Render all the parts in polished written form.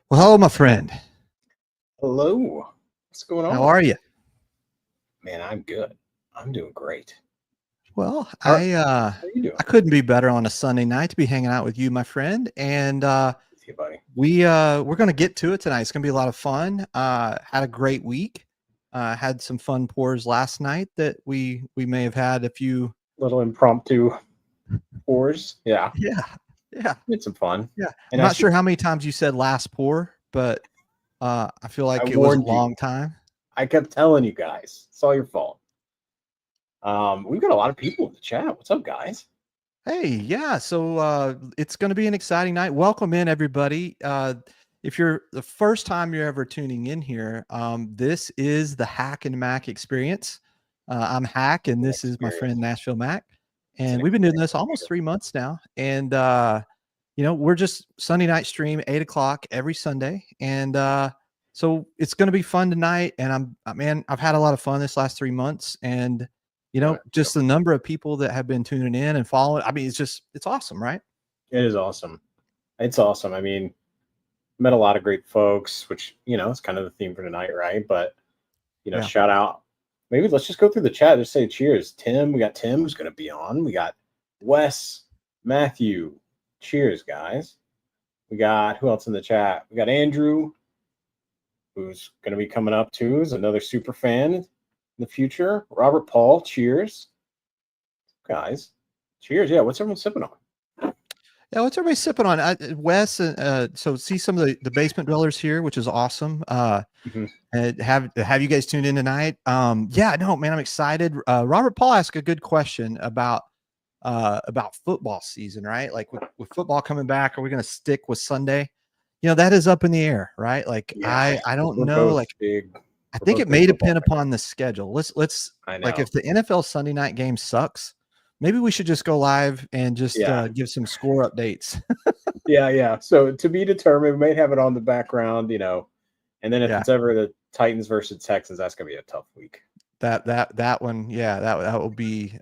Well, hello, my friend. Hello. What's going How on? are you? Man, I'm good. I'm doing great. Well, How, I how uh are you doing? I couldn't be better on a Sunday night to be hanging out with you, my friend. And With you, buddy? we're gonna get to it tonight. It's gonna be a lot of fun. Had a great week. Had some fun pours last night that we may have had a few. Little impromptu pours. Yeah, Yeah, yeah, it's some fun. yeah. I'm And not sure how many times you said last pour, but I feel I like it was a warned you. long time. I kept telling you guys. It's all your fault. We've got a lot of people in the chat. What's up, guys? Hey, yeah. So it's going to be an exciting night. Welcome in, everybody. If you're the first time you're ever tuning in here, this is the Hack and Mac experience. I'm Hack, and this is my friend Nashville Mac. It's an And we've been doing this experience. almost 3 months now. And, we're just Sunday night stream, 8 o'clock every Sunday. And so it's going to be fun tonight. And man, I've had a lot of fun this last 3 months. And just the number of people that have been tuning in and following. I mean, it's awesome, right? It is awesome. It's awesome. I mean, met a lot of great folks, which, it's kind of the theme for tonight, right? But, Yeah. shout out. Maybe let's just go through the chat. Just say cheers. Tim, we got Tim who's going to be on. We got Wes, Matthew. Cheers, guys. We got, who else in the chat? We got Andrew, who's going to be coming up too, is another super fan in the future. Robert Paul, cheers. Guys, cheers. Yeah, what's everyone sipping on? Yeah, what's everybody sipping on? Wes, so see some of the basement dwellers here, which is awesome. And have you guys tuned in tonight? Yeah, no, man, I'm excited. Robert Paul asked a good question about football season, right? Like with football coming back, are we going to stick with Sunday? That is up in the air, right? Like I don't know. Like I think it may depend upon the schedule. Let's like if the NFL Sunday night game sucks, maybe we should just go live and just give some score updates. Yeah. So to be determined, we may have it on the background, and then if it's ever the Titans versus Texans, that's gonna be a tough week. That one, yeah, that will be.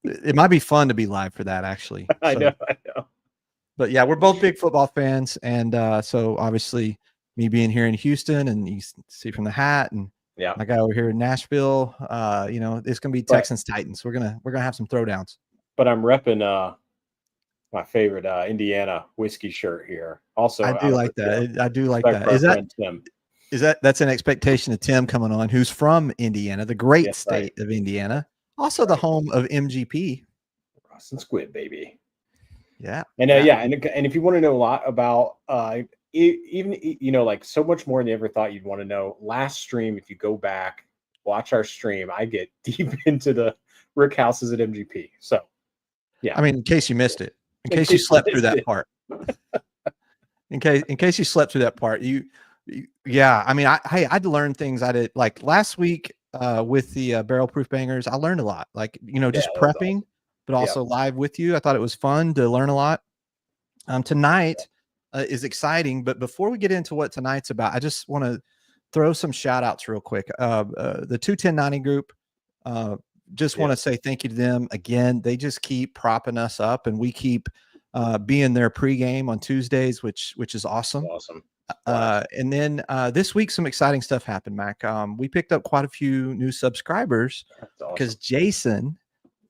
It might be fun to be live for that, actually. I know. But yeah, we're both big football fans, and so obviously me being here in Houston, and you see from the hat, and my guy over here in Nashville, it's gonna be Texans Titans. We're gonna have some throwdowns. But I'm repping my favorite Indiana whiskey shirt here. Also, I do like that. I do like that. That's an expectation of Tim coming on, who's from Indiana, the great state of Indiana, also the home of MGP. Ross and Squid, baby. Yeah. And and if you want to know a lot about even like so much more than you ever thought you'd want to know, last stream, if you go back, watch our stream, I get deep into the Rick houses at MGP. So yeah. I mean, in case you missed it, in case you slept through that part. In case you slept through that part, I mean, I'd learned things I did like last week with the barrel proof bangers. I learned a lot, like, just prepping, awesome. But also live with you. I thought it was fun to learn a lot. Tonight is exciting, but before we get into what tonight's about, I just want to throw some shout outs real quick. The 21090 group, just want to say thank you to them again. They just keep propping us up, and we keep being their pregame on Tuesdays, which is awesome. Awesome. And then this week, some exciting stuff happened, Mac. We picked up quite a few new subscribers because Jason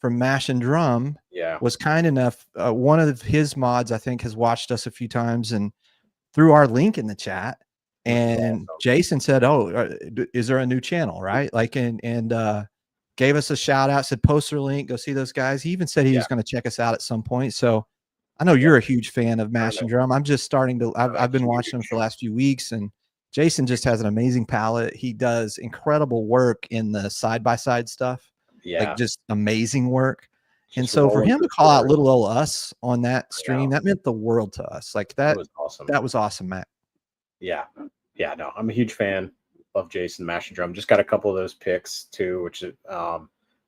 from Mash and Drum was kind enough. One of his mods, I think, has watched us a few times and threw our link in the chat. And Jason said, "Oh, is there a new channel?" Right? Like, and gave us a shout out, said, "Post their link, go see those guys." He even said he was going to check us out at some point. So I know you're a huge fan of Mash and Drum. I'm just starting to, I've been watching them for the last few weeks, and Jason just has an amazing palette. He does incredible work in the side-by-side stuff. Like just amazing work. And so for him to call out little old us on that stream, that meant the world to us. Like that was awesome. That was awesome, Matt. Yeah. No, I'm a huge fan. Love Jason, Mash and Drum. Just got a couple of those picks too, which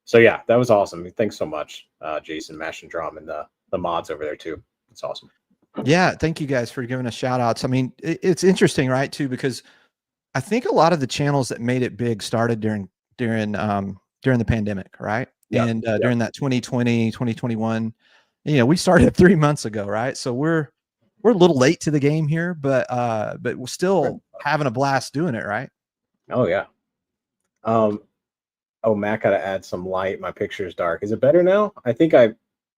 so yeah, that was awesome. Thanks so much, Jason, Mash and Drum, and the mods over there too. It's awesome. Yeah, thank you guys for giving us shout outs. I mean, it's interesting, right, too, because I think a lot of the channels that made it big started during the pandemic, right? And during that 2020, 2021, we started 3 months ago, right? So we're we're a little late to the game here, but we're still having a blast doing it, right? Oh yeah. Oh, Mac, gotta add some light. My picture is dark. Is it better now? I think it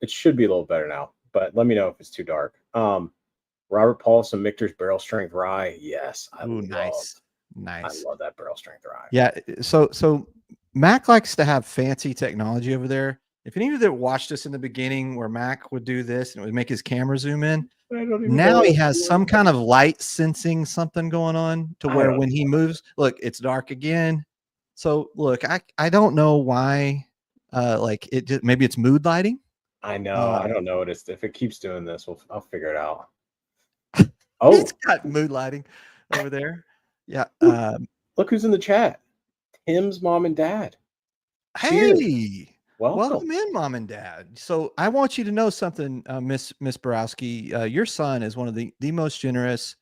should be a little better now, but let me know if it's too dark. Robert Paulson, Michter's barrel strength rye. Yes, Nice. I love that barrel strength rye. Yeah. So Mac likes to have fancy technology over there. If any of you that watched us in the beginning where Mac would do this and it would make his camera zoom in, now he has some kind of light sensing something going on to where when he moves, look, it's dark again. So look, I don't know why, like it just, maybe it's mood lighting. I know. I don't know what it's. If it keeps doing this, I'll figure it out. Oh, it's got mood lighting over there. Yeah. Look who's in the chat. Tim's mom and dad. Hey, cheers. Welcome in, mom and dad. So I want you to know something, Miss Borowski. Your son is one of the most generous,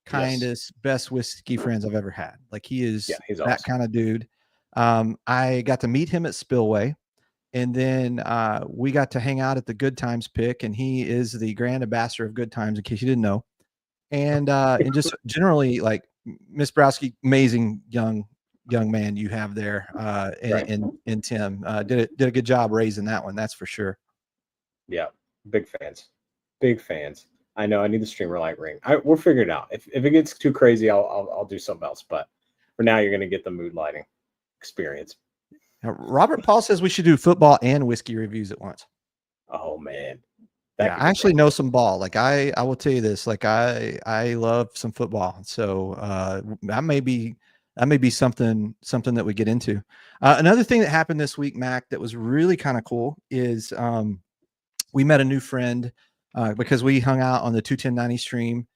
kindest, best whiskey friends I've ever had. Like he is he's that awesome. kind of dude. I got to meet him at Spillway, and then we got to hang out at the Good Times Pick, and he is the grand ambassador of Good Times, in case you didn't know. And just generally, like Miss Borowski, amazing young man you have there, and Tim did a good job raising that one, that's for sure. Yeah, big fans. I know I need the streamer light ring. We'll figure it out. If it gets too crazy, I'll do something else. But for now, you're gonna get the mood lighting experience. Now, Robert Paul says we should do football and whiskey reviews at once. Oh man. Yeah, I actually know some ball. Like I will tell you this, like I love some football. So that may be something that we get into. Another thing that happened this week, Mac, that was really kind of cool is we met a new friend because we hung out on the 21090 stream.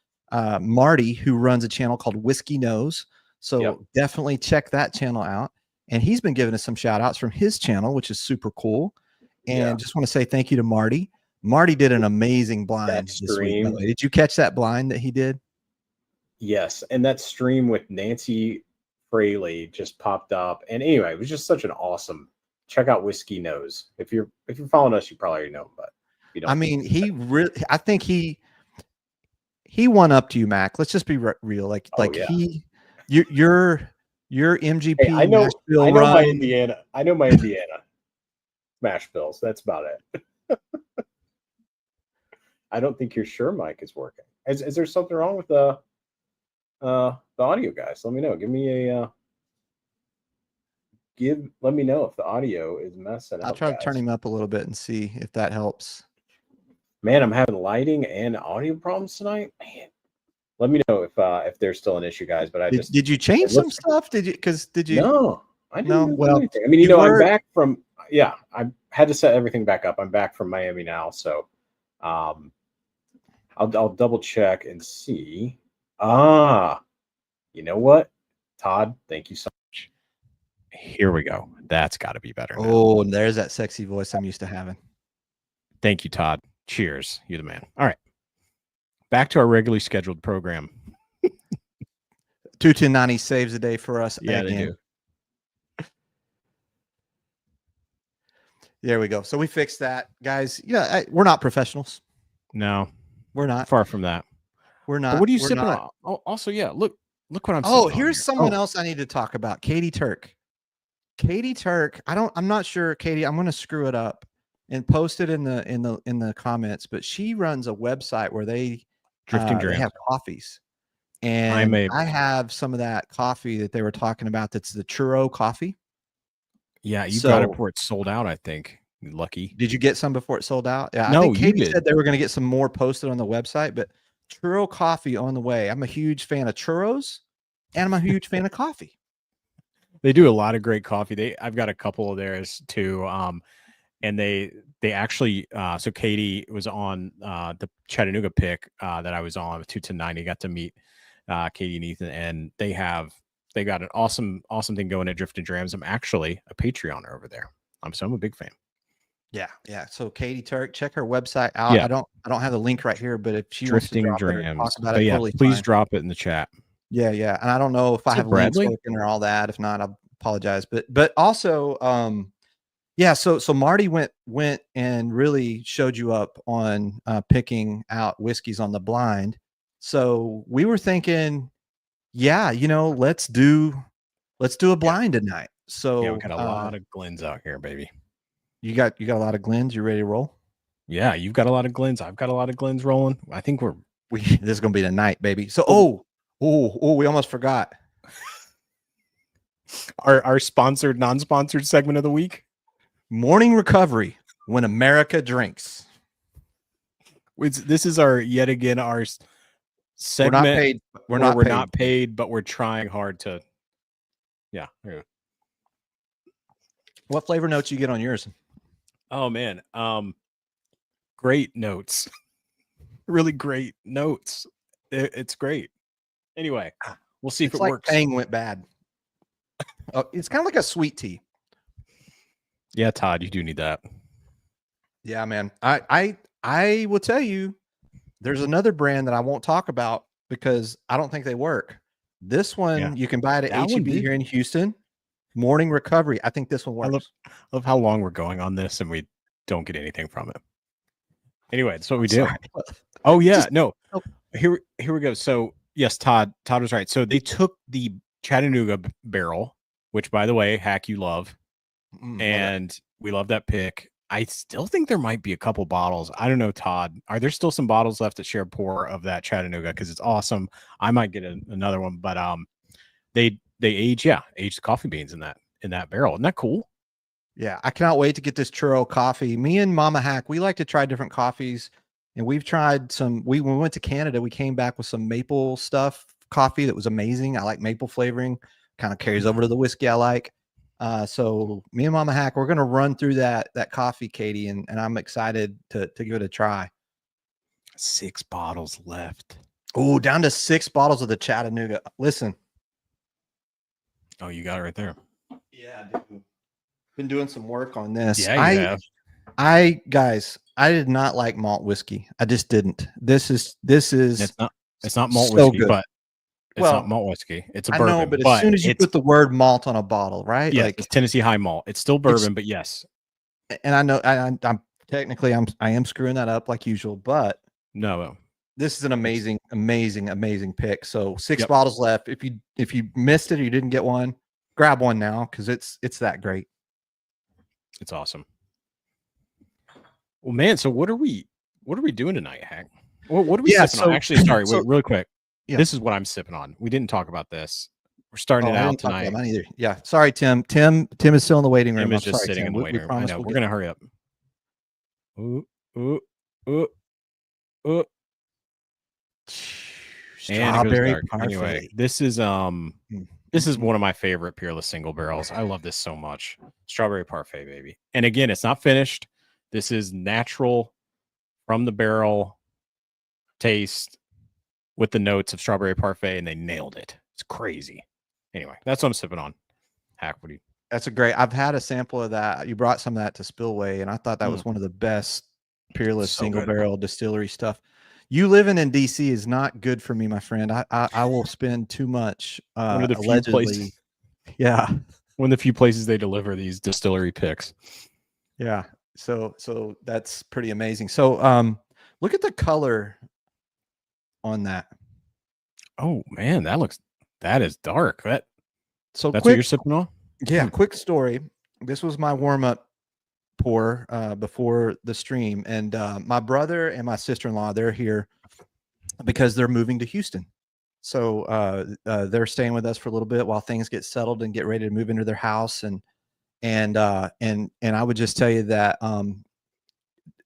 Marty, who runs a channel called Whiskey Knows. So definitely check that channel out. And he's been giving us some shout outs from his channel, which is super cool. And just want to say thank you to Marty. Marty did an amazing blind this week. By the way. Did you catch that blind that he did? Yes. And that stream with Nancy Fraley just popped up. And anyway, it was just such an awesome. Check out Whiskey Knows. If you're following us, you probably already know him, but you don't. I mean, I think he won up to you, Mac. Let's just be real. Your MGP. Hey, I know my Indiana. I know my Indiana Smash Bills. That's about it. I don't think your Shure mic is working. Is there something wrong with the audio, guys? Let me know. Give me a let me know if the audio is messing up. I'll try to turn him up a little bit and see if that helps. Man, I'm having lighting and audio problems tonight. Man, let me know if there's still an issue, guys. But did you change some stuff? Did you? No, I didn't do anything. I mean, I'm back from. Yeah, I had to set everything back up. I'm back from Miami now, so I'll double check and see. You know what, Todd? Thank you so much. Here we go. That's got to be better. Oh, and there's that sexy voice I'm used to having. Thank you, Todd. Cheers. You're the man. All right. Back to our regularly scheduled program. 21090 saves a day for us. Yeah, again. They do. There we go. So we fixed that, guys. Yeah, we're not professionals. No, we're not. Far from that. We're not. But what are you sipping on? Oh, also, yeah. Look what I'm. Oh, here's someone else I need to talk about. Katie Turk. Katie Turk. I'm not sure, Katie. I'm going to screw it up and post it in the comments. But she runs a website where they have coffees, and I have some of that coffee that they were talking about. That's the churro coffee. Yeah, you got it before it's sold out. I think. Lucky. Did you get some before it sold out? Yeah, no, I think Katie said they were going to get some more posted on the website, but churro coffee on the way. I'm a huge fan of churros, and I'm a huge fan of coffee. They do a lot of great coffee. I've got a couple of theirs too. And they actually so Katie was on the Chattanooga pick that I was on with 21090. Got to meet Katie and Ethan, and they got an awesome thing going at Drifting Drams. I'm actually a Patreoner over there. So I'm a big fan. Yeah. So Katie Turk, check her website out. Yeah. I don't have the link right here, but if she Drifting wants to Drams, talk about it, totally please fine. Drop it in the chat. Yeah. And I don't know if I have links working or all that. If not, I apologize. But also, Yeah, so Marty went and really showed you up on picking out whiskeys on the blind. So we were thinking, yeah, let's do a blind tonight. So we got a lot of Glens out here, baby. You got a lot of Glens. You ready to roll? Yeah, you've got a lot of Glens. I've got a lot of Glens rolling. I think this is gonna be the night, baby. So we almost forgot our sponsored, non-sponsored segment of the week. Morning recovery when America drinks. This is our segment. We're not paid. We're not paid, but we're trying hard to. Yeah. What flavor notes you get on yours? Oh man, great notes. Really great notes. It's great. Anyway, we'll see if it works. Tang went bad. It's kind of like a sweet tea. Yeah, Todd, you do need that. Yeah, man. I will tell you, there's another brand that I won't talk about because I don't think they work. This one you can buy it at HEB here in Houston. Morning recovery. I think this one works. I love how long we're going on this and we don't get anything from it. Anyway, that's what we do. Oh yeah, Here we go. So yes, Todd was right. So they took the Chattanooga barrel, which by the way, Hack, you love. And we love that pick. I still think there might be a couple bottles. I don't know, Todd. Are there still some bottles left at Share Pour of that Chattanooga? Because it's awesome. I might get another one, but they age the coffee beans in that barrel. Isn't that cool? Yeah, I cannot wait to get this churro coffee. Me and Mama Hack, we like to try different coffees, and we've tried some. When we went to Canada, we came back with some maple stuff coffee that was amazing. I like maple flavoring. Kind of carries over to the whiskey I like. So me and Mama Hack, we're gonna run through that coffee, Katie, and I'm excited to give it a try. 6 bottles left. Oh, down to 6 bottles of the Chattanooga. Listen. Oh, you got it right there. Yeah, dude. Been doing some work on this. Yeah, you have. I did not like malt whiskey. I just didn't. This is it's not malt whiskey, good. But it's not malt whiskey. It's a bourbon. I know, but as soon as you put the word malt on a bottle, right? Yeah, it's Tennessee high malt. It's still bourbon, but yes. And I know I'm technically I am screwing that up like usual, but no. This is an amazing pick. So 6 bottles left. If you missed it or you didn't get one, grab one now because it's that great. It's awesome. Well, man, so what are we doing tonight, Hank? What are we sipping on? Actually, sorry, wait, really quick. Yeah. This is what I'm sipping on. We didn't talk about this. We're starting it out tonight. Either. Yeah, sorry, Tim. Tim is still in the waiting room. Tim is just sitting in the waiting room. I know. We're gonna hurry up. Strawberry parfait. Anyway, this is one of my favorite Peerless single barrels. I love this so much. Strawberry parfait, baby. And again, it's not finished. This is natural from the barrel taste with the notes of strawberry parfait, and they nailed it. It's crazy. Anyway, that's what I'm sipping on. Hack, what do you? That's a great. I've had a sample of that. You brought some of that to Spillway, and I thought that was one of the best Peerless single barrel distillery stuff. You living in DC is not good for me, my friend. I will spend too much. One of the few places, one of the few places they deliver these distillery picks. Yeah, so that's pretty amazing. So look at the color on that. Oh man, that is dark. That's what you're sipping on? Yeah, quick story. This was my warm-up pour before the stream, and my brother and my sister-in-law, they're here because they're moving to Houston. So they're staying with us for a little bit while things get settled and get ready to move into their house. And I would just tell you that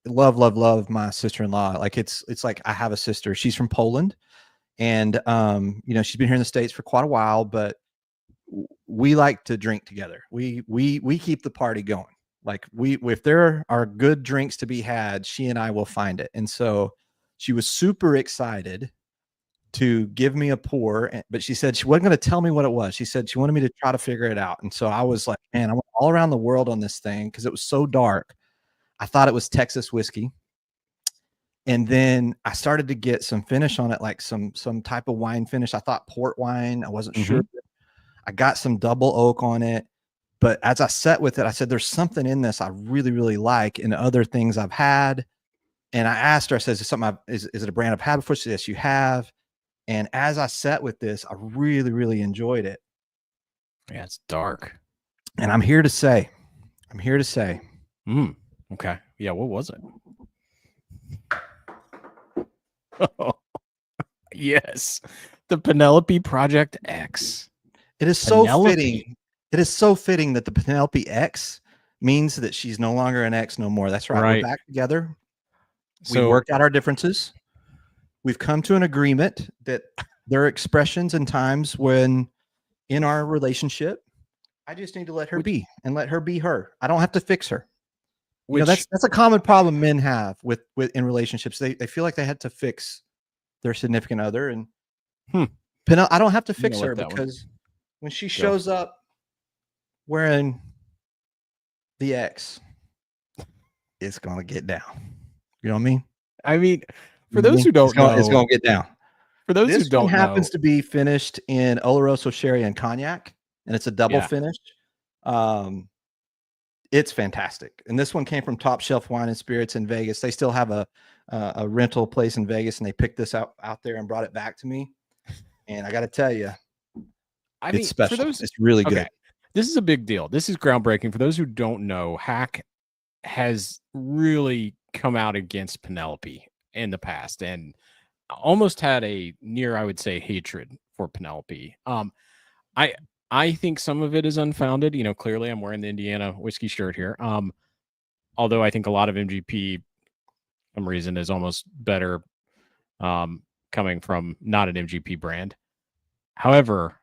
love my sister-in-law. Like it's like I have a sister. She's from Poland, and she's been here in the States for quite a while, but we like to drink together. We keep the party going. Like if there are good drinks to be had, she and I will find it. And so she was super excited to give me a pour, but she said she wasn't going to tell me what it was. She said she wanted me to try to figure it out. And so I was like, man, I went all around the world on this thing because it was so dark. I thought it was Texas whiskey. And then I started to get some finish on it, like some type of wine finish. I thought port wine. I wasn't sure. I got some double oak on it. But as I sat with it, I said, there's something in this I really, really like in other things I've had. And I asked her, I said, is it something is it a brand I've had before? She said, yes, you have. And as I sat with this, I really, really enjoyed it. Yeah, it's dark. And I'm here to say. Okay. Yeah, what was it? Oh, yes. The Penelope Project X. It is so fitting. It is so fitting that the Penelope X means that she's no longer an X no more. That's right. We're back together. We worked out our differences. We've come to an agreement that there are expressions and times when in our relationship, I just need to let her be and let her be her. I don't have to fix her. That's a common problem men have with in relationships. They feel like they had to fix their significant other, and I don't have to fix her because when she shows up wearing the X, it's gonna get down. You know what I mean? I mean, for those who don't know, it's gonna get down. For those who don't know, happens to be finished in Oloroso sherry and cognac, and it's a double finish. It's fantastic. And this one came from Top Shelf Wine and Spirits in Vegas. They still have a rental place in Vegas, and they picked this out there and brought it back to me. And I got to tell you, it's special. It's really good. This is a big deal. This is groundbreaking. For those who don't know, Hack has really come out against Penelope in the past and almost had a near, I would say, hatred for Penelope. I think some of it is unfounded. Clearly I'm wearing the Indiana whiskey shirt here. Although I think a lot of MGP, for some reason, is almost better coming from not an MGP brand. However,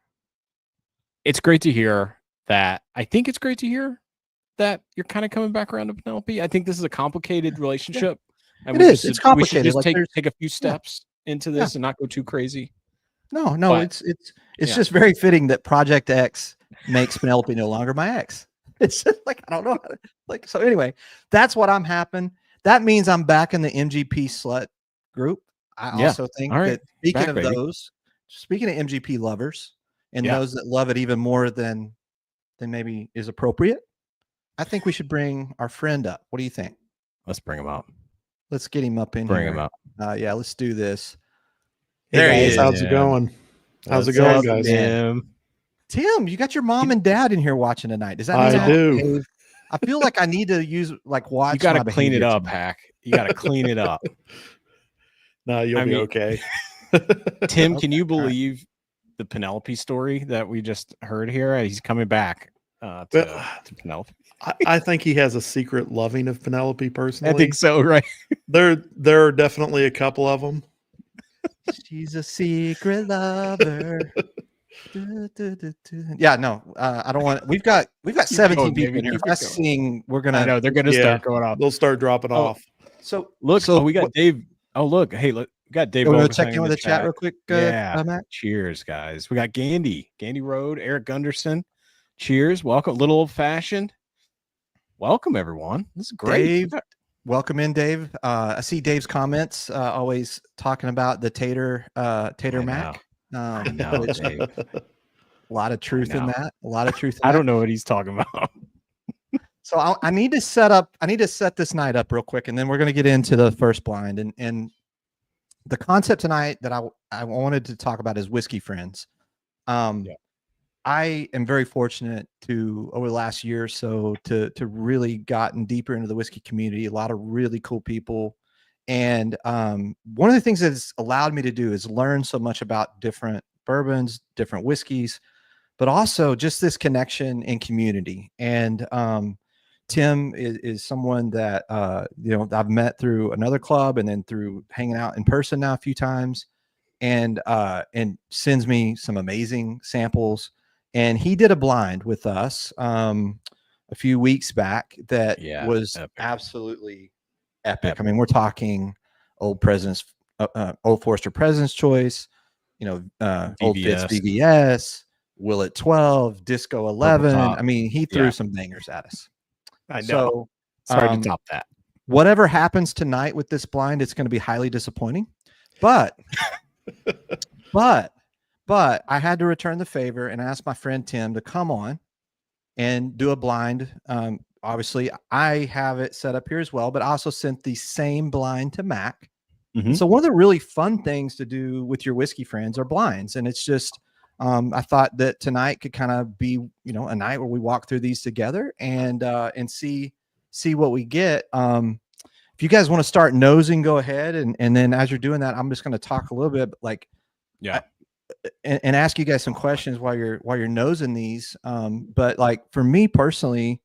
it's great to hear that. I think it's great to hear that you're kind of coming back around to Penelope. I think this is a complicated relationship. And it is. It's complicated. We should just take a few steps into this and not go too crazy. No, but, it's just very fitting that Project X makes Penelope no longer my ex. It's just like, I don't know how to, so anyway, that's what I'm happening. That means I'm back in the MGP slut group. I also think that speaking of MGP lovers and those that love it even more than maybe is appropriate, I think we should bring our friend up. What do you think? Let's bring him up. Let's get him up in here. Bring him up. Yeah, let's do this. There he is. How's it going? How's it going, guys? Tim, you got your mom and dad in here watching tonight. Does that mean I do? I feel like I need to watch. You got to clean it up, Hack. You got to clean it up. No, you'll be okay. Tim, can you believe the Penelope story that we just heard here? He's coming back to Penelope. I think he has a secret loving of Penelope personally. I think so, right? There are definitely a couple of them. She's a secret lover. Yeah, no, I don't want. We've got 17 people in here. If I sing, we're gonna. I know they're gonna start going off. They'll start dropping off. So look, we got Dave. Oh, look, hey, look, we got Dave. We're gonna check in with the chat real quick. Matt. Cheers, guys. We got Gandy Road, Eric Gunderson. Cheers, welcome. Little old fashioned. Welcome, everyone. This is great. Dave, welcome in, Dave. I see Dave's comments always talking about the tater Mack. Dave. A lot of truth in that. A lot of truth. I don't know what he's talking about. So I need to set this night up real quick, and then we're going to get into the first blind. And the concept tonight that I wanted to talk about is whiskey friends. I am very fortunate to, over the last year or so, to really gotten deeper into the whiskey community. A lot of really cool people. And one of the things that it's allowed me to do is learn so much about different bourbons, different whiskeys, but also just this connection and community. And Tim is someone that I've met through another club and then through hanging out in person now a few times, and sends me some amazing samples. And he did a blind with us a few weeks back that was absolutely epic. I mean, we're talking Old Forester President's Choice, Old Fitz VVS, Willet 12, Disco 11. I mean, he threw some bangers at us. I know. So, it's hard to top that. Whatever happens tonight with this blind, it's going to be highly disappointing. But I had to return the favor and ask my friend Tim to come on and do a blind. Obviously, I have it set up here as well, but I also sent the same blind to Mack. Mhm. And so one of the really fun things to do with your whiskey friends are blinds, and it's just I thought that tonight could kind of be a night where we walk through these together and see what we get. If you guys want to start nosing, go ahead, and then as you're doing that, I'm just going to talk a little bit, like and ask you guys some questions while you're nosing these. But like for me personally,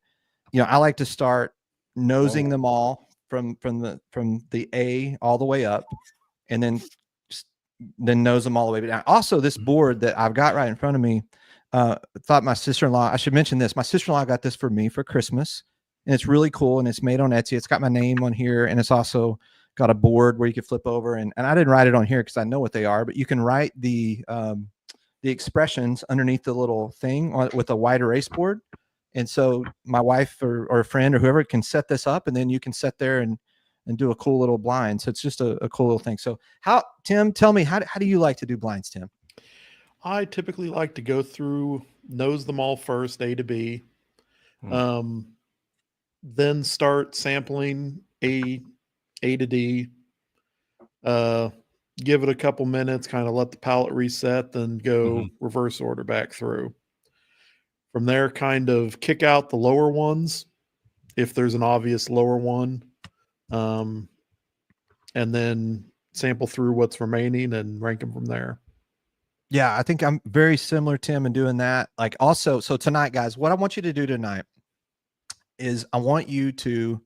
I like to start nosing them all from the A all the way up, and then nose them all the way down. Also, this board that I've got right in front of me, thought my sister-in-law, I should mention this. My sister-in-law got this for me for Christmas, and it's really cool, and it's made on Etsy. It's got my name on here, and it's also got a board where you can flip over, and I didn't write it on here because I know what they are, but you can write the expressions underneath the little thing with a wide erase board. And so my wife or a friend or whoever can set this up, and then you can sit there and do a cool little blind. So it's just a cool little thing. So Tim, tell me, how do you like to do blinds, Tim? I typically like to go through, nose them all first, A to B, then start sampling A to D, give it a couple minutes, kind of let the palate reset, then go reverse order back through. From there, kind of kick out the lower ones if there's an obvious lower one, and then sample through what's remaining and rank them from there. Yeah, I think I'm very similar, Tim, in doing that. Like also, so tonight, guys, what I want you to do tonight is I want you to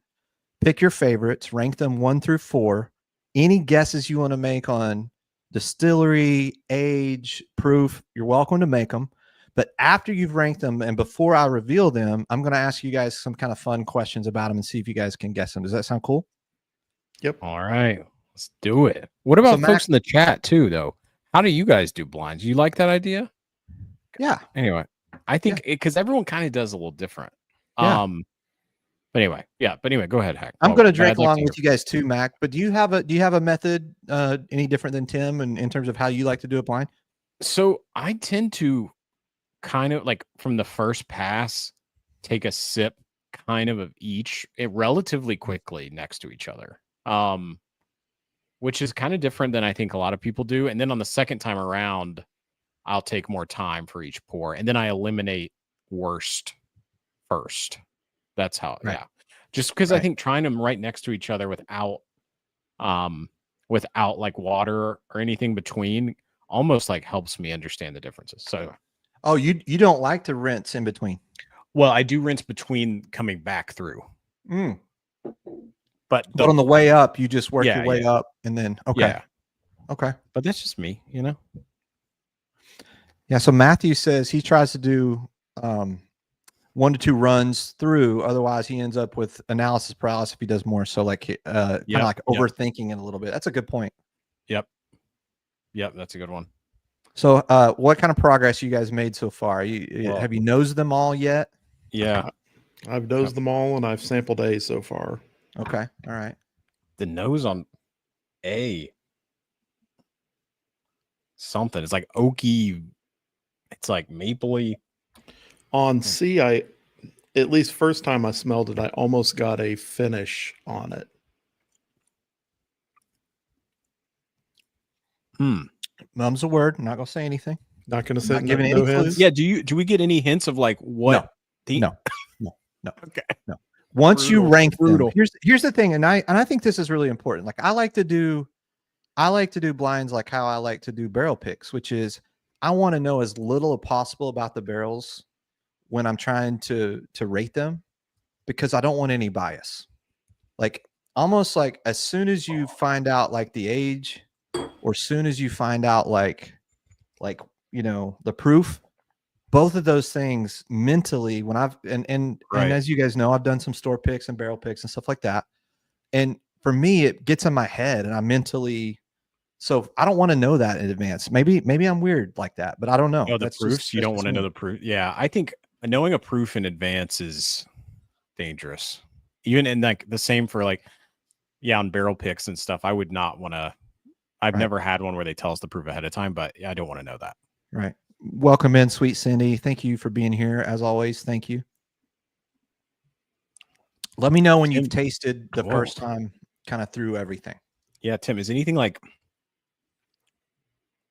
pick your favorites, rank them 1 through 4. Any guesses you want to make on distillery, age, proof, you're welcome to make them. But after you've ranked them and before I reveal them, I'm going to ask you guys some kind of fun questions about them and see if you guys can guess them. Does that sound cool? Yep. All right. Let's do it. What about folks in the chat too, though? How do you guys do blinds? You like that idea? Yeah. Anyway, I think because everyone kind of does a little different. Yeah. But anyway, go ahead, Hack. I'm going to drink along with you guys too, Mac. But do you have a method any different than Tim in terms of how you like to do a blind? So I tend to kind of like from the first pass, take a sip kind of each relatively quickly next to each other. Which is kind of different than I think a lot of people do. And then on the second time around, I'll take more time for each pour. And then I eliminate worst first. That's how, just because I think trying them right next to each other without like water or anything between almost like helps me understand the differences. So, you don't like to rinse in between? Well, I do rinse between coming back through. But on the way up, you just work your way up and then, okay. But that's just me, Yeah. So Matthew says he tries to do 1 to 2 runs through. Otherwise he ends up with analysis paralysis if he does more. So like, kind of like overthinking it a little bit. That's a good point. Yep. That's a good one. So what kind of progress you guys made so far? Have you nosed them all yet? Yeah. I've nosed them all and I've sampled A so far. Okay. All right. The nose on A. Something. It's like oaky. It's like mapley. On C, at least first time I smelled it, I almost got a finish on it. Mum's a word. I'm not gonna say anything. Not gonna say giving any clues. Yeah. Do we get any hints of like what? No. Okay. No. Once you rank them, here's the thing, and I think this is really important. Like I like to do blinds like how I like to do barrel picks, which is I want to know as little as possible about the barrels when I'm trying to rate them, because I don't want any bias. Like almost like as soon as you find out like the age, or soon as you find out like the proof, both of those things mentally, when I've and as you guys know, I've done some store picks and barrel picks and stuff like that. And for me, it gets in my head and I mentally, so I don't want to know that in advance. Maybe I'm weird like that, but I don't know. The proofs, you don't want to know the proof. Yeah. I think knowing a proof in advance is dangerous. Even in like the same for like, on barrel picks and stuff, I would not want to, I've never had one where they tell us the proof ahead of time, but I don't want to know that. Right. Welcome in, sweet Cindy. Thank you for being here as always. Thank you. Let me know when Tim, you've tasted the first time, kind of through everything. Yeah, Tim, is anything like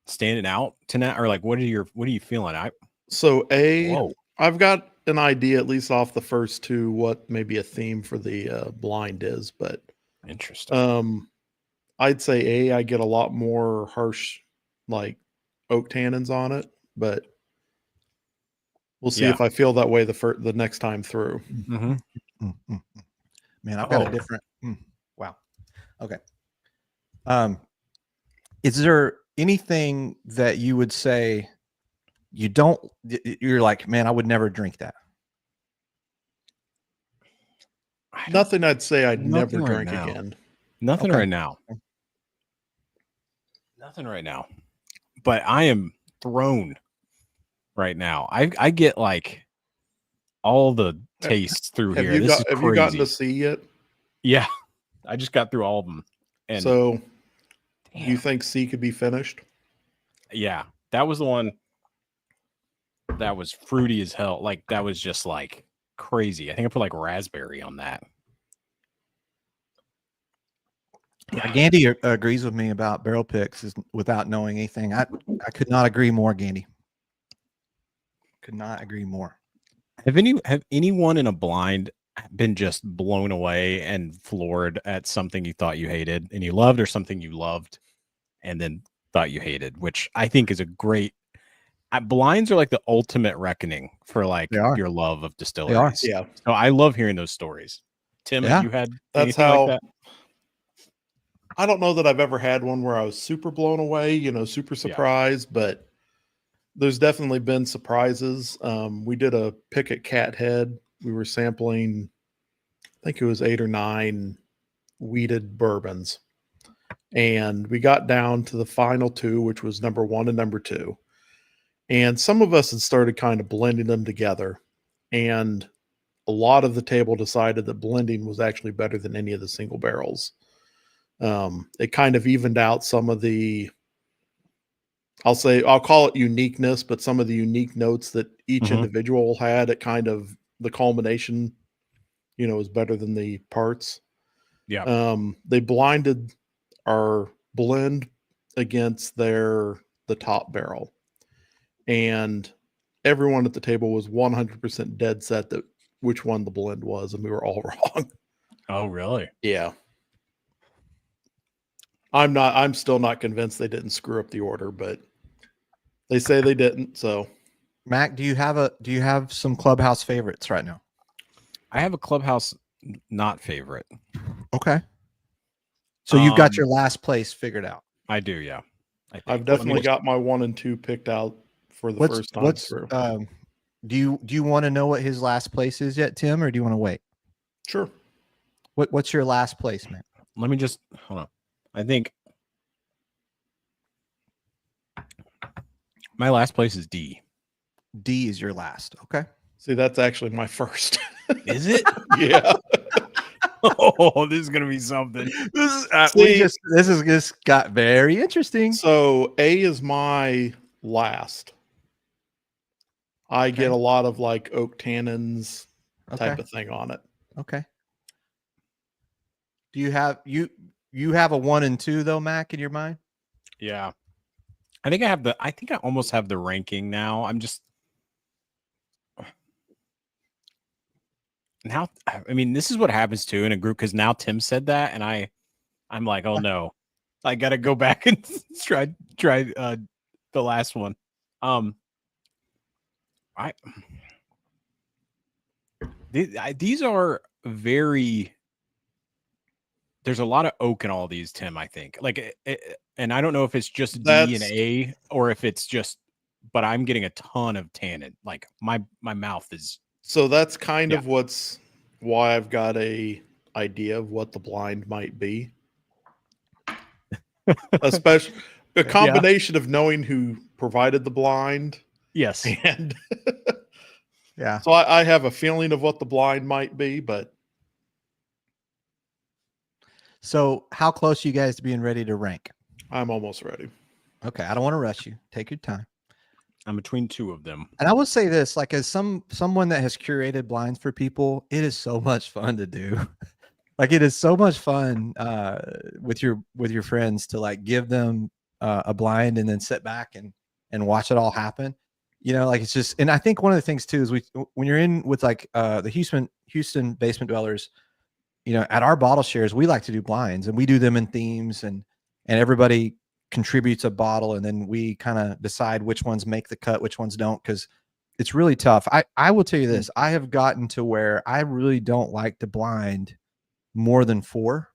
standing out tonight, or like what are you feeling? I've got an idea, at least off the first two, what maybe a theme for the blind is, but interesting. I'd say I get a lot more harsh, like oak tannins on it, but we'll see if I feel that way the next time through. Mm-hmm. Mm-hmm. Man, I've got a different. Wow. Okay. Is there anything that you would say you're like, man, I would never drink that? Nothing I'd say I'd never drink again. Nothing right now. Nothing right now. But I am thrown right now. I get like all the tastes through here. Have you gotten to see yet? Yeah. I just got through all of them. And so do you think C could be finished? Yeah. That was the one that was fruity as hell. Like that was just like crazy. I think I put like raspberry on that. Yeah, Gandy agrees with me about barrel picks without knowing anything. I could not agree more, Gandy. Could not agree more. Have anyone in a blind been just blown away and floored at something you thought you hated and you loved, or something you loved and then thought you hated, which I think is a great. Blinds are like the ultimate reckoning for like your love of distilleries. They are. Yeah. So I love hearing those stories. Tim, have you had anything like that? I don't know that I've ever had one where I was super blown away, super surprised, but there's definitely been surprises. We did a pick at Cathead. We were sampling, I think it was 8 or 9 wheated bourbons. And we got down to the final 2, which was number 1 and number 2. And some of us had started kind of blending them together. And a lot of the table decided that blending was actually better than any of the single barrels. It kind of evened out some of the, I'll call it uniqueness, but some of the unique notes that each individual had, it kind of, the culmination, is better than the parts. Yeah. They blinded our blend against the top barrel, and everyone at the table was 100% dead set that which one the blend was, and we were all wrong. Oh, really? Yeah. I'm still not convinced they didn't screw up the order, but they say they didn't. So, Mac, do you have some clubhouse favorites right now? I have a clubhouse not favorite. Okay. So you've got your last place figured out. I do, yeah. I've definitely got my 1 and 2 picked out for the first time through. Do you want to know what his last place is yet, Tim, or do you want to wait? Sure. What's your last place, man? Let me just hold on. I think my last place is D. D is your last. Okay. See, that's actually my first. Is it? Yeah. Oh, this is gonna be something. This just got very interesting. So A is my last. I get a lot of like oak tannins type of thing on it. Okay. Do you have you have a 1 and 2 though, Mac, in your mind? Yeah. I think I almost have the ranking now. I'm just now, I mean, this is what happens too in a group, because now Tim said that, and I'm like, oh no, I gotta go back and try the last one. These are very. There's a lot of oak in all these, Tim. I think and I don't know if it's just D and A or if it's just, but I'm getting a ton of tannin. Like my mouth is. So that's kind of why I've got a idea of what the blind might be. Especially a combination of knowing who provided the blind. Yes. And yeah. So I have a feeling of what the blind might be, but. So how close are you guys to being ready to rank? I'm almost ready. Okay. I don't want to rush you. Take your time. I'm between two of them. And I will say this, like as someone that has curated blinds for people, it is so much fun to do. Like it is so much fun with your friends to like give them a blind and then sit back and watch it all happen. You know, like it's just, and I think one of the things too is when you're in with like the Houston basement dwellers, you know, at our bottle shares, we like to do blinds and we do them in themes and everybody contributes a bottle and then we kind of decide which ones make the cut, which ones don't, because it's really tough. I will tell you this, I have gotten to where I really don't like to blind more than 4.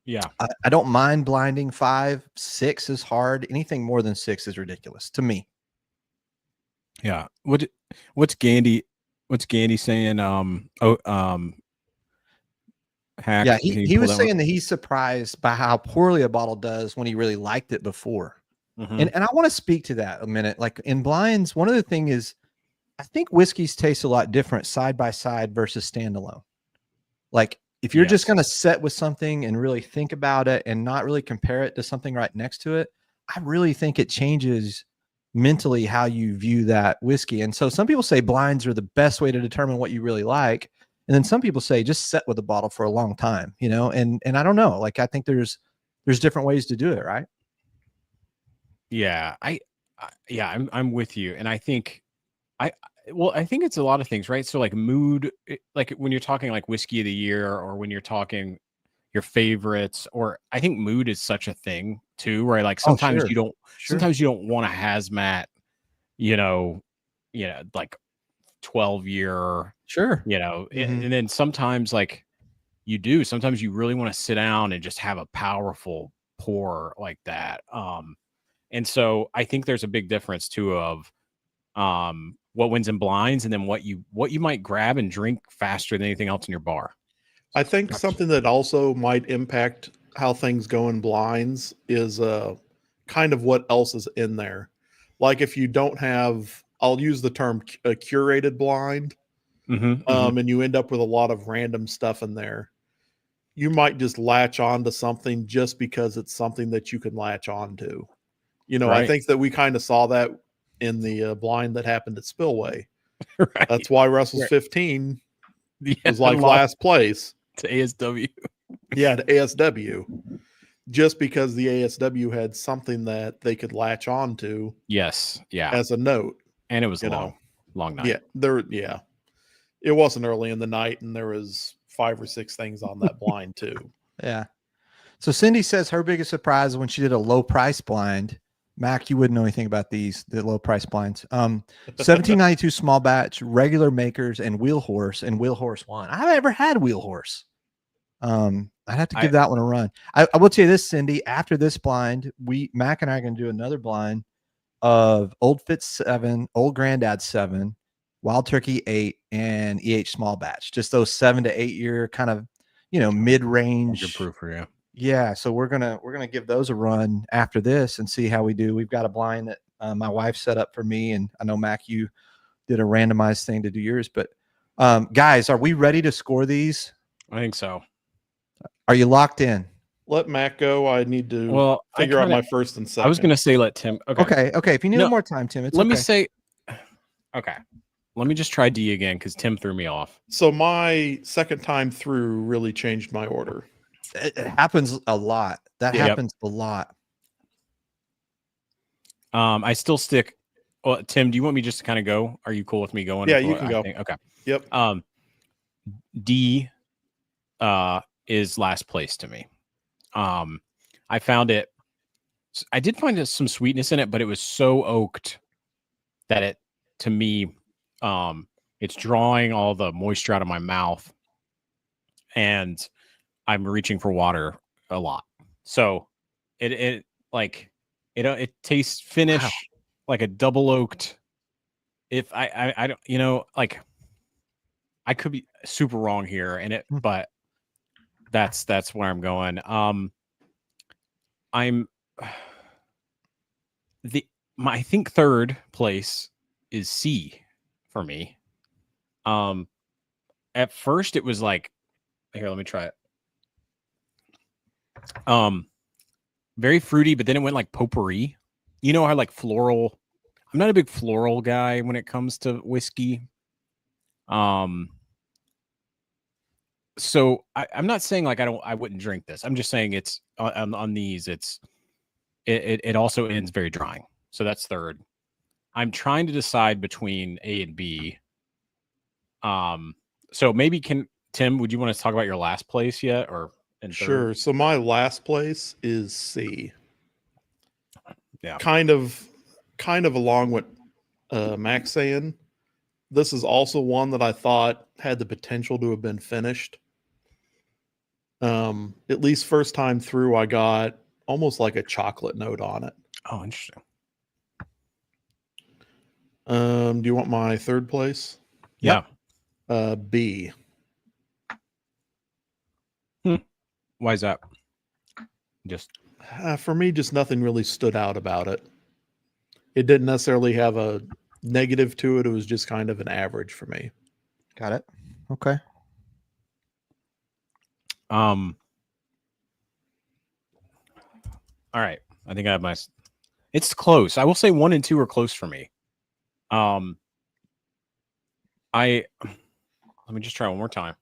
Yeah. I don't mind blinding 5, 6 is hard. Anything more than 6 is ridiculous to me. Yeah. What's Gandy saying? Hack. Yeah, he was saying that he's surprised by how poorly a bottle does when he really liked it before. And I want to speak to that a minute. Like in blinds, one of the thing is I think whiskeys taste a lot different side by side versus standalone. Like if you're just going to set with something and really think about it and not really compare it to something right next to it, I really think it changes mentally how you view that whiskey. And so some people say blinds are the best way to determine what you really like. And then some people say just set with a bottle for a long time, you know, and I don't know, like, I think there's different ways to do it. Right. Yeah. I'm with you. And I think I think it's a lot of things, right? So like mood, like when you're talking like whiskey of the year or when you're talking your favorites, or I think mood is such a thing too, right? Like sometimes sometimes you don't want a hazmat, you know, like 12-year, you know, and then sometimes like sometimes you really want to sit down and just have a powerful pour like that. And so I think there's a big difference too of what wins in blinds and then what you might grab and drink faster than anything else in your bar. I think something that also might impact how things go in blinds is kind of what else is in there. Like if you don't have, I'll use the term a curated blind, and you end up with a lot of random stuff in there. You might just latch on to something just because it's something that you can latch on to. You know, I think that we kind of saw that in the blind that happened at Spillway. Right. That's why Russell's 15 was like last place. To ASW. Yeah, to ASW. Just because the ASW had something that they could latch on to. Yes. Yeah. As a note. And it was long night. Yeah. It wasn't early in the night, and there was 5 or 6 things on that blind too. Yeah. So Cindy says her biggest surprise when she did a low price blind. Mac, you wouldn't know anything about the low price blinds. 1792 small batch, regular makers, and wheel horse, and wheel horse won. I haven't ever had wheel horse. I'd have to give that one a run. I will tell you this, Cindy, after this blind, Mac and I are going to do another blind of Old Fitz 7, Old Grandad 7, Wild Turkey 8, and EH small batch. Just those 7 to 8 year kind of, you know, mid-range. Good proof for you. Yeah, so we're gonna give those a run after this and see how we do. We've got a blind that my wife set up for me, and I know Mac, you did a randomized thing to do yours. But guys, are we ready to score these? I think so. Are you locked in? Let Mac go. I need to figure out my first and second. I was gonna say let Tim. Okay. If you need more time, Tim, let me say. Okay, let me just try D again because Tim threw me off. So my second time through really changed my order. It happens a lot. That happens a lot. I still stick. Well, Tim, do you want me just to kind of go? Are you cool with me going? Yeah, you can go. Okay. Yep. D is last place to me. I found it. I did find some sweetness in it, but it was so oaked that it, to me, it's drawing all the moisture out of my mouth, and I'm reaching for water a lot. So it tastes finish like a double oaked. If I don't, you know, like I could be super wrong here but that's where I'm going. I think third place is C for me. At first it was like, here, let me try it. Very fruity, but then it went like potpourri. You know how like floral. not a big floral guy when it comes to whiskey. So I'm not saying like I wouldn't drink this. I'm just saying it's on these. It also ends very drying. So that's third. I'm trying to decide between A and B. So maybe Tim, would you want to talk about your last place yet, or sure? So my last place is C. Yeah, kind of along what Mack's saying. This is also one that I thought had the potential to have been finished. At least first time through, I got almost like a chocolate note on it. Oh, interesting. Do you want my third place? Yeah. B. Why is that? Just for me, just nothing really stood out about it. It didn't necessarily have a negative to it. It was just kind of an average for me. Got it. Okay. All right. I think I have my. It's close. I will say 1 and 2 are close for me. Let me just try one more time.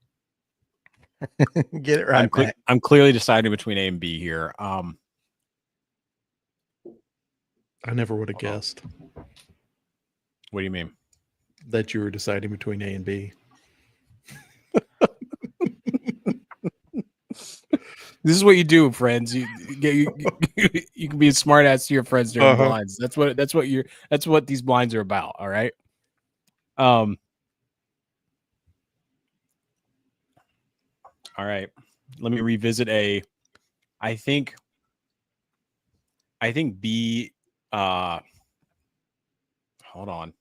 Get it right. I'm clearly deciding between A and B here. I never would have guessed. What do you mean? That you were deciding between A and B. This is what you do, friends. You can be a smart ass to your friends during blinds. That's what these blinds are about. All right. All right. Let me revisit A. I think B. Hold on.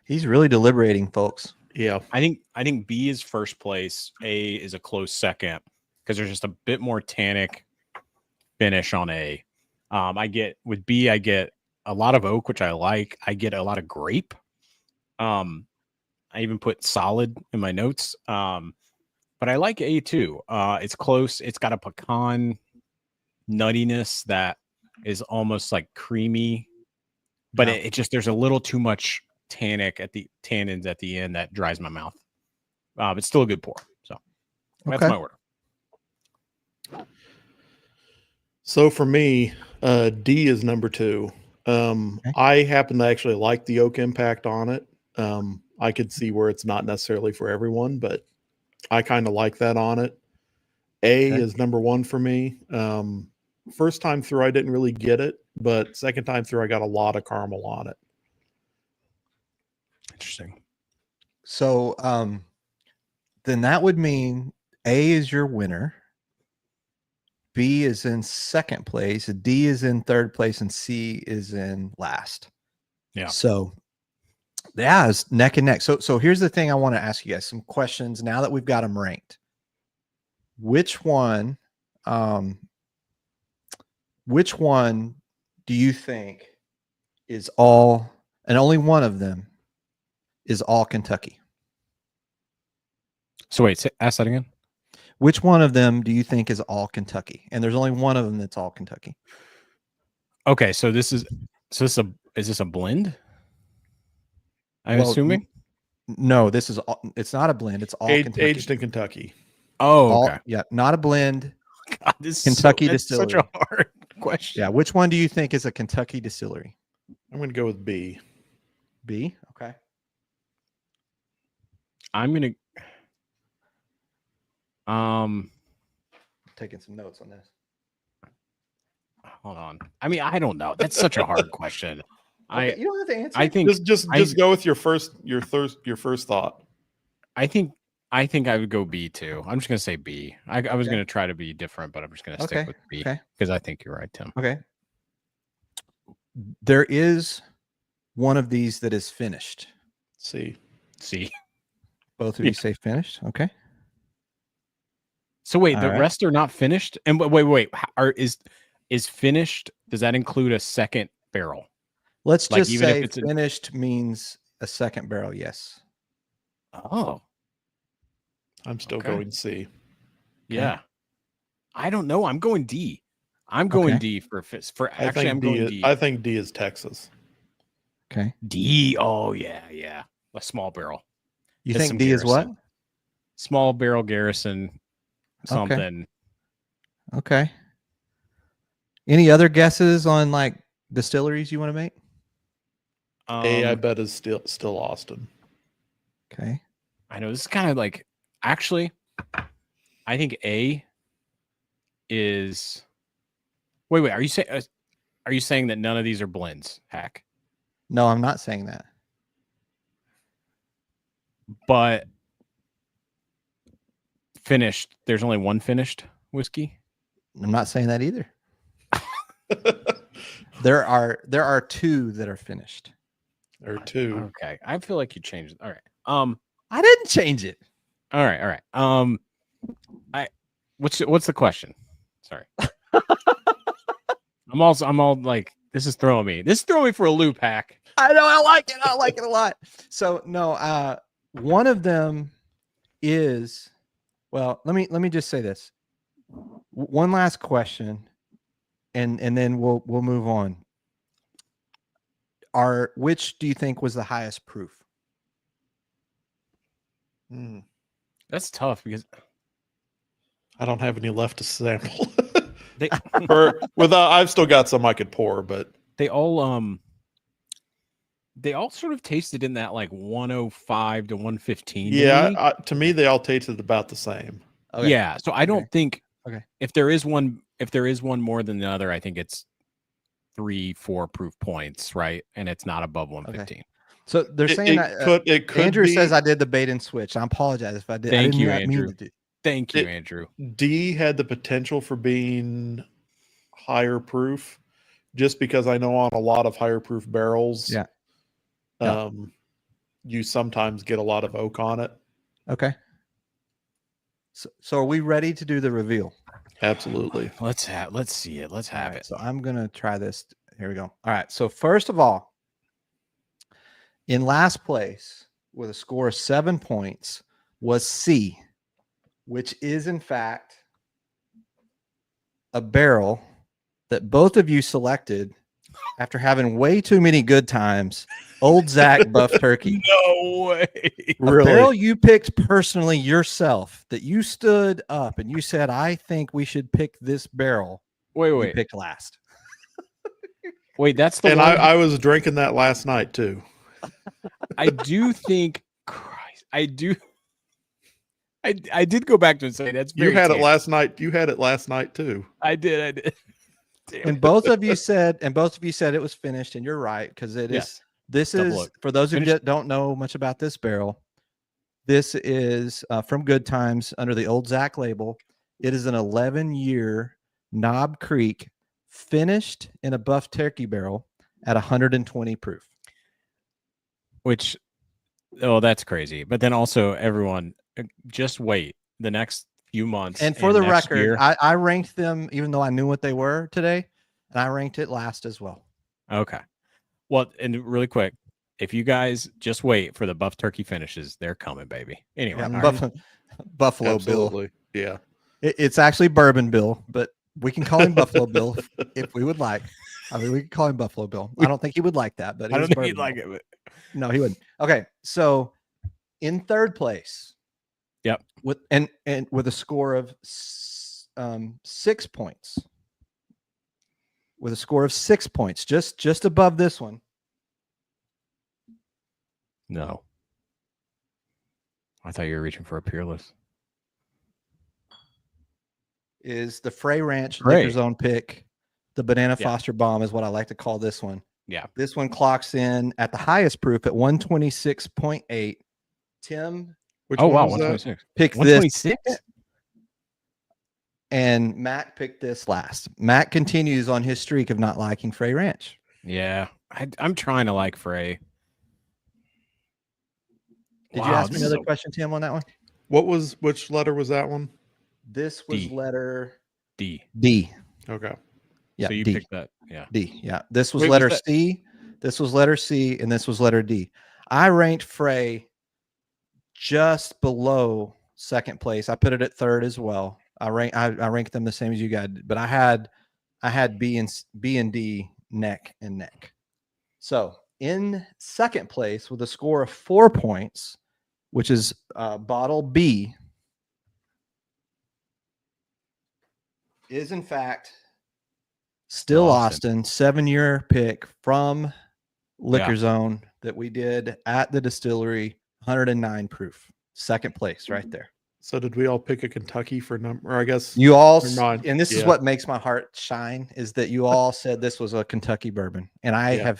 He's really deliberating, folks. Yeah. I think B is first place. A is a close second because there's just a bit more tannic finish on A. I get a lot of oak, which I like. I get a lot of grape. I even put solid in my notes. But I like A too. It's close. It's got a pecan nuttiness that is almost like creamy, but it just there's a little too much tannins at the end that dries my mouth. It's still a good pour. So that's my order. So for me, D is number 2. I happen to actually like the oak impact on it. I could see where it's not necessarily for everyone, but I kind of like that on it. A is number 1 for me. First time through, I didn't really get it, but second time through, I got a lot of caramel on it. Interesting. So then that would mean A is your winner. B is in second place. D is in third place, and C is in last. Yeah. So yeah, it's neck and neck. So here's the thing I want to ask you guys some questions now that we've got them ranked. Which one do you think is all, and only one of them is all Kentucky? So wait, ask that again. Which one of them do you think is all Kentucky? And there's only one of them that's all Kentucky. Okay, is this a blend? I'm assuming. No, it's not a blend. It's all Kentucky. Aged in Kentucky. Oh, okay. Not a blend. God, this Kentucky is distillery. Such a hard question. Yeah, which one do you think is a Kentucky distillery? I'm going to go with B. B. Okay. I'm gonna. Taking some notes on this. Hold on. I mean, I don't know. That's such a hard question. Okay, you don't have to answer. I think just go with your first thought. I think I would go B too. I'm just gonna say B. I was gonna try to be different, but I'm just gonna stick with B because I think you're right, Tim. Okay. There is one of these that is finished. C. Both of you say finished. Okay. So wait, the rest are not finished. And wait, is finished? Does that include a second barrel? Let's just say finished means a second barrel. Yes. Oh, I'm still going C. Yeah. I don't know. I'm going D. I'm going Okay. D for I actually. think I'm D. going Is, D. I think D is Texas. Okay. D. Oh yeah. A small barrel. You That's think some D is what? Garrison. Small barrel Garrison. Something. Okay. Any other guesses on like distilleries you want to make? I bet is still Austin. Okay. I know this is kind of like actually. I think A is. Wait. Are you saying that none of these are blends? Hack. No, I'm not saying that. But finished. There's only one finished whiskey. I'm not saying that either. There are two that are finished. There are two. Okay. I feel like you changed it. All right. I didn't change it. All right. What's the question? Sorry. I'm all like, this is throwing me. This is throwing me for a loop, Hack. I know. I like it. I like it a lot. So no, one of them is, well, let me just say this. One last question, and then we'll move on. Which do you think was the highest proof? That's tough because I don't have any left to sample. they I've still got some I could pour, but they all sort of tasted in that like 105 to 115. yeah, to me they all tasted about the same. Okay. Yeah, so I don't think Okay. if there is one more than the other, I think it's 3-4 proof points, right? And it's not above 115. Okay. So they're saying that it could Andrew be, says I did the bait and switch. I apologize if I did. Thank you, I did not Andrew. mean to do. Thank you, Andrew. D had the potential for being higher proof, just because I know on a lot of higher proof barrels, you sometimes get a lot of oak on it. Okay. So are we ready to do the reveal? Absolutely. Let's see it. Let's have it. So I'm gonna try this. Here we go. All right. So first of all, in last place with a score of 7 points was C, which is in fact a barrel that both of you selected after having way too many good times. Old Zach Buff Turkey. No way. A barrel you picked personally yourself, that you stood up and you said, I think we should pick this barrel. Wait. You picked last. Wait, that's the And one. I was drinking that last night too. I do think, Christ, I do. I did go back to and say that's very You had it tangible. last night. You had it last night too. I did. Damn And it. both of you said it was finished, and you're right, because it is. Yes. This Double is oak. for those of you Finished. that don't know much about this barrel. This is from Good Times under the Old Zach label. It is an 11-year Knob Creek finished in a Buff Turkey barrel at 120 proof. Which, that's crazy. But then also, everyone, just wait the next few months. And for the next record, year, I ranked them, even though I knew what they were today, and I ranked it last as well. okay. Well, and really quick, if you guys just wait for the Buff Turkey finishes, they're coming, baby. Anyway, Yeah, all right. Buffalo Absolutely. Bill. Yeah. It's actually Bourbon Bill, but we can call him Buffalo Bill if we would like. I mean, we can call him Buffalo Bill. I don't think he would like that, but I don't think he'd like it. But... No, he wouldn't. Okay, so in third place, yep, with and with a score of 6 points, with a score of 6 points, just above this one. No, I thought you were reaching for a Peerless. Is the Frey Ranch Frey. Liquor Zone pick. The Banana Foster Bomb is what I like to call this one. Yeah. This one clocks in at the highest proof at 126.8. Tim, Which wow, one was that? 126. picked 126? this. And Matt picked this last. Matt continues on his streak of not liking Frey Ranch. Yeah. I'm trying to like Frey. Did you ask me another question, Tim, on that one? Which letter was that one? This was D. letter D. Okay. Yeah, so you D. picked that. Yeah. D. Yeah. This was Wait, letter was that... C. This was letter C, and this was letter D. I ranked Frey just below second place. I put it at third as well. I ranked them the same as you guys, but I had I had B and D neck and neck. So in second place with a score of 4 points, which is bottle B, is in fact Still Austin 7-year pick from Liquor Zone that we did at the distillery, 109 proof, second place right there. So did we all pick a Kentucky for number? Or I guess you all, not, and this is what makes my heart shine, is that you all said this was a Kentucky bourbon, and I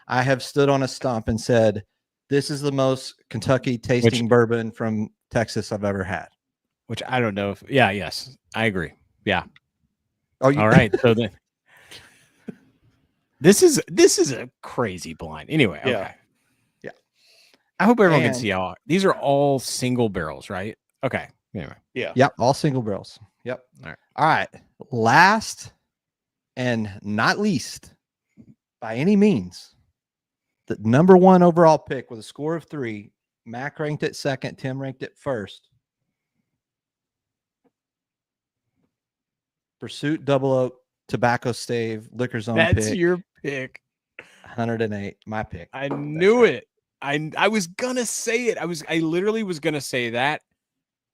have stood on a stump and said this is the most Kentucky tasting bourbon from Texas I've ever had. Which I don't know if yes, I agree. Yeah. Oh, all right. So then this is a crazy blind. Anyway, okay. Yeah. I hope everyone can see how these are all single barrels, right? Okay. Anyway. Yeah. Yep. All single barrels. Yep. All right. Last and not least, by any means, the number 1 overall pick with a score of 3. Mack ranked it second. Tim ranked it first. Pursuit Double Oak Tobacco Stave Liquor Zone. That's pick. Your pick. 108. My pick. I knew it. I was gonna say it. I literally was gonna say that,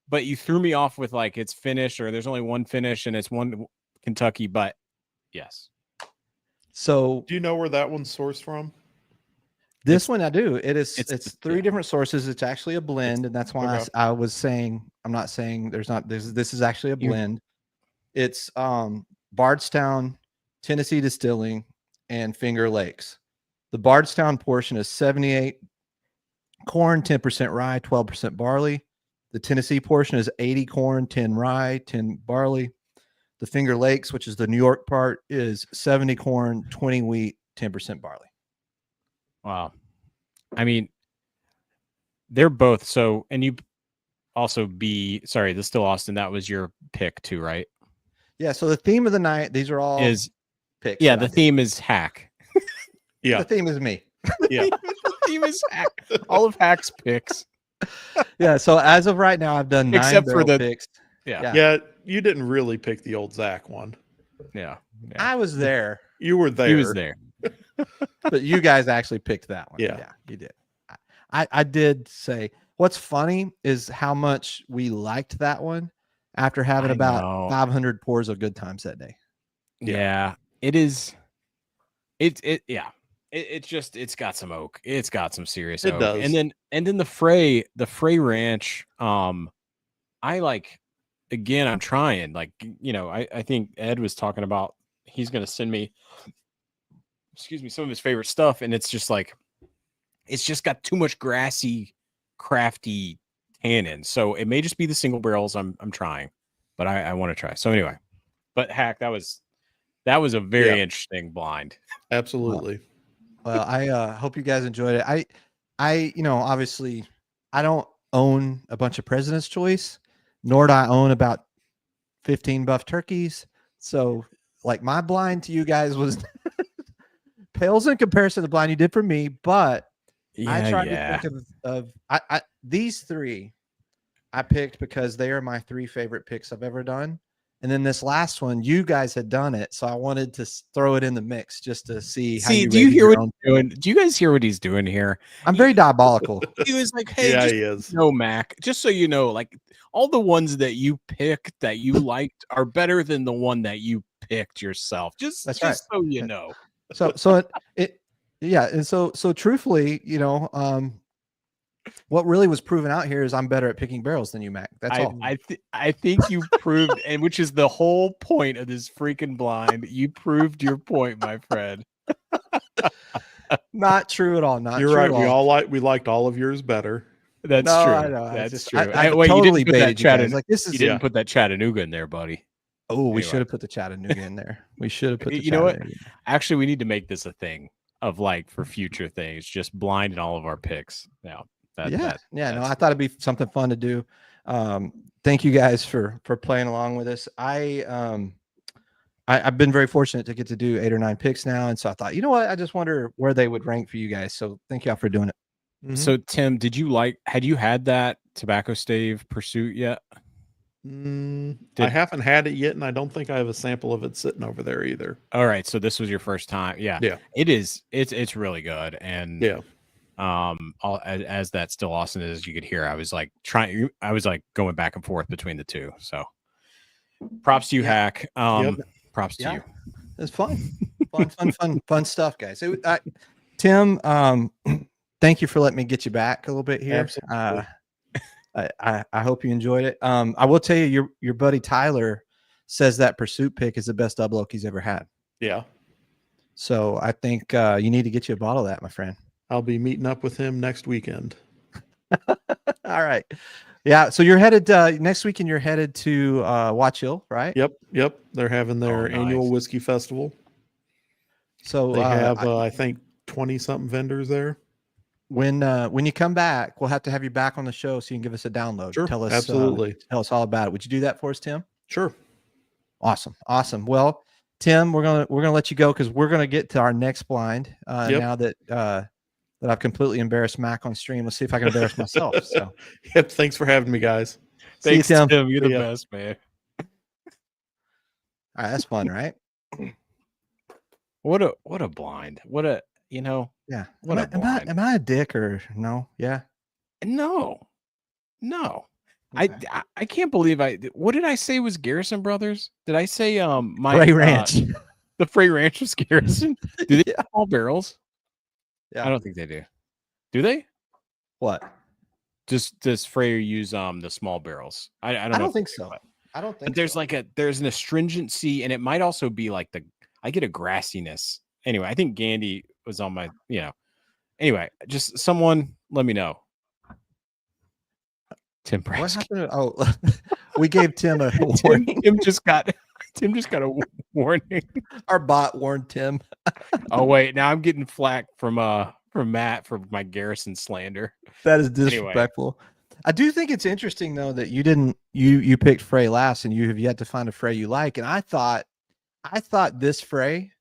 but you threw me off with like it's finished or there's only one finish and it's one Kentucky. But yes. So do you know where that one's sourced from? This one I do. It's 3 different sources. It's actually a blend, and that's why I was saying I'm not saying there's not. This is actually a blend. It's Bardstown, Tennessee Distilling, and Finger Lakes. The Bardstown portion is 78 corn, 10% rye, 12% barley. The Tennessee portion is 80 corn, 10 rye, 10 barley. The Finger Lakes, which is the New York part, is 70 corn, 20 wheat, 10% barley. Wow. I mean, they're both so, and you also the Still Austin, that was your pick too, right? Yeah. So the theme of the night, these are all picks. Yeah. The theme is Hack. Yeah. The theme is me. Yeah. The theme is Hack. All of Hack's picks. Yeah. So as of right now, I've done 9 except for the picks. Yeah. You didn't really pick the old Zach one. Yeah. I was there. You were there. He was there. But you guys actually picked that one. Yeah, you did. I did say what's funny is how much we liked that one after having about 500 pours of Good Times that day. Yeah, it is. It's got some oak. It's got some serious oak. Does. And then the Frey Ranch. I like, again, I'm trying, like, I think Ed was talking about, he's going to send me, some of his favorite stuff. And it's just like, it's just got too much grassy, crafty tannin. So it may just be the single barrels. I'm trying, but I want to try. So anyway, but Hack, that was a very interesting blind. Absolutely. Well, I hope you guys enjoyed it. I obviously I don't own a bunch of President's Choice, nor do I own about 15 buff turkeys. So like my blind to you guys was pales in comparison to the blind you did for me, but I tried to think of these 3 I picked because they are my 3 favorite picks I've ever done. And then this last one, you guys had done it, so I wanted to throw it in the mix just to see how you do you hear what he's doing? Do you guys hear what he's doing here? I'm very diabolical. He was like, "Hey, he is. No, Mac, just so you know, like all the ones that you picked that you liked are better than the one that you picked yourself. Just so you know." So and so truthfully, what really was proven out here is I'm better at picking barrels than you, Mac. That's all. I think you proved, and which is the whole point of this freaking blind. You proved your point, my friend. Not true at all. Not You're true right. At all. We liked all of yours better. That's true. I know. That's true. I wait, totally you didn't put that Chattanooga. Like this is. You didn't put that Chattanooga in there, buddy. Oh, we should have put the Chattanooga in there. We should have put. You know what? Actually, we need to make this a thing of like for future things, just blind in all of our picks. Yeah. No, I thought it'd be something fun to do. Thank you guys for playing along with us. I've been very fortunate to get to do 8 or 9 picks now, and so I thought, you know what, I just wonder where they would rank for you guys. So thank y'all for doing it. Mm-hmm. So Tim, had you had that Tobacco Stave Pursuit yet? I haven't had it yet, and I don't think I have a sample of it sitting over there either. All right, so this was your first time. Yeah. It is. It's really good. And as that still awesome as you could hear, I was like going back and forth between the two. So props to you, Hack. Props to you. It's fun. Fun stuff, guys. Tim, thank you for letting me get you back a little bit here. Absolutely. I hope you enjoyed it. I will tell you, your buddy Tyler says that Pursuit pick is the best double oak he's ever had. Yeah. So I think you need to get you a bottle of that, my friend. I'll be meeting up with him next weekend. All right. Yeah. So you're headed next weekend. You're headed to Watch Hill, right? Yep. They're having their annual whiskey festival. So they have, I think, 20-something vendors there. When you come back, we'll have to have you back on the show so you can give us a download. Sure, tell us absolutely. Tell us all about it. Would you do that for us, Tim? Sure. Awesome. Well, Tim, we're gonna let you go because we're gonna get to our next blind now that I've completely embarrassed Mack on stream. Let's see if I can embarrass myself. So, yep. Thanks for having me, guys. Thanks, Tim. You're the best, man. All right, that's fun, right? What a blind. What a Yeah. Am I a dick or no? Yeah. No. Okay. I can't believe what did I say was Garrison Brothers? Did I say my Frey Ranch? The Frey Ranch was Garrison? Do they have all barrels? Yeah. I don't think they do. Do they? What? Does Frey use the small barrels? I don't think so. I don't think but there's an astringency, and it might also be like I get a grassiness. Anyway, I think Gandy was on my, Anyway, just someone let me know. Tim Brass. What happened? We gave Tim a warning. Tim just got a warning. Our bot warned Tim. Oh wait, now I'm getting flack from Matt for my Garrison slander. That is disrespectful. Anyway. I do think it's interesting though that you picked Frey last and you have yet to find a Frey you like. And I thought this Frey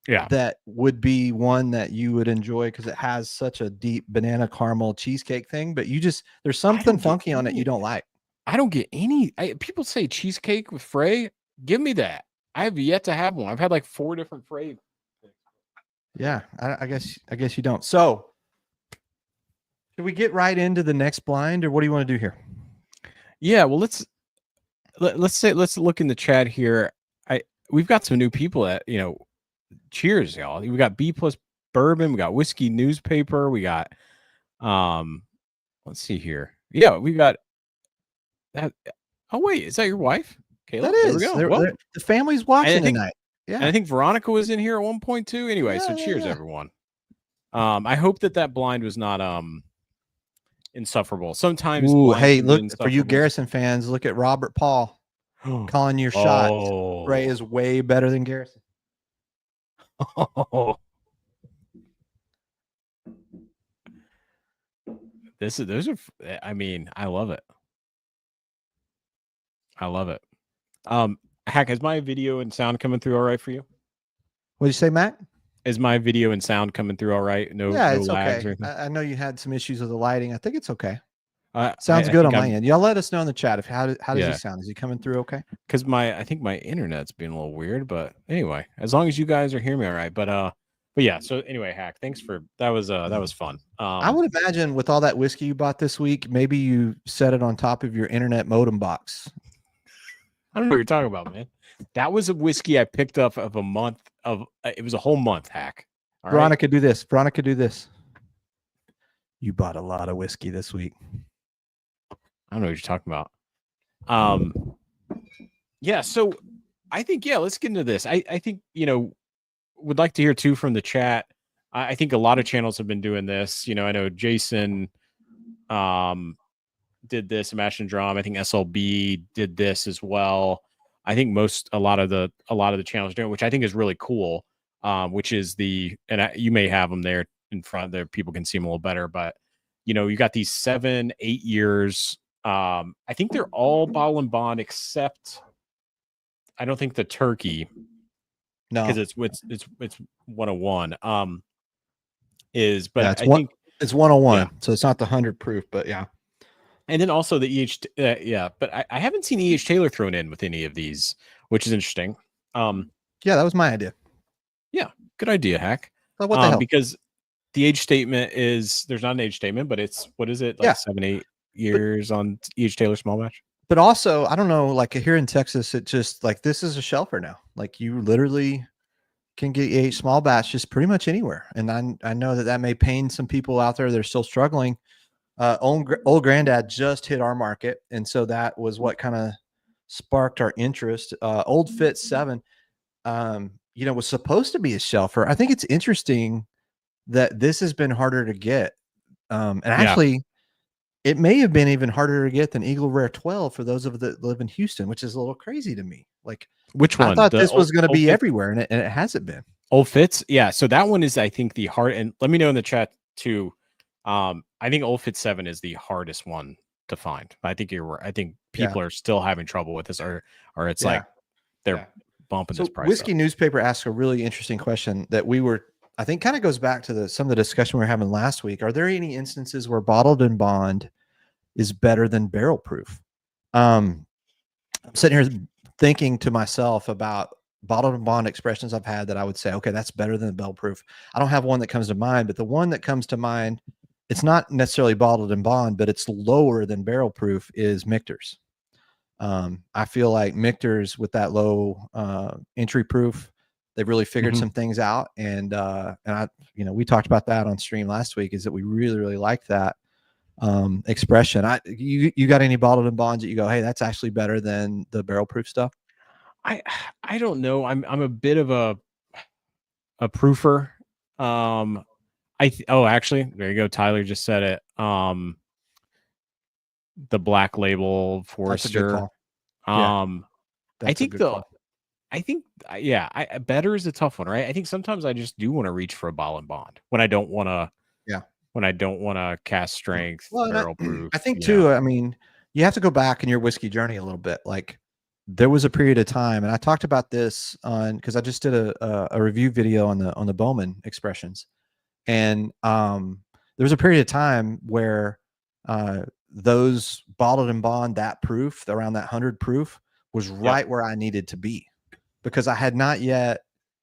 that would be one that you would enjoy because it has such a deep banana caramel cheesecake thing, but there's something funky on it you don't like. I don't get any. People say cheesecake with Frey. Give me that. I have yet to have one. I've had like 4 different Frey. Yeah, I guess you don't. So, should we get right into the next blind, or what do you want to do here? Yeah, well, let's look in the chat here. We've got some new people that cheers, y'all. We got B+ bourbon. We got whiskey newspaper. We got let's see here. Yeah, we got that. Oh wait, is that your wife? Caleb? That is. There we go. The family's watching tonight. Yeah, and I think Veronica was in here at one point too. Anyway, so cheers, everyone. I hope that blind was not insufferable. Sometimes. Ooh, hey, look for you Garrison fans. Look at Robert Paul calling your shot. Frey is way better than Garrison. Oh, those are. I mean, I love it. Hack, is my video and sound coming through all right for you? What did you say, Matt? Is my video and sound coming through all right? No, it's lags okay. or anything? I know you had some issues with the lighting. I think it's okay. Sounds good on my end. Y'all let us know in the chat how does he sound? Is he coming through okay? Because I think my internet's being a little weird, but anyway, as long as you guys are hearing me all right. But yeah. So anyway, Hack, thanks for that was fun. I would imagine with all that whiskey you bought this week, maybe you set it on top of your internet modem box. I don't know what you're talking about, man. That was a whiskey I picked up of a month of. It was a whole month, Hack. All Veronica, right? Do this. Veronica, do this. You bought a lot of whiskey this week. I don't know what you're talking about. Yeah. So I think let's get into this. I think would like to hear too from the chat. I think a lot of channels have been doing this. I know Jason did this, Mash and Drum. I think SLB did this as well. I think a lot of the channels are doing, which I think is really cool. Which is you may have them there in front there. People can see them a little better, but you got these 7-8 years. I think they're all bottle and bond except I don't think the turkey. No, because it's 101. But I think it's 101, so it's not the 100 proof, but yeah. And then also the EH, but I haven't seen EH Taylor thrown in with any of these, which is interesting. Yeah, that was my idea. Yeah, good idea, Hack. But what the hell? Because the age statement there's not an age statement, but it's, what is it, like 7-8 years on EH Taylor small batch? But also, I don't know, like here in Texas, it just like this is a shelfer now. Like you literally can get a small batch just pretty much anywhere. And I know that may pain some people out there. They're still struggling. Old Granddad just hit our market, and so that was what kind of sparked our interest. Old Fit 7, was supposed to be a shelfer. I think it's interesting that this has been harder to get, and actually, it may have been even harder to get than Eagle Rare 12 for those of us that live in Houston, which is a little crazy to me. Like, which one? I thought this was going to be everywhere, and it hasn't been. Old Fits, yeah. So that one is, I think, the hard. And let me know in the chat too. I think Old Fit 7 is the hardest one to find. I think you're right. I think people are still having trouble with this, or it's like they're bumping this price. Whiskey up. Newspaper asked a really interesting question that I think kind of goes back to some of the discussion we were having last week. Are there any instances where bottled in bond is better than barrel proof? I'm sitting here thinking to myself about bottled in bond expressions I've had that I would say, okay, that's better than the barrel proof. I don't have one that comes to mind, but the one that comes to mind, it's not necessarily bottled in bond, but it's lower than barrel proof, is Michter's. I feel like Michter's, with that low entry proof, they've really figured some things out. And I, we talked about that on stream last week, is that we really, really like that expression. You got any bottled in bonds that you go, hey, that's actually better than the barrel proof stuff? I don't know. I'm a bit of a proofer. Actually, there you go. Tyler just said it. The Black Label Forester. I think better is a tough one, right? I think sometimes I just do want to reach for a bottle and bond when I don't want to. Yeah. When I don't want to cast strength, barrel proof. I think too. I mean, you have to go back in your whiskey journey a little bit. Like, there was a period of time, and I talked about this because I just did a review video on the Bowman expressions, and there was a period of time where those bottled and bond, that proof, around that 100 proof, was right where I needed to be, because I had not yet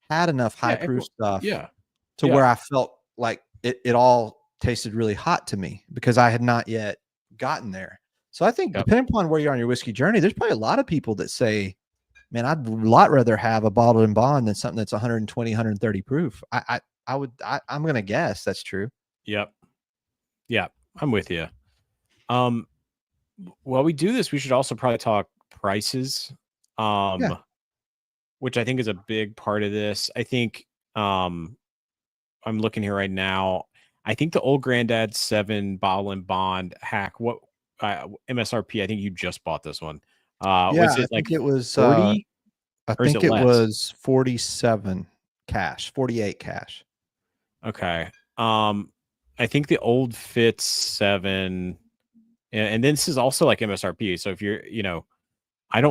had enough high proof stuff to where I felt like it all tasted really hot to me, because I had not yet gotten there. So I think depending upon where you are on your whiskey journey, there's probably a lot of people that say, man, I'd a lot rather have a bottled and bond than something that's 120, 130 proof. I'm going to guess that's true. Yep. Yeah, I'm with you. While we do this, we should also probably talk prices, which I think is a big part of this. I think I'm looking here right now. I think the Old Granddad 7 bottle and bond, Hack, what MSRP? I think you just bought this one. Was it like it was 40? I think it was 47 cash, 48 cash. Okay. I think the Old Fits 7, and this is also like MSRP. So if you're, I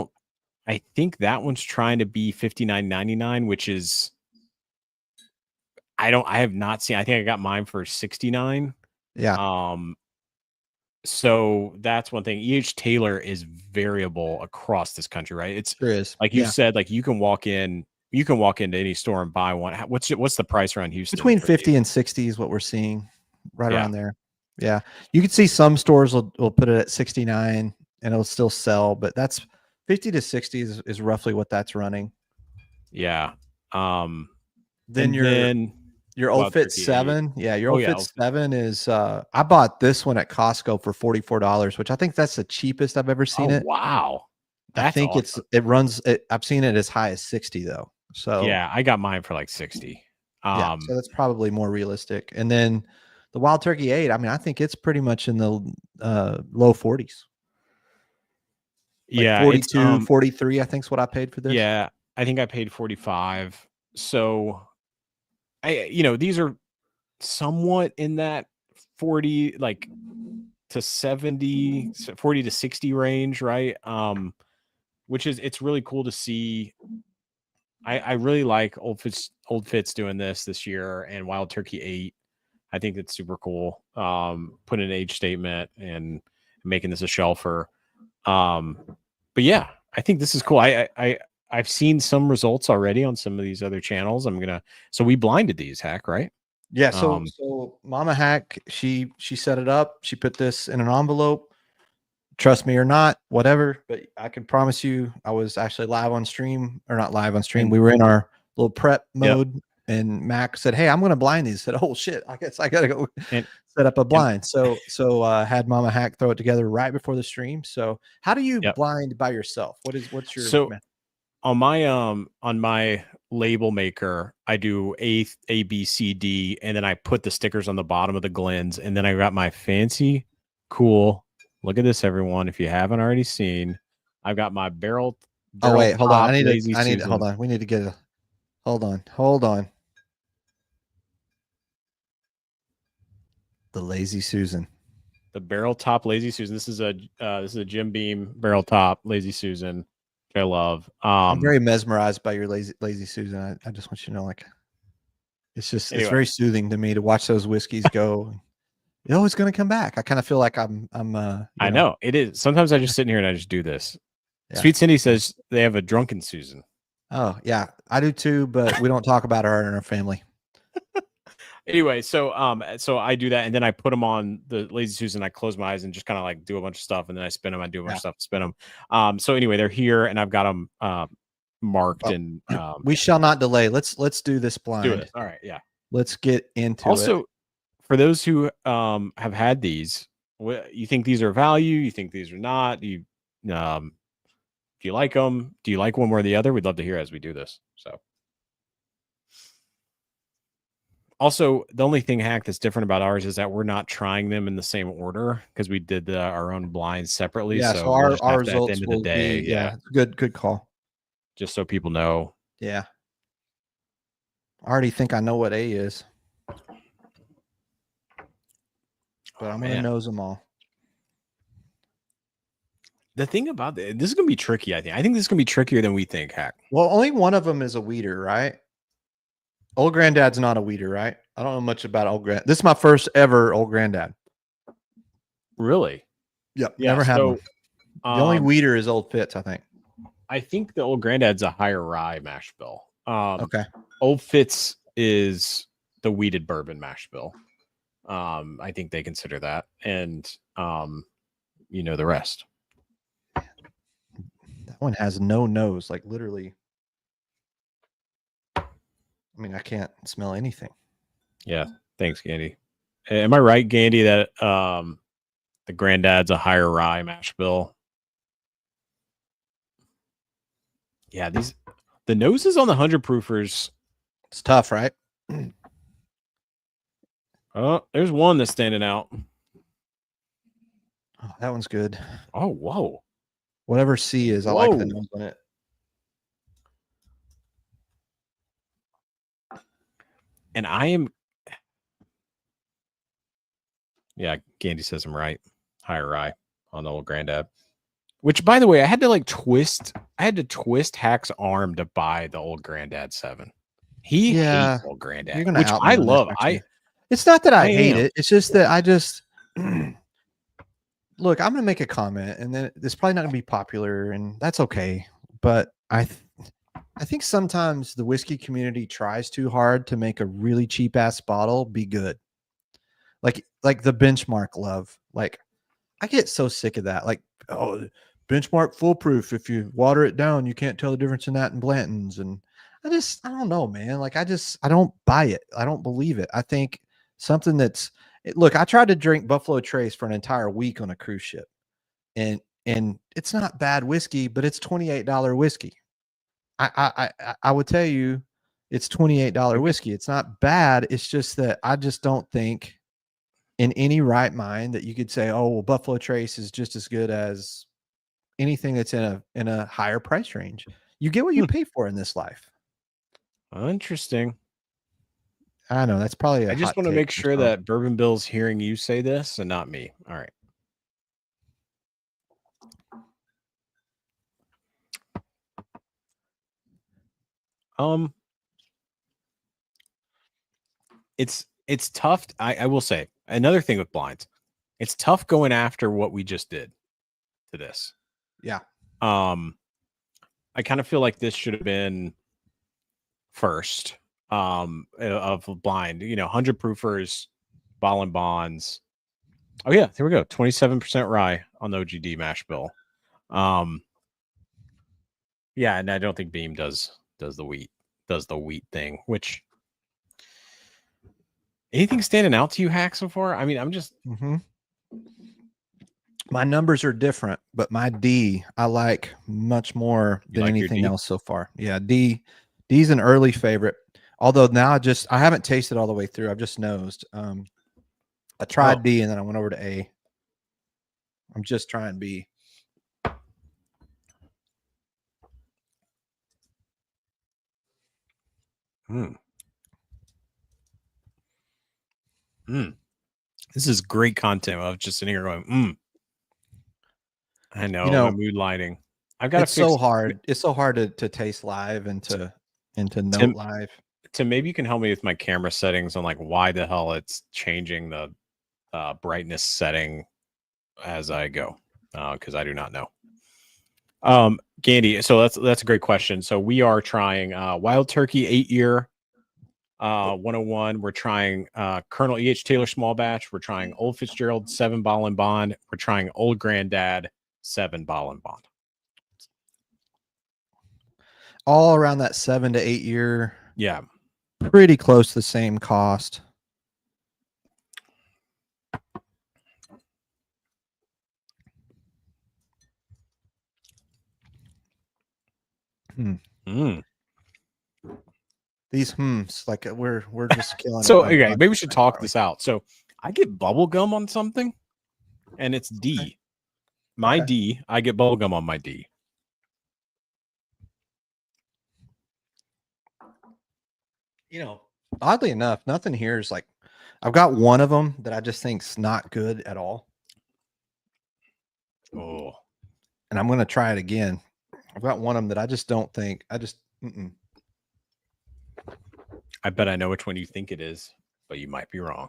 think that one's trying to be $59.99, which is, I have not seen. I think I got mine for $69. Yeah. So that's one thing. EH Taylor is variable across this country, right? It is, like you said, like you can walk into any store and buy one. What's the price around Houston? Between 50 and 60 is what we're seeing, right around there. Yeah. You can see some stores will put it at 69 and it'll still sell, but that's 50 to 60 is roughly what that's running. Yeah. Then your Old Fit 7. Yeah. Your Old Fit 7 is, I bought this one at Costco for $44, which I think that's the cheapest I've ever seen it. Wow. I think awesome. I've seen it as high as 60 though. So yeah, I got mine for like 60. So that's probably more realistic. And then the Wild Turkey 8, I mean, I think it's pretty much in the low 40s. Like 42, 43, I think is what I paid for this. Yeah, I think I paid 45. So these are somewhat in that 40 like to 70, 40 to 60 range, right? Which is, it's really cool to see. I really like Old Fits doing this year, and Wild Turkey 8. I think it's super cool. Put an age statement, and making this a shelfer. But yeah, I think this is cool. I've seen some results already on some of these other channels. So we blinded these, Hack, right? Yeah. So Mama Hack, she set it up. She put this in an envelope. Trust me or not, whatever. But I can promise you, I was actually live on stream, or not live on stream. We were in our little prep mode, and Mac said, "Hey, I'm going to blind these." I said, "Oh shit, I guess I got to go set up a blind." So had Mama Hack throw it together right before the stream. So how do you blind by yourself? What's your method? On my label maker, I do A, B, C, D, and then I put the stickers on the bottom of the Glens, and then I got my fancy, cool. Look at this, everyone! If you haven't already seen, I've got my barrel. Oh wait, hold on. I need to hold on. We need to get a. Hold on. The Lazy Susan. The barrel top Lazy Susan. This is a Jim Beam barrel top Lazy Susan, which I love. I'm very mesmerized by your Lazy Susan. I just want you to know, like, it's it's very soothing to me to watch those whiskeys go. It's going to come back. I kind of feel like I'm I know it is. Sometimes I just sit in here and I just do this. Yeah. Sweet Cindy says they have a drunken Susan. Oh yeah, I do too, but we don't talk about her in our family. Anyway, so I do that, and then I put them on the Lazy Susan. I close my eyes and just kind of like do a bunch of stuff, and then I spin them. I do a bunch of stuff, spin them. So anyway, they're here, and I've got them marked. And we shall not delay. Let's do this blind. Do it. All right, yeah. Let's get into it. Also, for those who have had these, you think these are value? You think these are not? Do you like them? Do you like one more or the other? We'd love to hear as we do this. So. Also, the only thing, Hack, that's different about ours is that we're not trying them in the same order because we did our own blinds separately. Yeah, so our results at the end of the day. Yeah, good call. Just so people know. Yeah. I already think I know what A is. But I'm going to nose them all. The thing about this is going to be tricky, I think. I think this is going to be trickier than we think, Hack. Well, only one of them is a weeder, right? Old Granddad's not a weeder, right? I don't know much about Old Granddad. This is my first ever Old Granddad. Really? Yep. Yeah, never had one. The only weeder is Old Fitz, I think. I think the Old Granddad's a higher rye mash bill. Okay. Old Fitz is the weeded bourbon mash bill. I think they consider that. And the rest. That one has no nose, like literally. I mean, I can't smell anything. Yeah. Thanks, Gandy. Am I right, Gandy, that the Granddad's a higher rye mash bill? Yeah, the noses on the 100 proofers. It's tough, right? Oh, there's one that's standing out. Oh, that one's good. Oh, whoa. Whatever C is, I like the nose on it. And I am. Yeah, Gandy says I'm right. Higher rye on the Old Granddad. Which, by the way, I had to twist Hack's arm to buy the Old Granddad 7. He hates Old Granddad, which I love. It's not that I hate it. It's just that I just look. I'm going to make a comment, and then it's probably not going to be popular, and that's okay. But I think sometimes the whiskey community tries too hard to make a really cheap ass bottle be good. Like the Benchmark love. Like I get so sick of that. Like, oh, Benchmark foolproof. If you water it down, you can't tell the difference in that and Blanton's. And I don't know, man. Like I don't buy it. I don't believe it. I think something look, I tried to drink Buffalo Trace for an entire week on a cruise ship, and it's not bad whiskey, but it's $28 whiskey. I would tell you it's $28 whiskey. It's not bad. It's just that I just don't think in any right mind that you could say, oh, well, Buffalo Trace is just as good as anything that's in a higher price range. You get what you pay for in this life. Interesting. I know that's probably I just want to make sure that Bourbon Bill's hearing you say this and not me. All right. It's tough. I will say another thing with blinds, It's tough going after what we just did to this. Yeah. I kind of feel like this should have been first of blind, 100 proofers, ball and bonds. Oh yeah, there we go. 27% rye on the OGD mash bill. Yeah, and I don't think Beam does the wheat thing, which anything standing out to you, Hack, so far? I mean, I'm just my numbers are different, but my D I like much more than anything else so far. Yeah, D's an early favorite. Although now I haven't tasted all the way through. I've just nosed. I tried D and then I went over to A. I'm just trying B. This is great content. I was just sitting here going, I know, my mood lighting. I've got it's so hard. It's so hard to taste live and to note live. Tim, maybe you can help me with my camera settings on like why the hell it's changing the brightness setting as I go, because I do not know. Gandy, so that's a great question. So we are trying Wild Turkey 8-year 101. We're trying Colonel E.H. Taylor small batch. We're trying Old Fitzgerald 7 ball and bond. We're trying Old Granddad 7 ball and bond. All around that 7 to 8 year. Yeah. Pretty close to the same cost. These like we're just killing. So okay, maybe we should talk this out. So I get bubble gum on something, and it's D. Okay. My D, I get bubble gum on my D. Oddly enough, nothing here is like. I've got one of them that I just think's not good at all. Oh, and I'm gonna try it again. I've got one of them that I just don't think. I bet I know which one you think it is, but you might be wrong.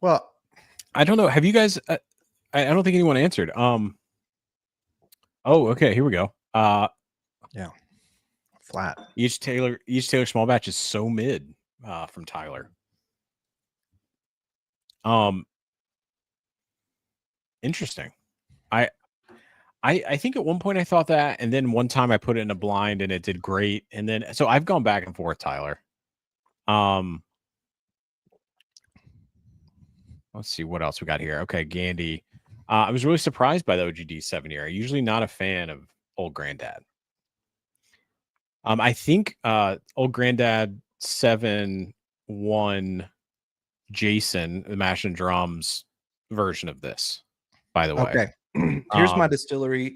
Well, I don't know. Have you guys? I don't think anyone answered. Oh, okay. Here we go. Yeah, flat. Each Taylor small batch is so mid from Tyler. Interesting. I think at one point I thought that, and then one time I put it in a blind and it did great. And then so I've gone back and forth, Tyler. Let's see what else we got here. Okay, Gandy. I was really surprised by the OGD 7-year. I'm usually not a fan of Old Granddad. I think Old Granddad 7-1 Jason, the Mash and Drums version of this, by the way. Okay. Here's my distillery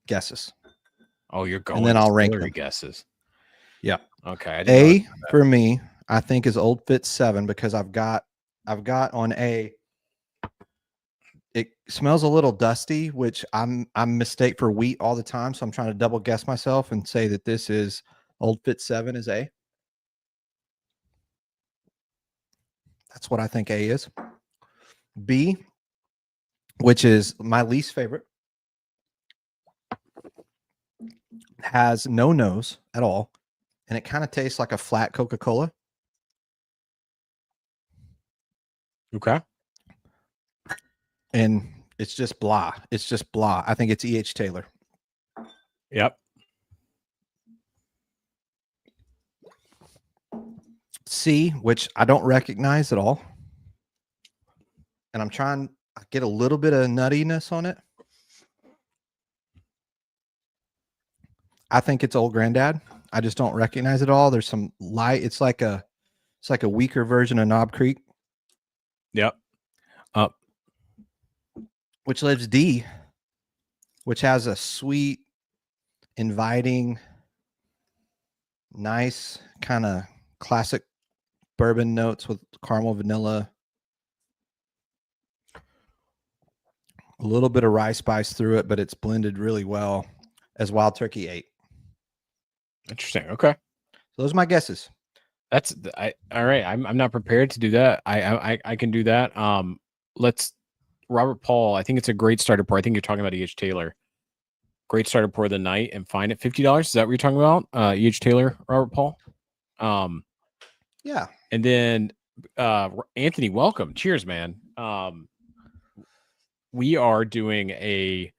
guesses. Oh, you're going and then I'll rank them. Guesses. Yeah. Okay. A for me, I think is Old Fitz 7 because I've got on A. It smells a little dusty, which I'm mistake for wheat all the time. So I'm trying to double guess myself and say that this is Old Fitz 7 is A. That's what I think A is. B, which is my least favorite, has no nose at all, and it kind of tastes like a flat Coca-Cola. Okay. And it's just blah. It's just blah. I think it's E.H. Taylor. Yep. C, which I don't recognize at all. And I'm trying to get a little bit of nuttiness on it. I think it's Old Granddad. I just don't recognize it all. There's some light. It's like a weaker version of Knob Creek. Yep. Which leaves D, which has a sweet, inviting, nice kind of classic bourbon notes with caramel, vanilla, a little bit of rye spice through it, but it's blended really well as Wild Turkey 8. Interesting. Okay. So those are my guesses. All right. I'm not prepared to do that. I can do that. Let's Robert Paul. I think it's a great starter pour. I think you're talking about E.H. Taylor. Great starter pour of the night and fine at $50. Is that what you're talking about? E.H. Taylor, Robert Paul. Yeah. And then Anthony, welcome. Cheers, man. We are doing a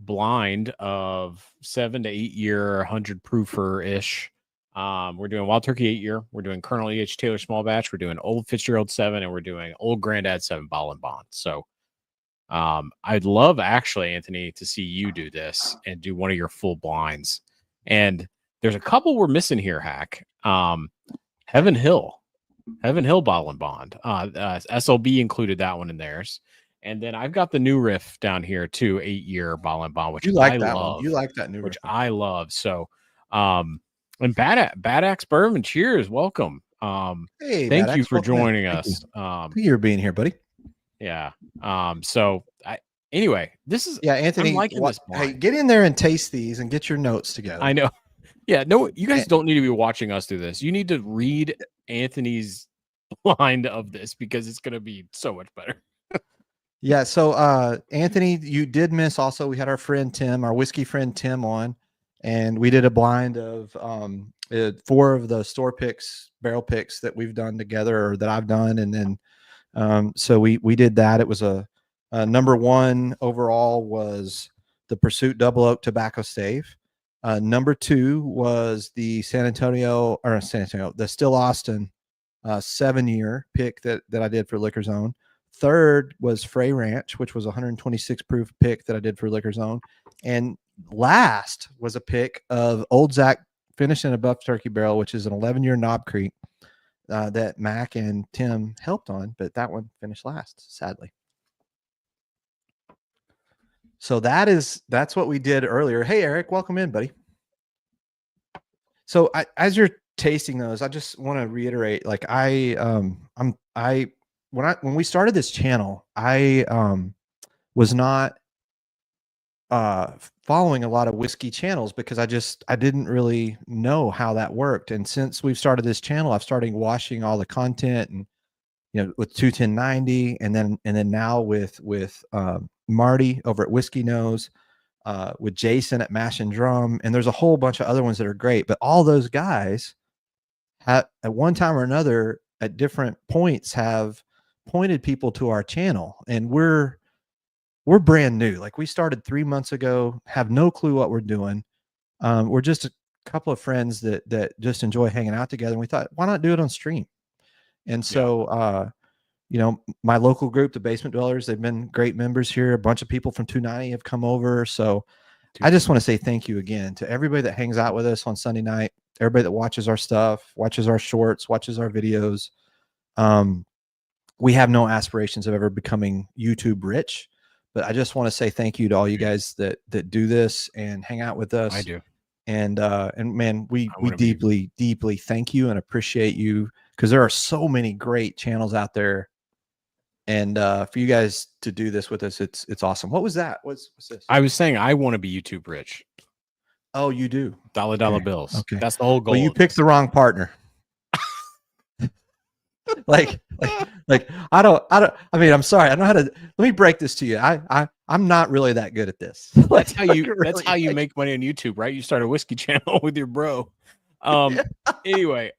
blind of 7 to 8 year 100 proofer ish. We're doing Wild Turkey 8 year. We're doing Colonel E.H. Taylor small batch. We're doing Old Fitzgerald 7, and we're doing Old Granddad 7 bottle and bond. So I'd love actually, Anthony, to see you do this and do one of your full blinds. And there's a couple we're missing here, Hack. Heaven Hill bottle and bond. SLB included that one in theirs. And then I've got the new riff down here too, 8 year bottle and bond, which You like I that love. one. You like that new which riff. I love. So and Bad Axe Bourbon, cheers, welcome. Hey, thank Bad you Axe, for welcome in. joining Thank us. Thank you for being here, buddy. Yeah. So anyway, this is Anthony. I'm liking this blind. Hey, get in there and taste these and get your notes together. I know. Yeah, no, you guys don't need to be watching us do this. You need to read Anthony's blind of this because it's gonna be so much better. Yeah. So Anthony, you did miss also. We had our friend Tim, our whiskey friend Tim on, and we did a blind of 4 of the store picks, barrel picks that we've done together or that I've done. And then so we did that. It was a number 1 overall was the Pursuit Double Oak Tobacco Stave. Number 2 was the the Still Austin 7-year pick that I did for Liquor Zone. Third was Frey Ranch, which was a 126 proof pick that I did for Liquor Zone. And last was a pick of Old Zach finished in a Buff Turkey barrel, which is an 11-year Knob Creek that Mack and Tim helped on, but that one finished last, sadly. So that's what we did earlier. Hey, Eric, welcome in, buddy. So as you're tasting those, I just want to reiterate, like when we started this channel, I was not following a lot of whiskey channels because I didn't really know how that worked. And since we've started this channel, I've started watching all the content and with 21090 and then now with Marty over at Whiskey Nose, with Jason at Mash and Drum, and there's a whole bunch of other ones that are great. But all those guys at one time or another at different points have pointed people to our channel, and we're brand new. Like we started 3 months ago, have no clue what we're doing. We're just a couple of friends that just enjoy hanging out together, and we thought, why not do it on stream? And so my local group, the Basement Dwellers, they've been great members here. A bunch of people from 290 have come over. So I just want to say thank you again to everybody that hangs out with us on Sunday night, everybody that watches our stuff, watches our shorts, watches our videos. We have no aspirations of ever becoming YouTube rich, but I just want to say thank you to all you guys that do this and hang out with us. I do. And man, we deeply thank you and appreciate you, because there are so many great channels out there. And for you guys to do this with us, it's awesome. What was that? What's this? I was saying I want to be YouTube rich. Oh, you do? Dollar bills. Okay. That's the whole goal. Well, you picked the wrong partner. like I mean, I'm sorry. I don't know how to, let me break this to you. I'm not really that good at this. That's how you make money on YouTube, right? You start a whiskey channel with your bro. Anyway,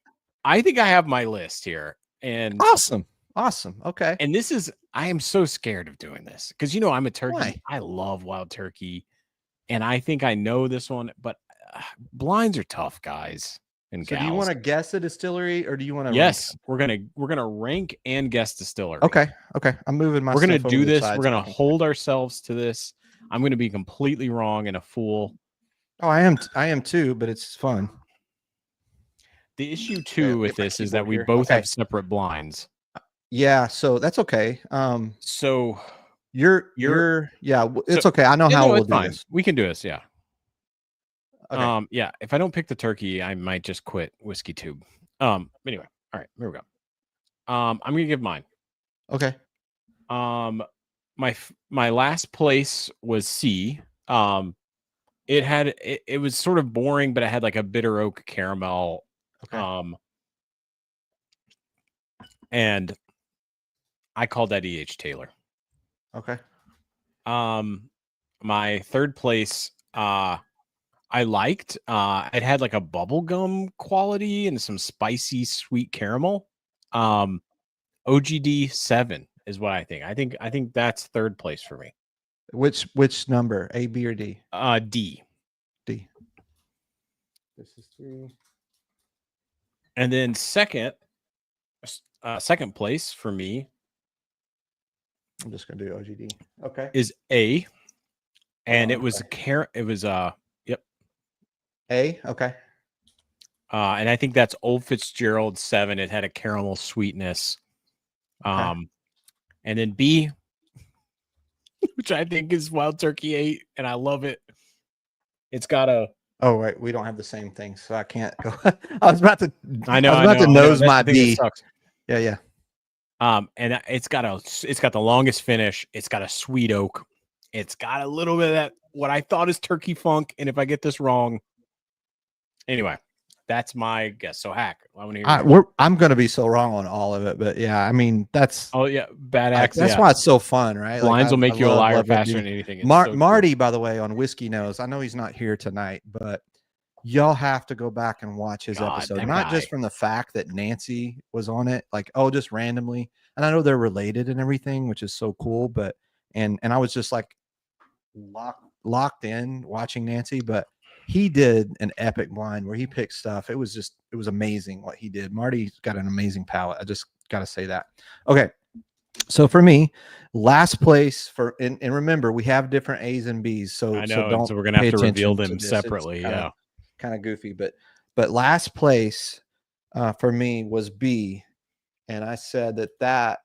I think I have my list here. And Awesome. Okay. And I am so scared of doing this because I'm a turkey. Why? I love wild turkey, and I think I know this one, but blinds are tough, guys and gals. Do you want to guess a distillery or do you want to? Yes, we're gonna rank and guess distillery. Okay. I'm moving my. We're gonna do this. We're gonna hold ourselves to this. I'm gonna be completely wrong and a fool. Oh, I am too, but it's fun. The issue too with this is that we both have separate blinds. Yeah, so that's okay. So it's okay. I know how we'll do this. We can do this, yeah. Okay. Yeah, if I don't pick the turkey, I might just quit Whiskey Tube. Anyway, all right, here we go. I'm gonna give mine. Okay. My last place was C. It was sort of boring, but it had like a bitter oak caramel. Okay. And I called that E.H. Taylor. Okay. My third place, I liked. It had like a bubblegum quality and some spicy sweet caramel. OGD 7 is what I think. I think that's third place for me. Which number? A, B, or D? D. D. This is 3. And then second place for me, I'm just gonna do OGD. Okay. is A. And it Okay. was yep. A. Okay. And I think that's Old Fitzgerald 7. It had a caramel sweetness. Okay. And then B, which I think is Wild Turkey 8, and I love it. It's got a. Oh, right. We don't have the same thing, so I can't go. I was about to. I know. I was about to nose my B. Sucks. Yeah. And it's got the longest finish. It's got a sweet oak. It's got a little bit of that what I thought is turkey funk. And if I get this wrong, anyway, that's my guess. So Hack, I want to hear. I'm gonna be so wrong on all of it, but yeah, I mean that's. Oh yeah, bad axe. That's why it's so fun, right? Blinds will make you a liar faster than anything. Marty, by the way, on Whiskey Knows. I know he's not here tonight, but y'all have to go back and watch his episode. Not just from the fact that Nancy was on it, like just randomly. And I know they're related and everything, which is so cool. But and I was just like locked in watching Nancy, but he did an epic blind where he picked stuff. It was amazing what he did. Marty's got an amazing palate. I just got to say that. Okay. So for me, last place and remember, we have different A's and B's. So I know. So so we're going to have to reveal them separately. Yeah. Kind of goofy, but last place for me was B. And I said that.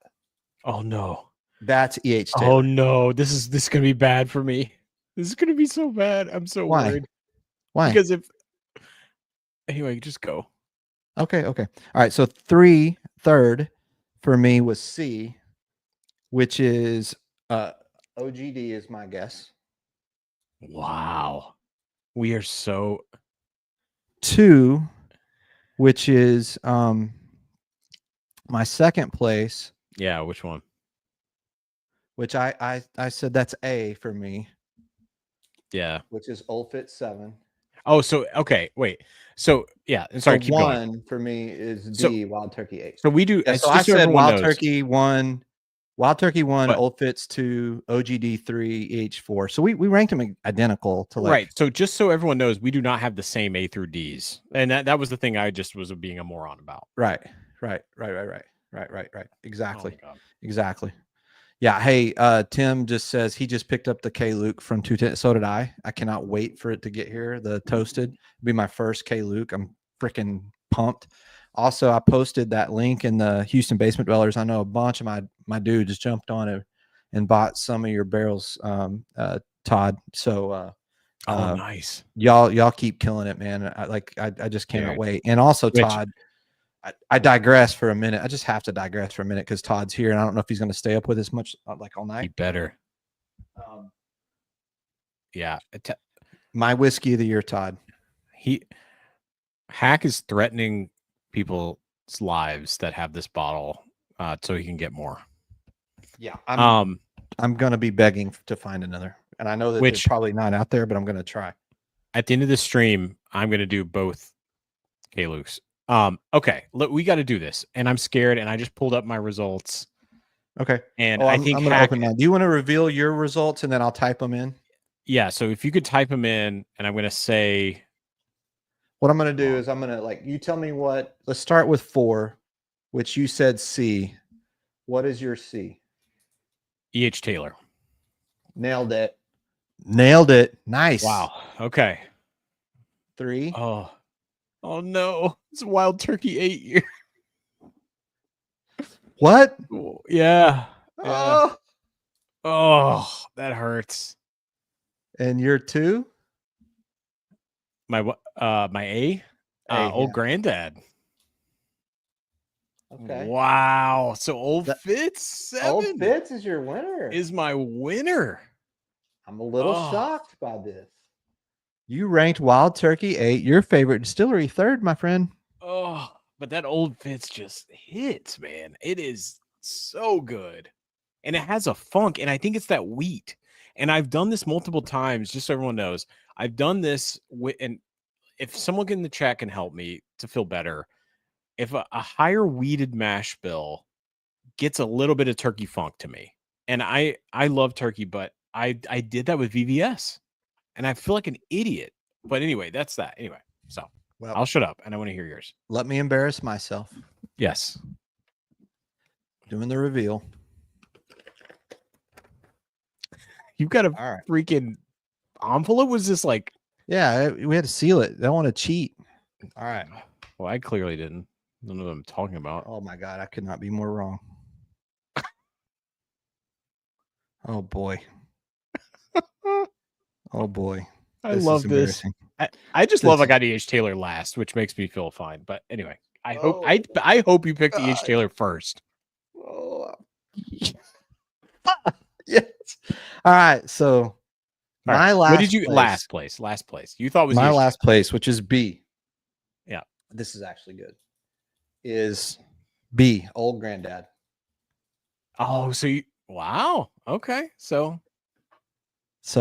Oh no. That's E.H. Taylor. Oh no. This is going to be bad for me. This is going to be so bad. I'm so worried. Why? Because anyway, just go. Okay. All right. So third for me was C, which is OGD is my guess. Wow. We are so 2, which is my second place. Yeah, which one? Which I said that's A for me. Yeah. Which is Old Fit 7. Oh, so okay, wait. So yeah, sorry, keep 1 going. For me is D, Wild Turkey 8. So we do. Yeah, so I said Wild Turkey 1, Old Fits 2, OGD 3, EH 4. So we ranked them identical to right. So just so everyone knows, we do not have the same A through D's, and that was the thing I just was being a moron about. Right. Exactly. Oh exactly. Yeah. Hey, Tim just says he just picked up the K Luke from 210. So did I. I cannot wait for it to get here. The toasted it'll be my first K Luke. I'm freaking pumped. Also, I posted that link in the Houston Basement Dwellers. I know a bunch of my dudes jumped on it and bought some of your barrels, Todd. So, nice. Y'all keep killing it, man. I just cannot wait. And also, Todd. I digress for a minute. I just have to digress for a minute because Todd's here, and I don't know if he's going to stay up with us much, like all night. He better. Yeah. My whiskey of the year, Todd. Hack is threatening people's lives that have this bottle, so he can get more. Yeah. I'm going to be begging to find another, and I know that it's probably not out there, but I'm going to try. At the end of the stream, I'm going to do both K-Lukes. Okay, look, we got to do this, and I'm scared, and I just pulled up my results. Okay, and I think I'm gonna open mine. Do you want to reveal your results, and then I'll type them in? Yeah. So if you could type them in, and I'm gonna say, what I'm gonna do is I'm gonna you tell me what. Let's start with 4, which you said C. What is your C? E.H. Taylor. Nailed it. Nice. Wow. Okay. 3. Oh no, it's a Wild Turkey 8 year. What? Yeah. Oh, that hurts. And you're 2? My A? Old Granddad. Okay. Wow. So Old Fitz 7. Old Fitz is your winner. Is my winner. I'm a little shocked by this. You ranked Wild Turkey 8, your favorite distillery, 3rd, my friend. But but that Old Fitz just hits, man. It is so good. And it has a funk, and I think it's that wheat. And I've done this multiple times, just so everyone knows. I've done this with, and if someone in the chat can help me to feel better, if a higher weeded mash bill gets a little bit of turkey funk to me, and I love turkey, but I did that with VVS, and I feel like an idiot. But anyway, that's that. Anyway, so Well, I'll shut up, and I want to hear yours. let me embarrass myself. Yes. Doing the reveal. You've got a All right. freaking envelope. Was this like? Yeah, we had to seal it. They don't want to cheat. All right. Well, I clearly didn't. I don't know what I'm talking about. Oh my God, I could not be more wrong. Oh boy. Oh boy. I love this. I just love I got E.H. Taylor last, which makes me feel fine. But anyway, I hope you picked E.H. Taylor first. Oh. Yes. All right. So my last. What did you last place? Last place. You thought was my E.H. last place, which is B. Yeah. This is actually good. Is B, Old Granddad. Oh, so you wow. Okay. So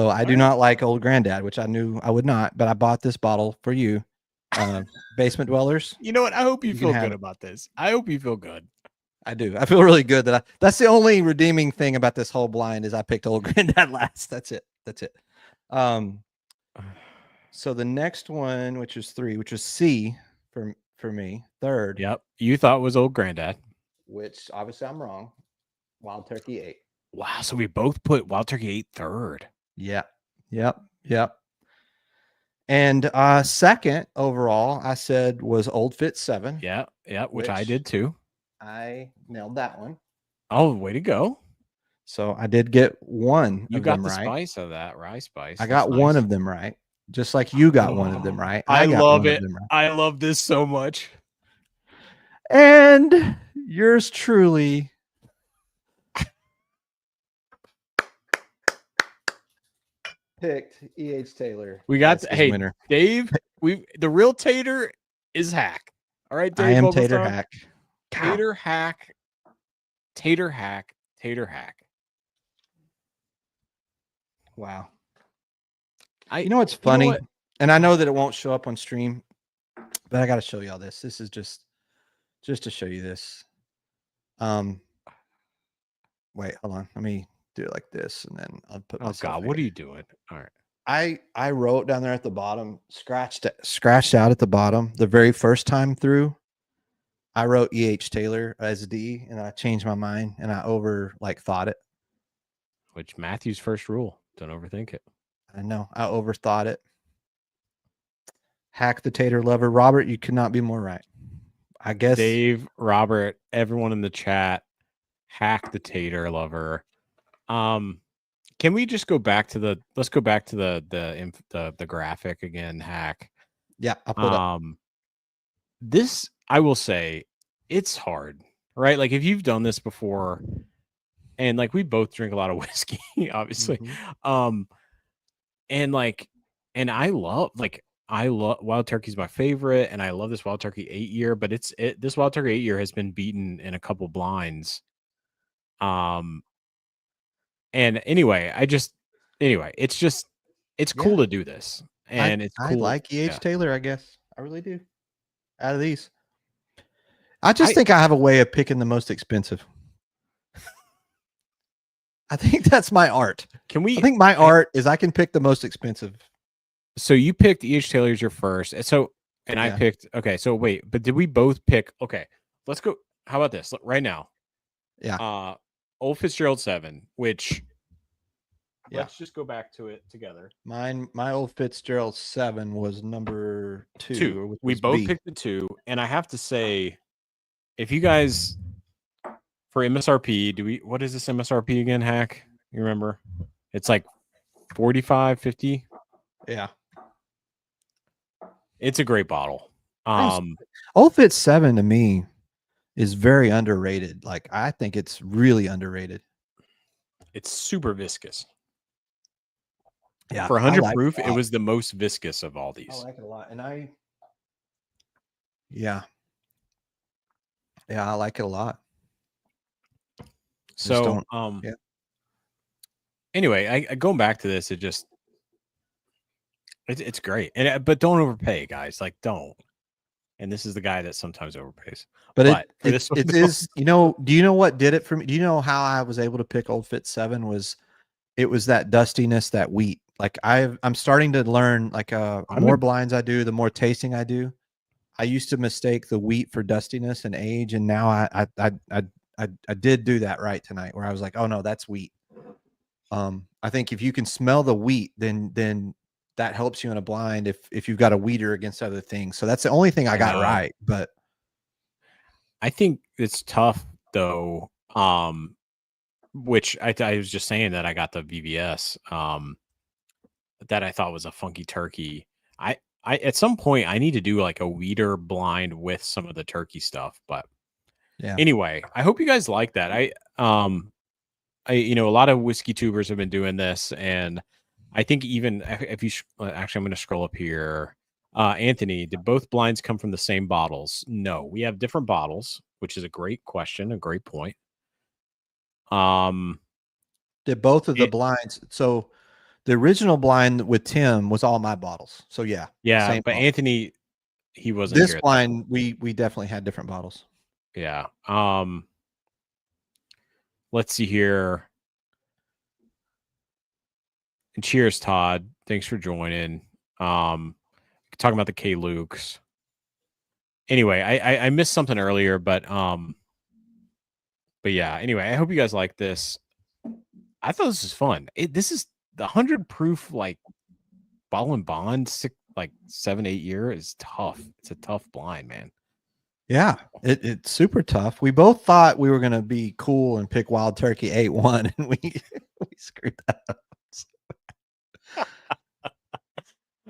I do not like Old Granddad, which I knew I would not, but I bought this bottle for you. Basement Dwellers. You know what? I hope you feel good about this. I hope you feel good. I do. I feel really good that's the only redeeming thing about this whole blind is I picked Old Granddad last. That's it. So the next one, which is 3, which was C for me, third. Yep. You thought it was Old Granddad. Which obviously I'm wrong. Wild Turkey 8. Wow. So we both put Wild Turkey 8 third. Yeah. Yep. And second overall, I said was Old Fitz 7. Yeah, which I did too. I nailed that one. Oh, way to go. So I did get one. You got the spice of that rye spice. I got one of them right. Just like you got one of them right. I love it. I love this so much. And yours truly picked E.H. Taylor. We got winner. Dave. The real Tater is Hack. All right, Dave. I am Tater Hack. Tater Hack. Tater Hack. Tater Hack. Wow. You know what's funny? You know what? And I know that it won't show up on stream, but I got to show y'all this. This is just to show you this. Wait, hold on. Let me do it like this, and then I'll put. Oh God, what are you doing? All right. I wrote down there at the bottom, scratched out at the bottom the very first time through. I wrote E.H. Taylor as D, and I changed my mind, and I thought it. Which Matthew's first rule: don't overthink it. I know I overthought it. Hack the Tater lover, Robert. You could not be more right. I guess Dave, Robert, everyone in the chat, Hack the Tater lover. Can we just go back to the? Let's go back to the graphic again. Hack. Yeah, I'll put up. This I will say, it's hard, right? Like if you've done this before, and like we both drink a lot of whiskey, obviously. Mm-hmm. And I love Wild Turkey's my favorite, and I love this Wild Turkey 8-year, but this Wild Turkey 8-year has been beaten in a couple blinds. And anyway, it's cool to do this. And it's cool. I like E.H. Taylor, I guess. I really do. Out of these. I think I have a way of picking the most expensive. I think that's my art. I think my art is I can pick the most expensive. So you picked E.H. Taylor as your first. I picked, okay, so wait, but did we both pick? Okay, let's go. How about this right now? Yeah. Old Fitzgerald 7, which let's just go back to it together. My Old Fitzgerald 7 was number 2. We both picked the 2, and I have to say, if you guys for MSRP, what is this MSRP again, Hack? You remember? It's like 45, 50. Yeah. It's a great bottle. Old Fitz 7 to me is very underrated. Like I think it's really underrated. It's super viscous. Yeah. For 100 proof, it was the most viscous of all these. I like it a lot. And yeah. Yeah, I like it a lot. So, yeah. Anyway, I going back to this, it's great, and but don't overpay, guys. Like, don't. And this is the guy that sometimes overpays. But for this one, it is, you know, do you know what did it for me? Do you know how I was able to pick Old Fit 7 was it was that dustiness, that wheat. Like I'm starting to learn, like more blinds I do, the more tasting I do. I used to mistake the wheat for dustiness and age, and now I did do that right tonight, where I was like, oh no, that's wheat. I think if you can smell the wheat, then that helps you in a blind if you've got a weeder against other things. So that's the only thing I got right. But I think it's tough though. Which I was just saying that I got the VBS that I thought was a funky turkey. I at some point I need to do like a weeder blind with some of the turkey stuff. But yeah. Anyway, I hope you guys like that. A lot of whiskey tubers have been doing this, and I think even if you actually, I'm going to scroll up here. Anthony, did both blinds come from the same bottles? No, we have different bottles, which is a great question, a great point. Did both of the blinds? So the original blind with Tim was all my bottles. So yeah, but bottle. Anthony, he wasn't this here. Blind, we definitely had different bottles. Yeah. Let's see here. And cheers, Todd. Thanks for joining. Talking about the K Lukes. Anyway, I missed something earlier, but yeah. Anyway, I hope you guys like this. I thought this was fun. This is the 100 proof like ball and bond, 7-8 year is tough. It's a tough blind, man. Yeah, it's super tough. We both thought we were going to be cool and pick Wild Turkey 8-1, and we screwed that up.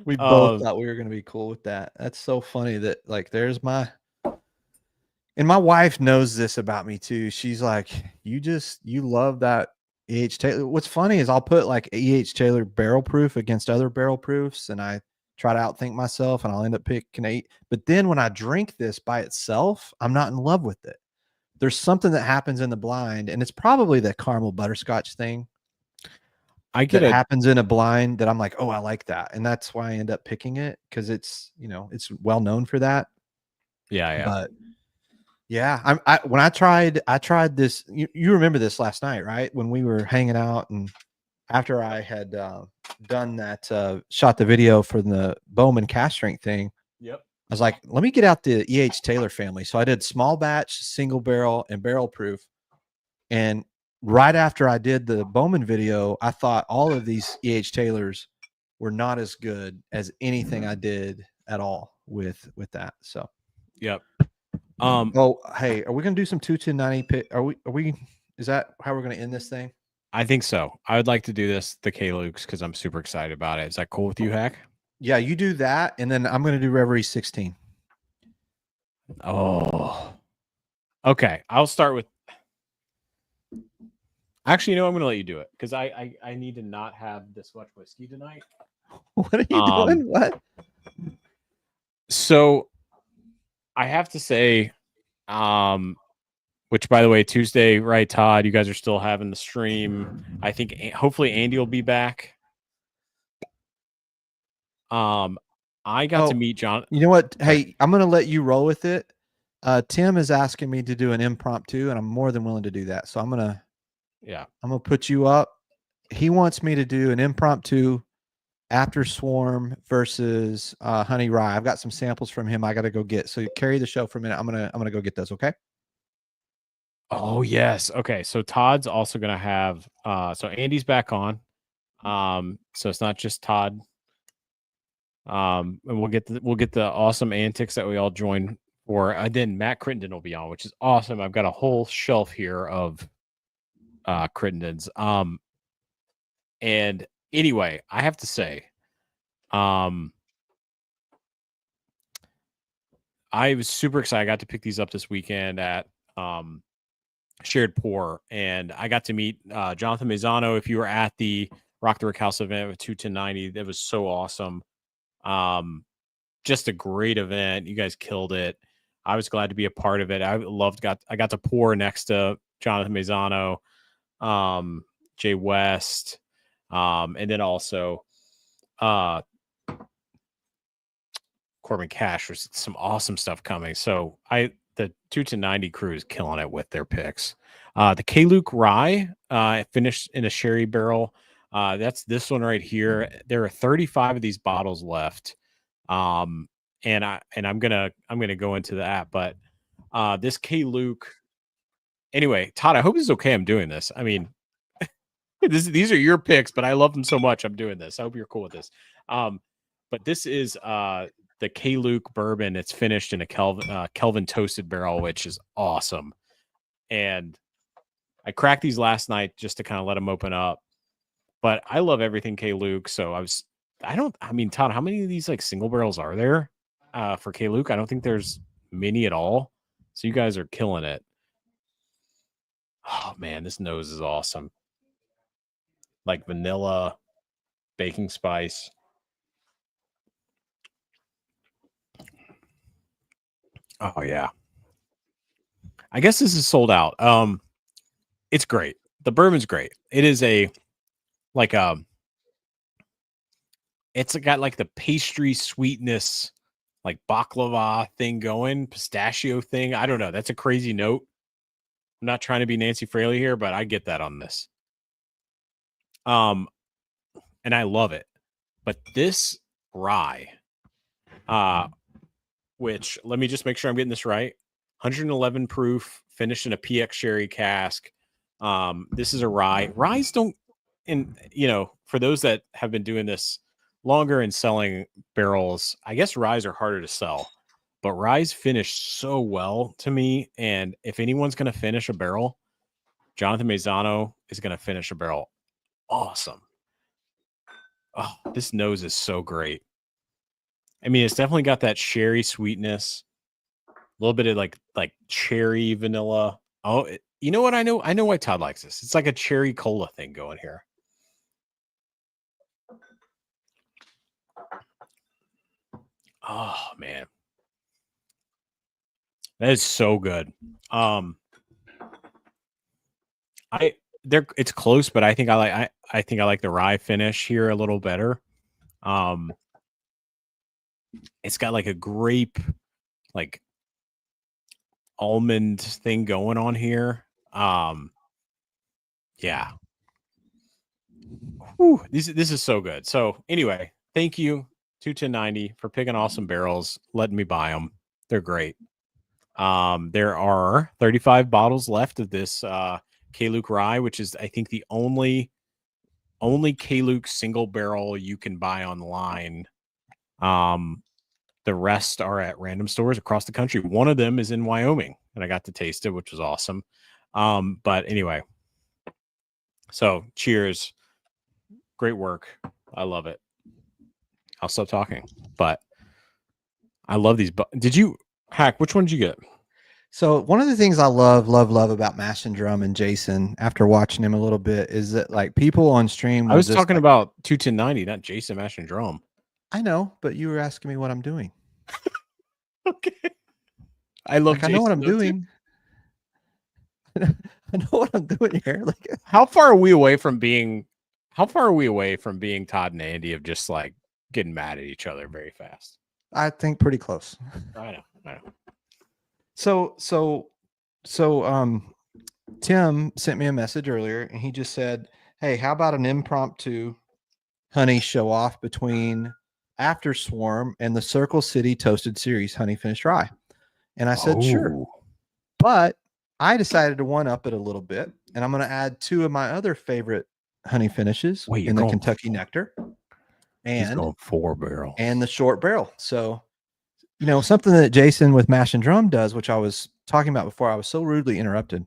We both thought we were going to be cool with that. That's so funny that like there's and my wife knows this about me too. She's like, you love that E.H. Taylor. What's funny is I'll put like E.H. Taylor barrel proof against other barrel proofs, and I try to outthink myself, and I'll end up picking 8. But then when I drink this by itself, I'm not in love with it. There's something that happens in the blind, and it's probably the caramel butterscotch thing. Happens in a blind that I'm like, oh, I like that, and that's why I end up picking it, because it's it's well known for that. Yeah. But yeah, when I tried this. You remember this last night, right? When we were hanging out, and after I had done that, shot the video for the Bowman cast strength thing. Yep. I was like, let me get out the E.H. Taylor family. So I did small batch, single barrel, and barrel proof. And right after I did the Bowman video, I thought all of these E.H. Taylors were not as good as anything I did at all with that. So, yep. Oh, hey, are we gonna do some 21090 pit? Are we? Is that how we're gonna end this thing? I think so. I would like to do the K Lukes, because I'm super excited about it. Is that cool with you, Hack? Yeah, you do that, and then I'm gonna do Reverie 16. Oh, okay. I'll start with. Actually, I'm gonna let you do it, because I need to not have this much whiskey tonight. What are you doing? What? So I have to say, which, by the way, Tuesday, right, Todd? You guys are still having the stream. I think hopefully Andy will be back. I got to meet John. You know what? Hey, I'm gonna let you roll with it. Tim is asking me to do an impromptu, and I'm more than willing to do that. So I'm gonna put you up. He wants me to do an impromptu after Swarm versus Honey Rye. I've got some samples from him I got to go get. So carry the show for a minute. I'm gonna go get those. Okay. Oh yes. Okay. So Todd's also gonna have. So Andy's back on. So it's not just Todd. And we'll get the awesome antics that we all join for. Then Matt Crittenden will be on, which is awesome. I've got a whole shelf here of Crittenden's. And anyway, I have to say, I was super excited. I got to pick these up this weekend at Shared Pour, and I got to meet Jonathan Mazzano. If you were at the Rock the Rick House event with 21090, that was so awesome. Just a great event. You guys killed it. I was glad to be a part of it. I got to pour next to Jonathan Mazzano, Jay West, and then also Corbin Cash. There's some awesome stuff coming. So the 2 to 90 crew is killing it with their picks. The K-Luke Rye finished in a sherry barrel. That's this one right here. There are 35 of these bottles left. And I'm gonna go into that, but this K-Luke. Anyway, Todd, I hope this is okay. I'm doing this. I mean, these are your picks, but I love them so much. I'm doing this. I hope you're cool with this. But this is the K-Luke bourbon. It's finished in a Kelvin toasted barrel, which is awesome. And I cracked these last night just to kind of let them open up. But I love everything K-Luke. So Todd, how many of these like single barrels are there for K-Luke? I don't think there's many at all. So you guys are killing it. Oh man, this nose is awesome. Like vanilla, baking spice. Oh yeah. I guess this is sold out. It's great. The bourbon's great. It is it's got like the pastry sweetness, like baklava thing going, pistachio thing. I don't know. That's a crazy note. I'm not trying to be Nancy Fraley here, but I get that on this. And I love it. But this rye, which let me just make sure I'm getting this right. 111 proof, finished in a PX sherry cask. This is a rye. Ryes don't, and for those that have been doing this longer and selling barrels, I guess ryes are harder to sell. But ryes finish so well to me. And if anyone's going to finish a barrel, Jonathan Mazzano is going to finish a barrel. Awesome. Oh, this nose is so great. I mean, it's definitely got that sherry sweetness, a little bit of like cherry vanilla. Oh, you know what? I know why Todd likes this. It's like a cherry cola thing going here. Oh man. That is so good. It's close, but I think I like the rye finish here a little better. It's got like a grape, like almond thing going on here. Yeah. Whew, this is so good. So anyway, thank you 21090 for picking awesome barrels, letting me buy them. They're great. There are 35 bottles left of this K-Luke rye, which is I think the only K-Luke single barrel you can buy online. The rest are at random stores across the country. One of them is in Wyoming, and I got to taste it, which was awesome. But anyway, so cheers. Great work. I love it. I'll stop talking, but I love these. Did you Hack? Which one did you get? So one of the things I love about Mash and Drum and Jason, after watching him a little bit, is that like people on stream. I was talking about 21090, not Jason Mash and Drum. I know, but you were asking me what I'm doing. Okay. I love. Like, I know what I'm doing. I know what I'm doing here. Like, how far are we away from being Todd and Andy of just like getting mad at each other very fast? I think pretty close. I know. So Tim sent me a message earlier and he just said, "Hey, how about an impromptu honey show off between After Swarm and the Circle City Toasted Series Honey Finished Rye?" And I said, "Sure." But I decided to one up it a little bit, and I'm going to add two of my other favorite honey finishes in the Kentucky Nectar and 4-barrel and the short barrel. So, something that Jason with Mash and Drum does, which I was talking about before I was so rudely interrupted,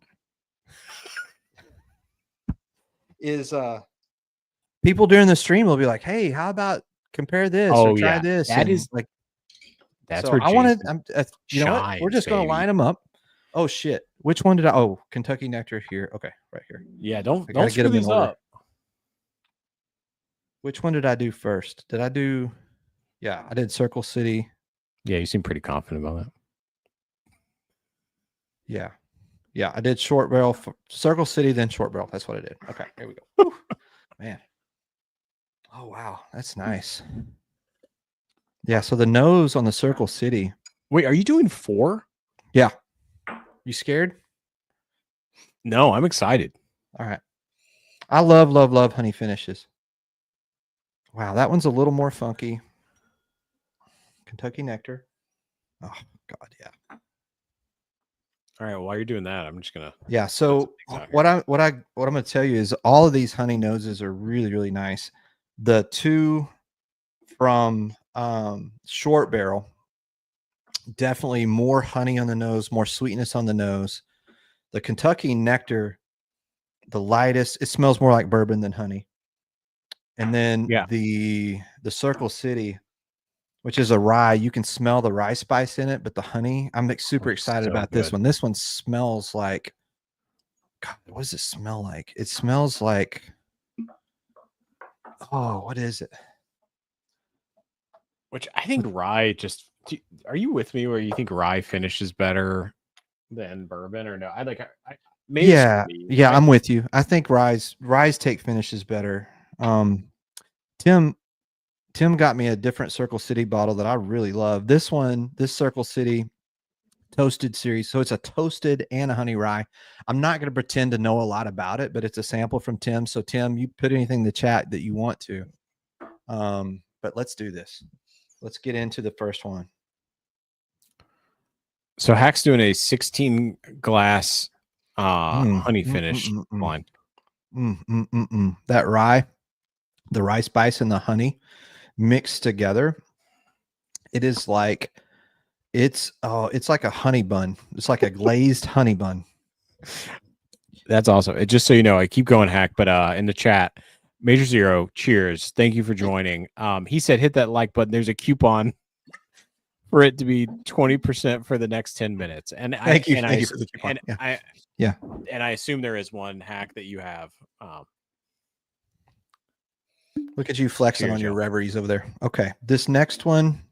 is people during the stream will be like, "Hey, how about compare this or try this?" That is like that's so where I wanted. You know what? We're just going to line them up. Oh shit! Which one did I? Oh, Kentucky Nectar here. Okay, right here. Yeah, don't screw these up. Which one did I do first? Did I do? Yeah, I did Circle City. Yeah, you seem pretty confident about that. Yeah. Yeah. I did short barrel, Circle City, then short barrel. That's what I did. Okay. Here we go. Whew. Man. Oh, wow. That's nice. Yeah. So the nose on the Circle City. Wait, are you doing 4? Yeah. You scared? No, I'm excited. All right. I love honey finishes. Wow. That one's a little more funky. Kentucky Nectar. Oh, God. Yeah. All right, well, while you're doing that, I'm just gonna. Yeah. So what I'm gonna tell you is all of these honey noses are really nice. The two from short barrel, definitely more honey on the nose, more sweetness on the nose. The Kentucky Nectar, the lightest, it smells more like bourbon than honey. And then the Circle City, which is a rye, you can smell the rye spice in it, but the honey, I'm super excited about this one. This one smells like, God, what does it smell like? It smells like, oh, what is it? Which I think rye just, are you with me where you think rye finishes better than bourbon or no? Maybe yeah, I'm with you. I think rye's take finishes better. Tim got me a different Circle City bottle that I really love. This Circle City toasted series. So it's a toasted and a honey rye. I'm not going to pretend to know a lot about it, but it's a sample from Tim. So Tim, you put anything in the chat that you want to. But let's do this. Let's get into the first one. So Hack's doing a 16 glass honey finish wine. That rye, the rye spice and the honey mixed together. It is like it's like a honey bun. It's like a glazed honey bun. That's awesome. Just so you know, I keep going, Hack, but in the chat, Major Zero, cheers. Thank you for joining. He said hit that like button. There's a coupon for it to be 20% for the next 10 minutes. And thank you for the coupon. And I assume there is one, Hack, that you have. Look at you flexing on your reveries over there. Okay. This next one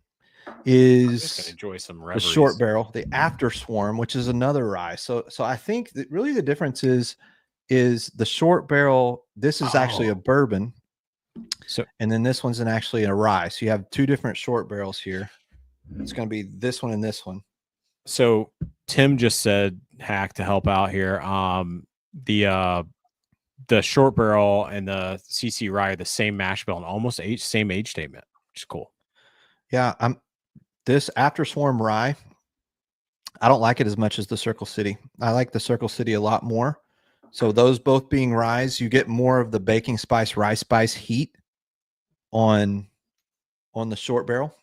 is just gonna enjoy some the short barrel, the After Swarm, which is another rye. So I think that really the difference is the short barrel. This is actually a bourbon. So, and then this one's actually a rye. So you have two different short barrels here. It's going to be this one and this one. So Tim just said, Hack, to help out here. The short barrel and the CC rye are the same mash bill and almost same age statement, which is cool. Yeah, this After Swarm rye, I don't like it as much as the Circle City. I like the Circle City a lot more. So those both being ryes, you get more of the baking spice, rye spice heat on the short barrel.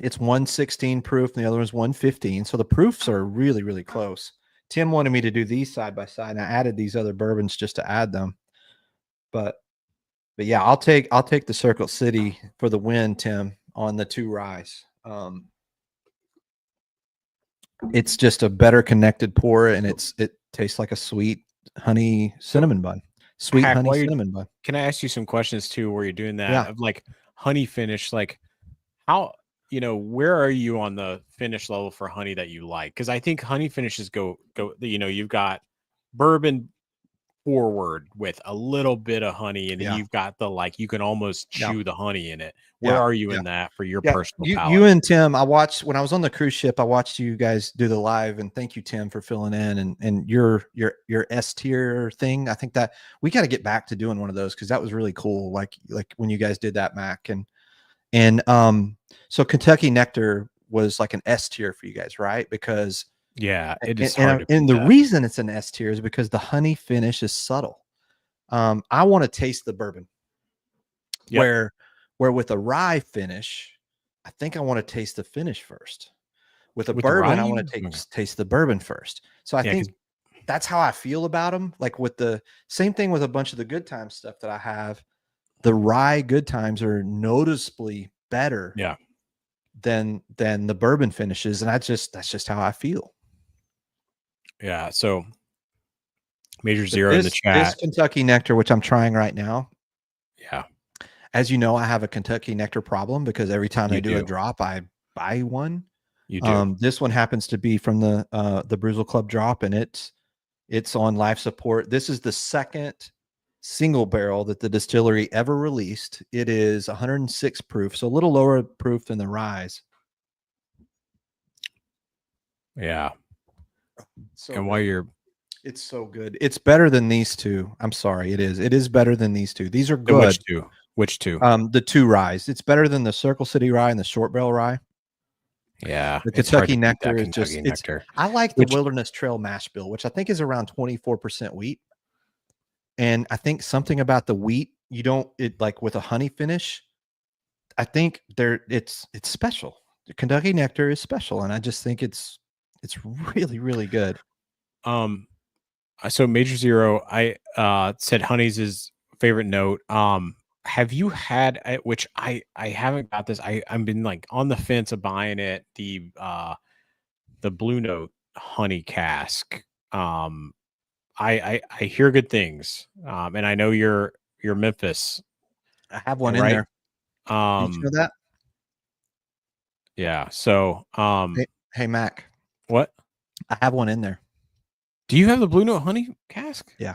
It's 116 proof and the other one's 115. So the proofs are really close. Tim wanted me to do these side by side, and I added these other bourbons just to add them. But yeah, I'll take the Circle City for the win, Tim, on the two ryes. It's just a better connected pour, and it tastes like a sweet honey cinnamon bun. Sweet Hack, honey cinnamon bun. Can I ask you some questions too where you're doing that? Yeah. Of like honey finish, like how, where are you on the finish level for honey that you like? Because I think honey finishes go, you've got bourbon forward with a little bit of honey, and then you've got the you can almost chew the honey in it. Where are you in that for your personal palate? You and Tim, I watched when I was on the cruise ship, I watched you guys do the live, and thank you, Tim, for filling in and your S tier thing. I think that we got to get back to doing one of those because that was really cool. Like when you guys did that, Mack, and so Kentucky Nectar was like an S tier for you guys, right? Because it is and the reason it's an S tier is because the honey finish is subtle. I want to taste the bourbon. Where with a rye finish, I think I want to taste the finish first. With a bourbon, I want to taste the bourbon first. So I think that's how I feel about them. Like with the same thing with a bunch of the Good Times stuff that I have, the rye Good Times are noticeably better than the bourbon finishes. And that's just how I feel. Yeah. So Major Zero in the chat. This Kentucky Nectar, which I'm trying right now. Yeah. As you know, I have a Kentucky Nectar problem because every time they do a drop, I buy one. You do. This one happens to be from the Bruzel Club drop, and it's on life support. This is the second single barrel that the distillery ever released. It is 106 proof, so a little lower proof than the Rise. Yeah. So and while you're, it's so good. It's better than these two. I'm sorry, it is. It is better than these two. These are good. which two? Which two? The two Ryes. It's better than the Circle City Rye and the Short Barrel Rye. Yeah, The it's hard Kentucky to beat Nectar that is Kentucky just. Nectar. I like the Wilderness Trail mash bill, which I think is around 24% wheat. And I think something about the wheat, you don't it like with a honey finish. I think it's special. The Kentucky Nectar is special, and I just think it's really, really good. So Major Zero, I said honey's his favorite note. Have you had, which I haven't got this. I've been like on the fence of buying it. The Blue Note honey cask. I hear good things. And I know you're Memphis. I have one in right? there. Did you know that? Yeah. So hey Mac. What? I have one in there. Do you have the Blue Note honey cask? Yeah.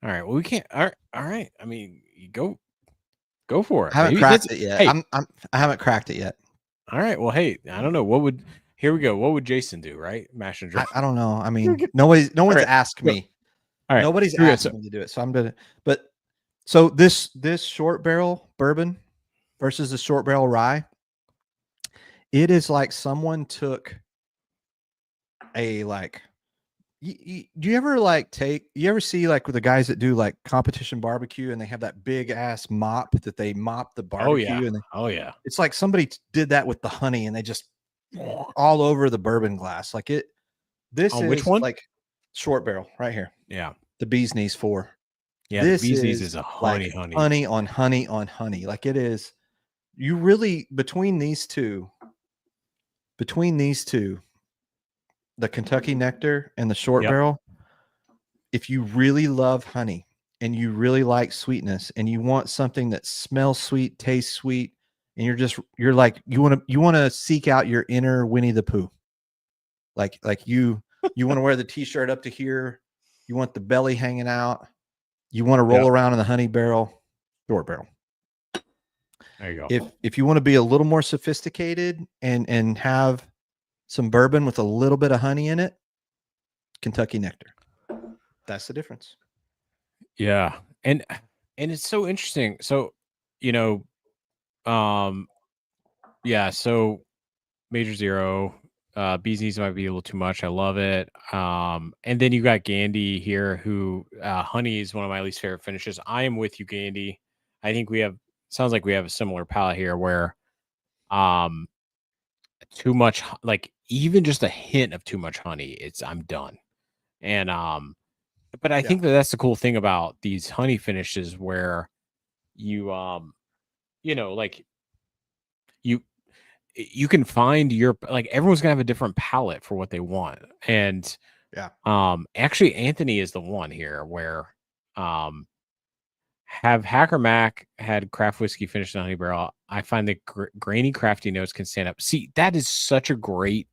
All right. Well, we can't. All right. I mean, you go for it. I haven't Maybe cracked it yet. Hey, I haven't cracked it yet. All right. Well, hey, I don't know. Here we go. What would Jason do? Right? Mash and drum. I don't know. I mean, no one's asked me. All right. Nobody's asked me to do it. So I'm gonna. But so this short barrel bourbon versus the short barrel rye, it is like someone took a like. Do you ever you ever see like with the guys that do like competition barbecue and they have that big ass mop that they mop the barbecue? Oh yeah. It's like somebody did that with the honey and they just all over the bourbon glass. Like it. This is which one? Like short barrel right here. Yeah. The Bee's Knees 4. Yeah. This the Bee's Knees is a honey. honey on honey on honey. Like it is. You really between these two, the Kentucky Nectar and the short barrel, if you really love honey and you really like sweetness and you want something that smells sweet, tastes sweet, and you're like you want to seek out your inner Winnie the Pooh. Like you want to wear the t-shirt up to here, you want the belly hanging out, you want to roll around in the honey barrel, short barrel. There you go. If you want to be a little more sophisticated and have some bourbon with a little bit of honey in it, Kentucky Nectar. That's the difference. Yeah. And it's so interesting. So, so Major Zero, Bee's Knees might be a little too much. I love it. And then you got Gandy here, who honey is one of my least favorite finishes. I am with you, Gandy. I think sounds like we have a similar palette here where too much, like even just a hint of too much honey, I'm done. And but I think that's the cool thing about these honey finishes where you like you can find everyone's gonna have a different palette for what they want. And actually Anthony is the one here where have Hacker Mack had craft whiskey finished in honey barrel. I find the grainy crafty notes can stand up. See, that is such a great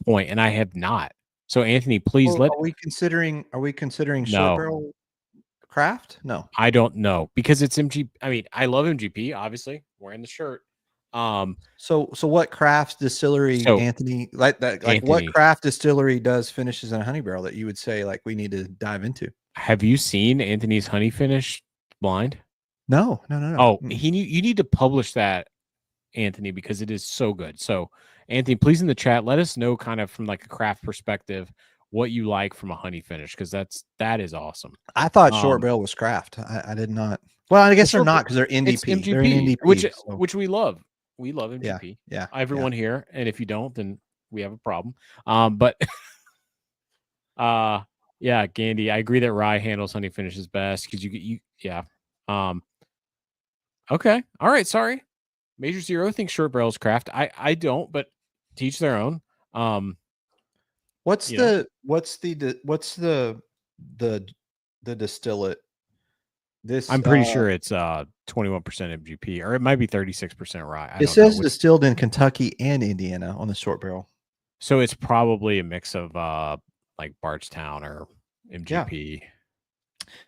point, and I have not. So Anthony, please Are we considering short barrel craft? No, I don't know because it's MGP. I mean, I love MGP. Obviously, wearing the shirt. So what craft distillery, Anthony, like that? Like what craft distillery does finishes in a honey barrel that you would say like we need to dive into? Have you seen Anthony's honey finish blind? No. Oh, you need to publish that, Anthony, because it is so good. So Anthony, please in the chat, let us know kind of from like a craft perspective what you like from a honey finish, because that is awesome. I thought short barrel was craft. I did not. Well, I guess they're not because they're NDP. They're an NDP, which we love. We love MGP. Yeah. Everyone here, and if you don't, then we have a problem. But yeah, Gandy, I agree that rye handles honey finishes best because okay. All right. Sorry. Major Zero thinks short barrels craft. I don't, but teach their own. What's the distillate I'm pretty sure it's 21% MGP, or it might be 36% rye. It says distilled in Kentucky and Indiana on the short barrel. So it's probably a mix of like Bardstown or MGP.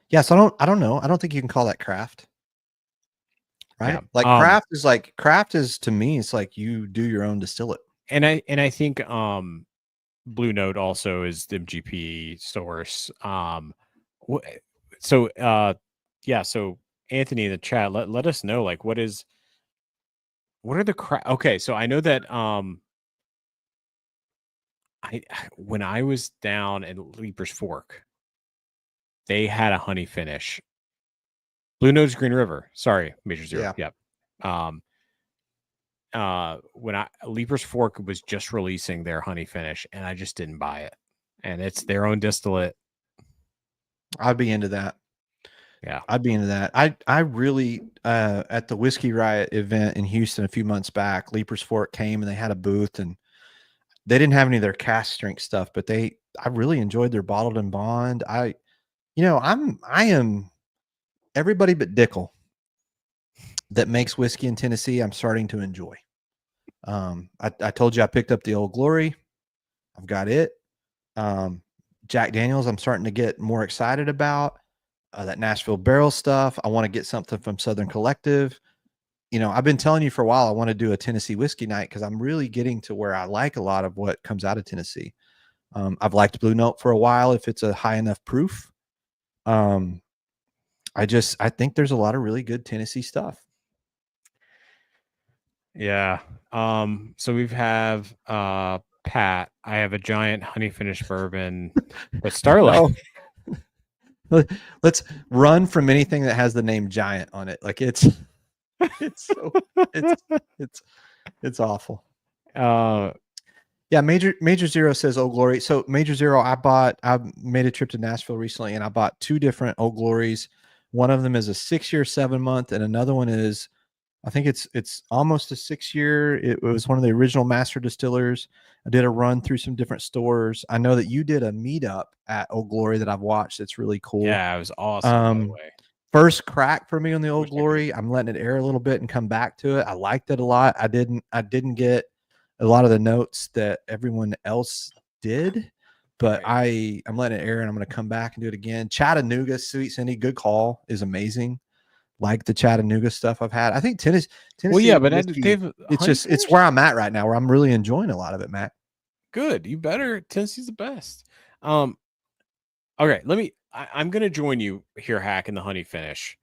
Yeah, so I don't know. I don't think you can call that craft. Right? Yeah. Like craft is to me, it's like you do your own distillate. And I think Blue Note also is the MGP source. So Anthony in the chat, let us know, like, what are the okay, so I know that when I was down at Leaper's Fork, they had a honey finish. Blue Note's Green River. Sorry, Major Zero. Yeah. Yep. When Leaper's Fork was just releasing their honey finish, and I just didn't buy it. And it's their own distillate. I'd be into that. Yeah, I'd be into that. I really at the Whiskey Riot event in Houston a few months back, Leaper's Fork came and they had a booth, and they didn't have any of their cask strength stuff, but I really enjoyed their bottled and bond. I am everybody but Dickel that makes whiskey in Tennessee. I'm starting to enjoy. I told you I picked up the Old Glory. I've got it. Jack Daniels, I'm starting to get more excited about. That Nashville barrel stuff. I want to get something from Southern Collective. I've been telling you for a while I want to do a Tennessee whiskey night because I'm really getting to where I like a lot of what comes out of Tennessee. I've liked Blue Note for a while if it's a high enough proof. I think there's a lot of really good Tennessee stuff. Yeah. So we have Pat. I have a giant honey finished bourbon, but Starlight. Let's run from anything that has the name Giant on it. Like it's awful. Yeah, Major Zero says Old Glory. So Major Zero, I made a trip to Nashville recently and I bought 2 different Old Glories. One of them is a 6-year, 7-month, and another one is, I think it's almost a 6-year. It was one of the original master distillers. I did a run through some different stores. I know that you did a meetup at Old Glory that I've watched. It's really cool. Yeah, it was awesome. By the way, first crack for me on the Old Glory. I'm letting it air a little bit and come back to it. I liked it a lot. I didn't get a lot of the notes that everyone else did, but right. I'm letting it air and I'm going to come back and do it again. Chattanooga, Sweet Cindy, good call, is amazing. Like the Chattanooga stuff I've had. I think Tennessee. Well, yeah, but it's where I'm at right now, where I'm really enjoying a lot of it, Matt. Good. You better. Tennessee's the best. Okay, I'm gonna join you here, Hack, in the honey finish.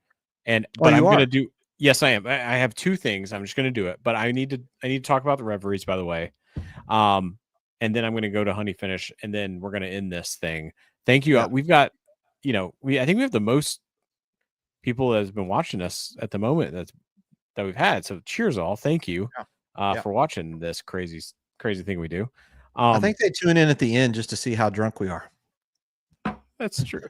But I'm gonna do, yes, I am. I have 2 things. I'm just gonna do it, but I need to talk about the reveries, by the way. And then I'm gonna go to honey finish, and then we're gonna end this thing. Thank you. Yeah. We've got, I think we have the most people that has been watching us at the moment that we've had. So cheers all. Thank you for watching this crazy thing we do. I think they tune in at the end just to see how drunk we are. That's true.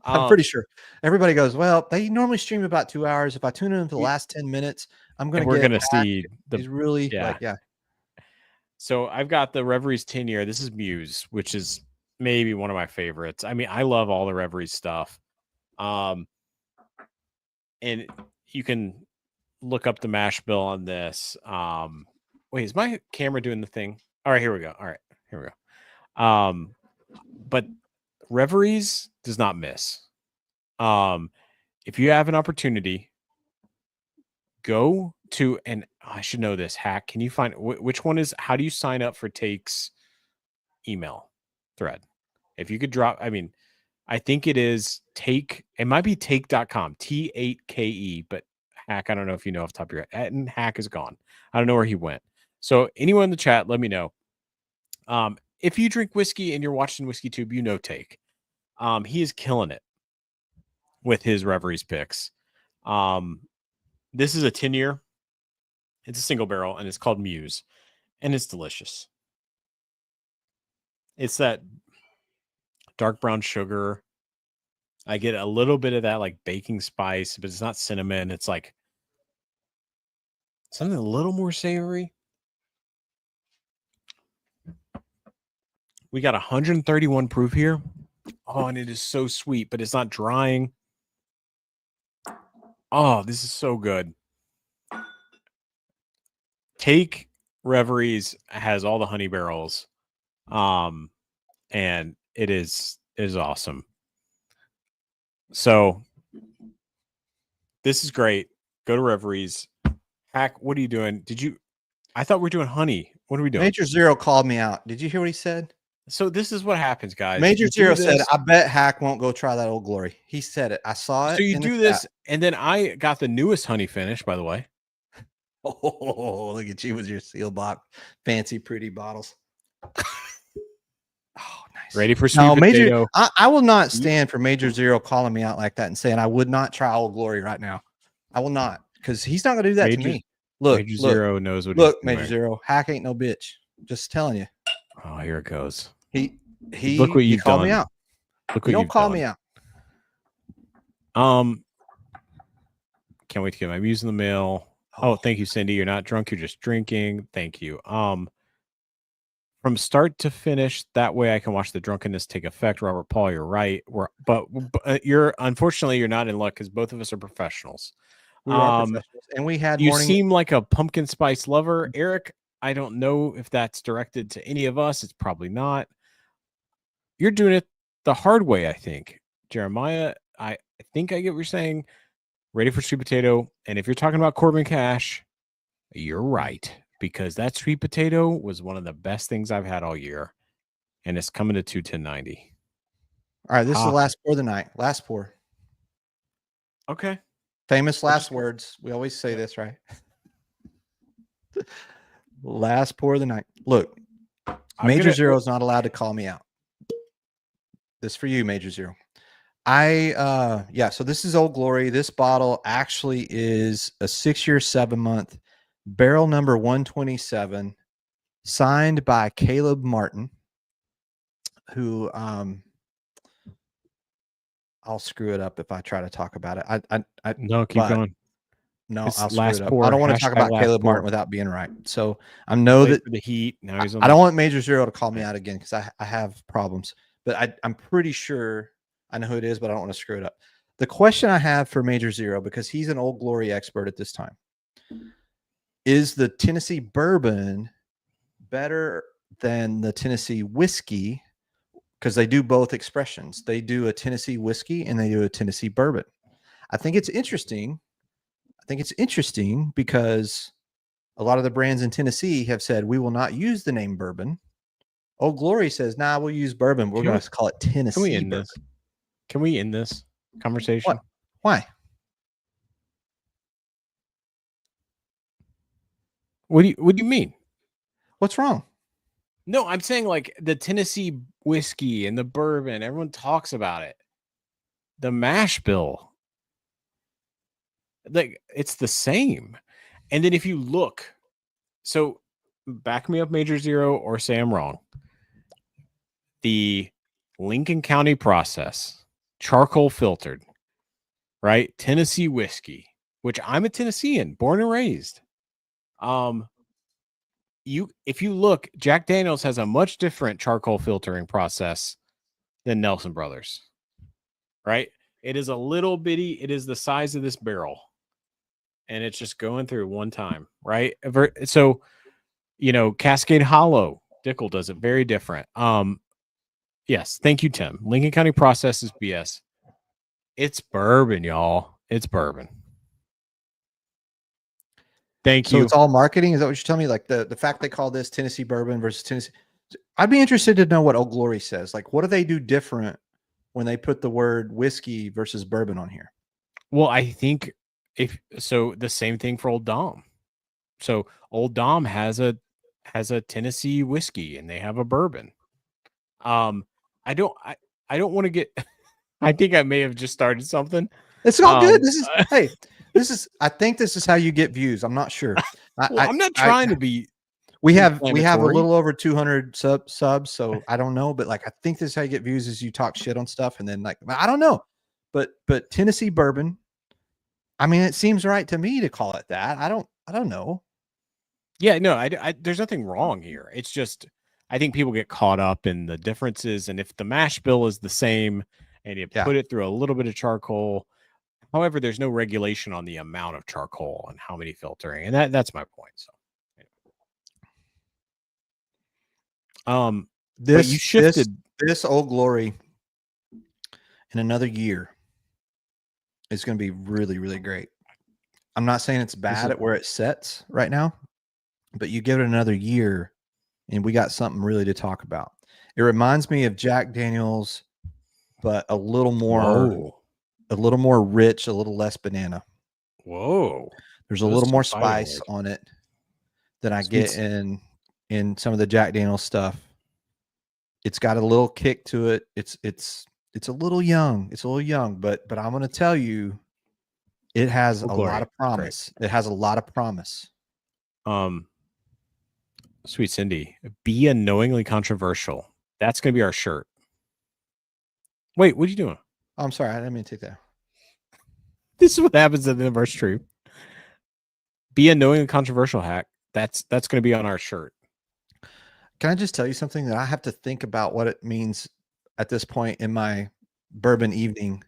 I'm pretty sure everybody goes, well, they normally stream about 2 hours. If I tune in for the last 10 minutes, we're going to see he's really yeah. So I've got the Reveries 10-year. This is Muse, which is maybe one of my favorites. I mean, I love all the Reveries stuff. And you can look up the mash bill on this. Wait, is my camera doing the thing? All right, here we go. All right, here we go. But Reveries does not miss. If you have an opportunity, go to, and I should know this, Hack. Can you find which one is? How do you sign up for Take's email thread? If you could drop, I mean, I think it is Take. It might be take.com, T8KE, but Hack, I don't know if you know off the top of your head. And Hack is gone. I don't know where he went. So anyone in the chat, let me know. If you drink whiskey and you're watching Whiskey Tube, you know Take. He is killing it with his Reveries picks. This is a 10-year. It's a single barrel, and it's called Muse, and it's delicious. It's that dark brown sugar. I get a little bit of that like baking spice, but it's not cinnamon. It's like something a little more savory. We got 131 proof here. Oh, and it is so sweet, but it's not drying. Oh, this is so good. Take Reveries has all the honey barrels. And it is awesome. So this is great. Go to Reveries. Hack, what are you doing? I thought we were doing honey. What are we doing? Major Zero called me out. Did you hear what he said? So this is what happens, guys. Major Zero said, I bet Hack won't go try that Old Glory. He said it. I saw it. So you do this, and then I got the newest honey finish, by the way. Oh, look at you with your seal box, fancy, pretty bottles. Oh, nice. Ready for sweet potato. Major, I will not stand for Major Zero calling me out like that and saying I would not try Old Glory right now. I will not, because he's not going to do that to me. Look, Major Zero knows what. Look, Major Zero, Hack ain't no bitch. Just telling you. Oh, here it goes. He look what you've called done. me out. Look what don't call me out. Can't wait to get my muse in the mail. Oh, thank you, Cindy. You're not drunk. You're just drinking. Thank you. From start to finish, that way I can watch the drunkenness take effect. Robert Paul, you're right. But you're unfortunately you're not in luck because both of us are professionals. We are professionals, and we had. You seem like a pumpkin spice lover, Eric. I don't know if that's directed to any of us. It's probably not. You're doing it the hard way, I think. Jeremiah, I think I get what you're saying. Ready for sweet potato. And if you're talking about Corbin Cash, you're right. Because that sweet potato was one of the best things I've had all year. And it's coming to 210.90. All right, this is the last pour of the night. Last pour. Okay. Famous last words. We always say this, right? Last pour of the night. Look, Major Zero is not allowed to call me out. This for you, Major Zero. So this is Old Glory. This bottle actually is a 6-year, 7-month barrel number 127, signed by Caleb Martin, who I'll screw it up if I try to talk about it. No, keep going. No, I'll screw it up. I don't want to talk about Caleb Martin without being right. So I know that the heat. Now he's on I don't want Major Zero to call me out again because I have problems. But I'm pretty sure I know who it is, but I don't want to screw it up. The question I have for Major Zero, because he's an Old Glory expert at this time, is the Tennessee bourbon better than the Tennessee whiskey? Because they do both expressions. They do a Tennessee whiskey and they do a Tennessee bourbon. I think it's interesting. Because a lot of the brands in Tennessee have said, we will not use the name bourbon. Old Glory says, nah, we'll use bourbon. We're going to call it Tennessee bourbon. Can we end this conversation? What? Why? What do you mean? What's wrong? No, I'm saying like the Tennessee whiskey and the bourbon, everyone talks about it. The mash bill, like it's the same. And then if you look, so back me up, Major Zero, or say I'm wrong. The Lincoln County process, charcoal filtered, right? Tennessee whiskey, which I'm a Tennessean, born and raised. If you look, Jack Daniels has a much different charcoal filtering process than Nelson Brothers, right? It is a little bitty. It is the size of this barrel, and it's just going through one time, right? So, Cascade Hollow, Dickel does it very different. Yes, thank you, Tim. Lincoln County process is BS. It's bourbon, y'all. It's bourbon. Thank you. So it's all marketing? Is that what you're telling me? Like the fact they call this Tennessee bourbon versus Tennessee. I'd be interested to know what Old Glory says. Like, what do they do different when they put the word whiskey versus bourbon on here? Well, I think the same thing for Old Dom. So Old Dom has a Tennessee whiskey and they have a bourbon. I don't want to get. I think I may have just started something. It's all good. I think this is how you get views. I'm not sure. I'm not trying to be. We have a little over 200 subs, so I don't know, but like I think this is how you get views is you talk shit on stuff, and then like I don't know, but Tennessee bourbon. I mean, it seems right to me to call it that. I don't know. Yeah, no, I there's nothing wrong here. It's just I think people get caught up in the differences, and if the mash bill is the same and you put it through a little bit of charcoal, However, there's no regulation on the amount of charcoal and how many filtering, and that's my point. So, but you shifted this Old Glory in another year is going to be really, really great. I'm not saying it's bad at where it sets right now, but you give it another year and we got something really to talk about. It reminds me of Jack Daniel's, but a little more rich, a little less banana. Whoa. There's a little more spice on it than I get in some of the Jack Daniel's stuff. It's got a little kick to it. It's a little young. It's a little young, but I'm going to tell you, it has a lot of promise. Great. It has a lot of promise. Sweet Cindy, be unknowingly controversial. That's going to be our shirt. Wait, what are you doing? Oh, I'm sorry. I didn't mean to take that. This is what happens at the inverse tree. Be unknowingly controversial, Hack. That's going to be on our shirt. Can I just tell you something that I have to think about what it means at this point in my bourbon evening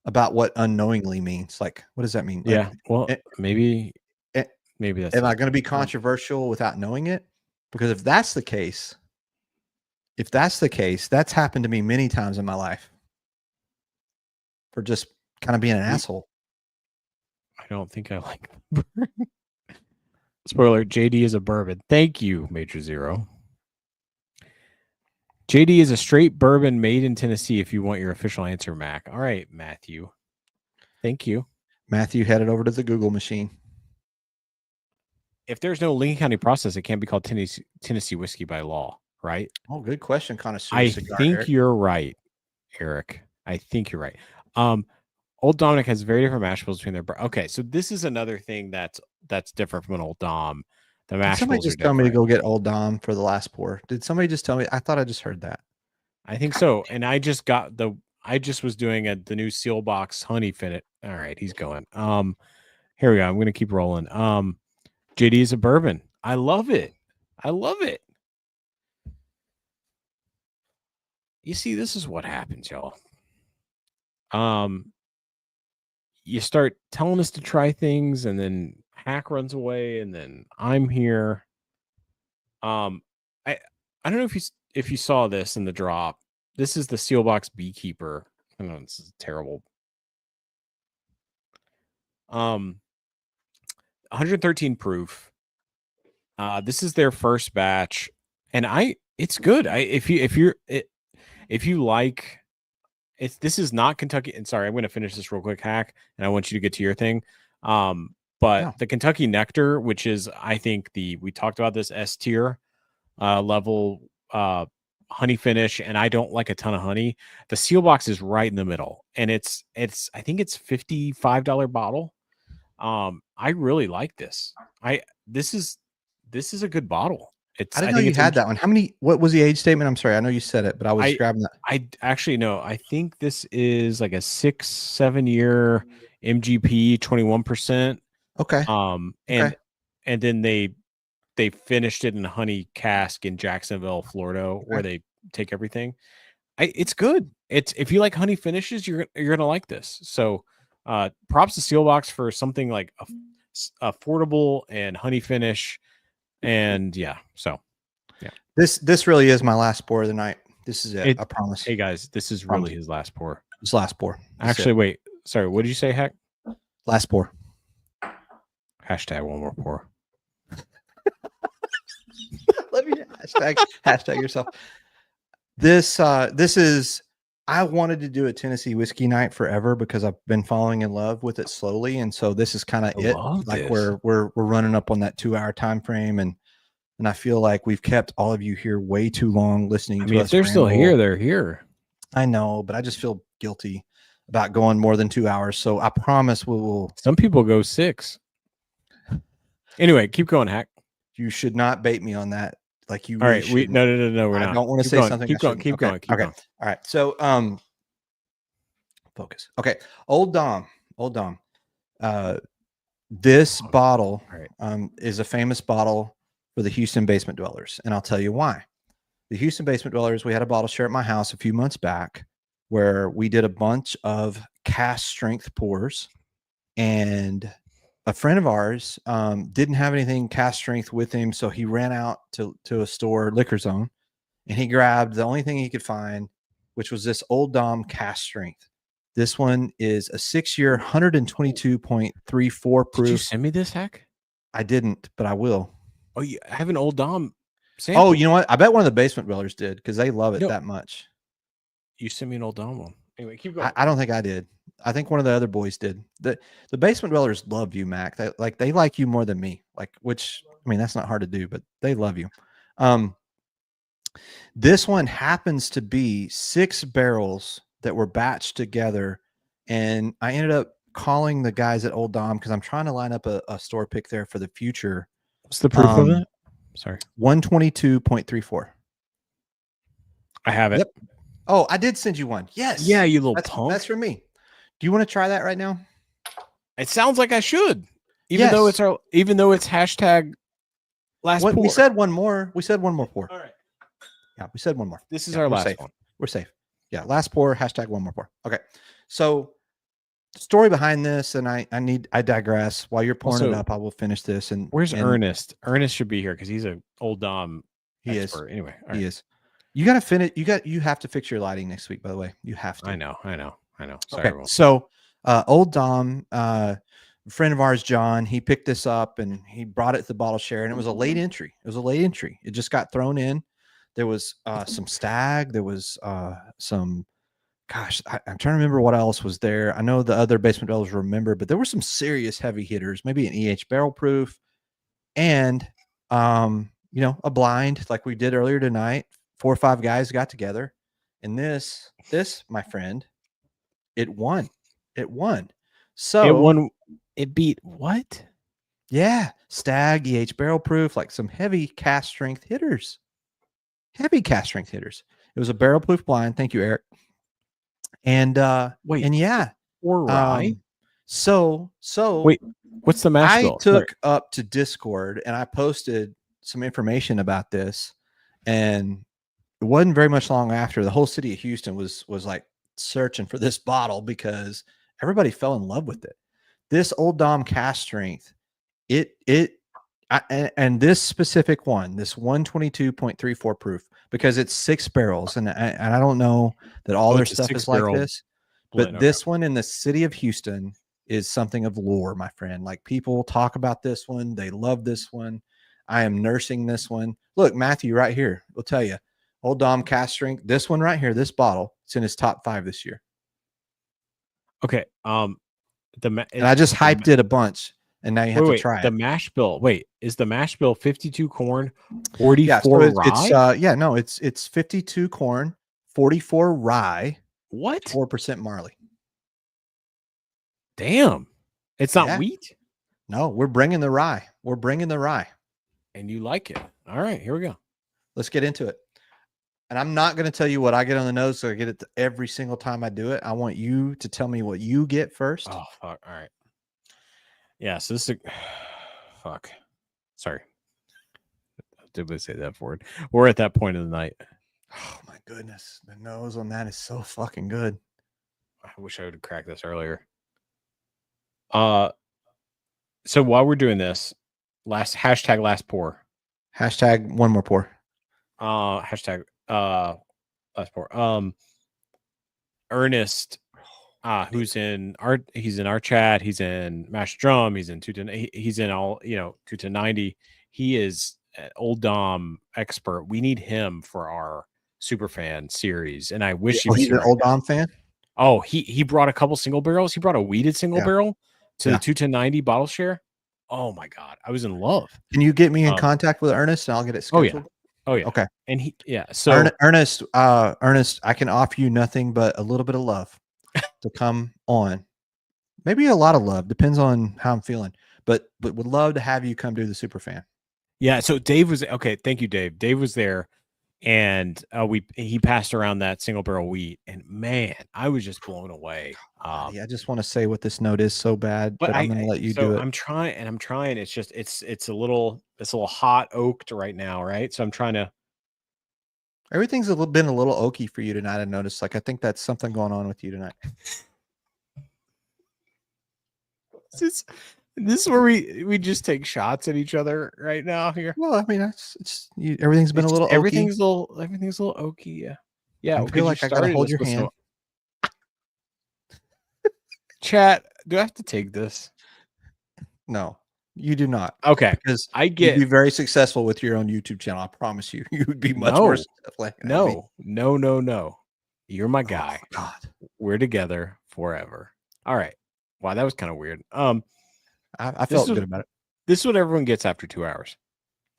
about what unknowingly means? Like, what does that mean? Yeah. Like, well, maybe that's. Am I going to be controversial without knowing it? Because if that's the case, that's happened to me many times in my life for just kind of being an asshole. I don't think I like bourbon. Spoiler, JD is a bourbon. Thank you, Major Zero. JD is a straight bourbon made in Tennessee if you want your official answer, Mac. All right, Matthew. Thank you. Matthew headed over to the Google machine. If there's no Lincoln County process, it can't be called Tennessee whiskey by law, right? Oh, good question, connoisseur. I think you're right, Eric. I think you're right. Old Dominic has very different mash bills between their. Okay, so this is another thing that's different from an Old Dom. The mash bills. Somebody just tell me to go get Old Dom for the last pour. Did somebody just tell me? I thought I just heard that. I think so. And I just was doing the new seal box honey finnet. All right, he's going. Here we go. I'm gonna keep rolling. JD is a bourbon. I love it. I love it. You see, this is what happens, y'all. You start telling us to try things, and then Hack runs away, and then I'm here. I don't know if you saw this in the drop. This is the Sealbox Beekeeper. I know this is terrible. 113 proof. This is their first batch, and it's good. If you like. This is not Kentucky. And sorry, I'm going to finish this real quick, Hack, and I want you to get to your thing. But the Kentucky Nectar, which is, I think we talked about this S tier level honey finish, and I don't like a ton of honey. The seal box is right in the middle, and it's I think it's $55 bottle. I really like this. This is a good bottle. I didn't know you had that one. What was the age statement? I'm sorry. I know you said it, but I was grabbing that. I actually know. I think this is like a 6-7 year MGP, 21%. Okay. And then they finished it in a honey cask in Jacksonville, Florida, where they take everything. It's good. If you like honey finishes, you're gonna like this. So props to Sealbox for something like affordable and honey finish. And this really is my last pour of the night. This is it. I promise. Hey guys, this is really his last pour. His last pour. Actually, wait. Sorry, what did you say, Heck? Last pour. Hashtag one more pour. Let me hashtag yourself. This is. I wanted to do a Tennessee whiskey night forever because I've been falling in love with it slowly, and so this is kind of it. Like we're running up on that 2-hour time frame, and I feel like we've kept all of you here way too long listening to us. If they're still here, they're here. I know, but I just feel guilty about going more than 2 hours. So I promise we will. Some people go 6. Anyway, keep going, Hack. You should not bait me on that. Like you. All right, no, we're not. I don't want to say something. Keep going. Okay. All right. So, focus. Okay. Old Dom. This bottle is a famous bottle for the Houston basement dwellers, and I'll tell you why. The Houston basement dwellers. We had a bottle share at my house a few months back, where we did a bunch of cast strength pours, and a friend of ours didn't have anything cast strength with him, so he ran out to a store, Liquor Zone, and he grabbed the only thing he could find, which was this Old Dom cast strength. This one is a 6-year, 122.34 proof. Did you send me this, Hack? I didn't, but I will. Oh, you have an Old Dom sample? Oh, you know what? I bet one of the basement dwellers did because they love it that much. You sent me an Old Dom one. Anyway, keep going. I don't think I did. I think one of the other boys did. The basement dwellers love you, Mac. They like you more than me. Which I mean, that's not hard to do, but they love you. This one happens to be 6 barrels that were batched together, and I ended up calling the guys at Old Dom because I'm trying to line up a store pick there for the future. What's the proof of it? Sorry, 122.34. I have it. Yep. Oh, I did send you one. Yes. Yeah, you little punk. That's for me. Do you want to try that right now? It sounds like I should, even though it's hashtag last pour. We said one more. We said one more pour. All right. Yeah, we said one more. This is our last safe. one. We're safe. Yeah, last pour, hashtag one more pour. Okay. So the story behind this, and I digress. While you're pouring it up, I will finish this. And where's Ernest? Ernest should be here because he's an Old Dom expert. Anyway, he is. You gotta finish. You have to fix your lighting next week, by the way. You have to. I know. Sorry, okay. everyone. So Old Dom, a friend of ours, John, he picked this up and he brought it to the bottle share, and it was a late entry. It just got thrown in. There was some stag. There was some, gosh, I'm trying to remember what else was there. I know the other basement dwellers remember, but there were some serious heavy hitters, maybe an EH barrel proof, and a blind like we did earlier tonight. 4 or 5 guys got together, and this, my friend, it won. So it beat what? Yeah, stag, EH barrel proof, like some heavy cast strength hitters. It was a barrel proof blind. Thank you, Eric. And yeah. Or rye. So wait, what's the mash bill? I took up to Discord and I posted some information about this, and it wasn't very much long after the whole city of Houston was like searching for this bottle because everybody fell in love with it. This Old Dom cast strength, and this specific one, this 122.34 proof, because it's 6 barrels, and I don't know that all their stuff is like this, but this one in the city of Houston is something of lore, my friend. Like, people talk about this one, they love this one. I am nursing this one. Look, Matthew, right here, will tell you, Old Dom cast strength. This one right here, this bottle, it's in his top 5 this year. Okay, and I just hyped it a bunch. And now you have to try it. The mash bill. Wait, is the mash bill 52 corn, 44 rye? It's 52 corn, 44 rye. What? 4% barley. Damn. It's not wheat? No, we're bringing the rye. And you like it. All right, here we go. Let's get into it. And I'm not going to tell you what I get on the nose, so I get it every single time I do it. I want you to tell me what you get first. Oh, fuck. All right. Yeah, so this is fuck. Sorry. Did we say that word? We're at that point of the night. Oh my goodness. The nose on that is so fucking good. I wish I would have cracked this earlier. So while we're doing this, hashtag last pour. Hashtag one more pour. Hashtag last pour. Ernest, he's in our chat, he's in Mash Drum, he's in 290. He is an Old Dom expert. We need him for our Superfan series, and I wish he's an Old Dom fan. Oh, he brought a couple single barrels. He brought a weeded single barrel to the 21090 bottle share. Oh my god, I was in love. Can you get me in contact with Ernest and I'll get it scheduled? Oh yeah. Okay. And so Ernest, I can offer you nothing but a little bit of love to come on. Maybe a lot of love, depends on how I'm feeling. But would love to have you come do the Superfan. Yeah. So Dave was okay. Thank you, Dave. Dave was there, and he passed around that single barrel wheat, and man, I was just blown away. I just want to say what this note is so bad, but I'm going to let you do it. I'm trying. It's just it's a little hot oaked right now, right? So I'm trying to. Everything's been a little oaky for you tonight. I noticed. Like, I think that's something going on with you tonight. This is where we just take shots at each other right now here. Well, I mean, everything's been a little oaky. Everything's a little oaky. Yeah. Yeah. I feel like I gotta hold your hand. Chat, do I have to take this? No, you do not. Okay. Because you'd be very successful with your own YouTube channel. I promise you. You would be much more successful. No. You're my guy. Oh, God. We're together forever. All right. Wow, that was kind of weird. I felt good about it. This is what everyone gets after 2 hours.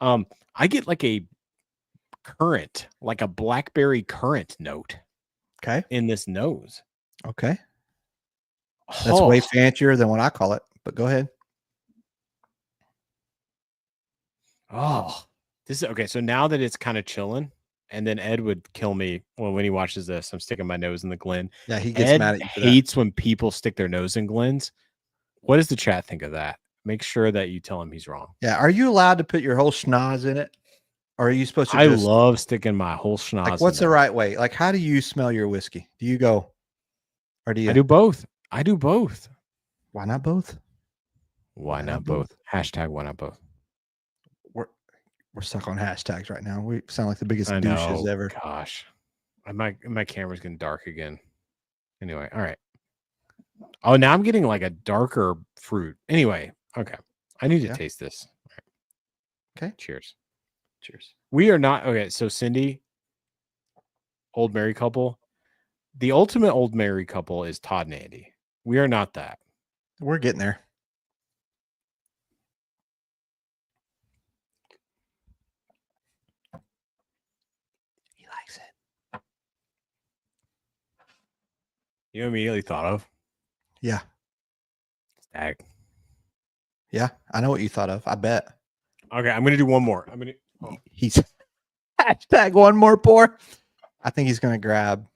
I get like a current, like a BlackBerry current note. Okay. In this nose. Okay. That's way fancier than what I call it, but go ahead. Oh, this is okay. So now that it's kind of chilling, and then Ed would kill me when he watches this. I'm sticking my nose in the Glen. Yeah, he gets mad at you. Hates when people stick their nose in Glens. What does the chat think of that? Make sure that you tell him he's wrong. Yeah. Are you allowed to put your whole schnoz in it? Or are you supposed to? I love sticking my whole schnoz. Like, what's the right way? Like, how do you smell your whiskey? Do you go, or do you? I do both. I do both. Why not both? Why not both? Hashtag why not both? We're stuck on hashtags right now. We sound like the biggest douches ever. Gosh, my camera's getting dark again. Anyway, all right. Oh, now I'm getting like a darker fruit. Anyway, okay. I need to taste this. Okay. Cheers. Cheers. We are not okay. So Cindy, old married couple. The ultimate old married couple is Todd and Andy. We are not that. We're getting there. He likes it. You immediately thought of? Yeah. Stag. Yeah, I know what you thought of. I bet. Okay, I'm gonna do one more. He's hashtag one more pour. I think he's gonna grab.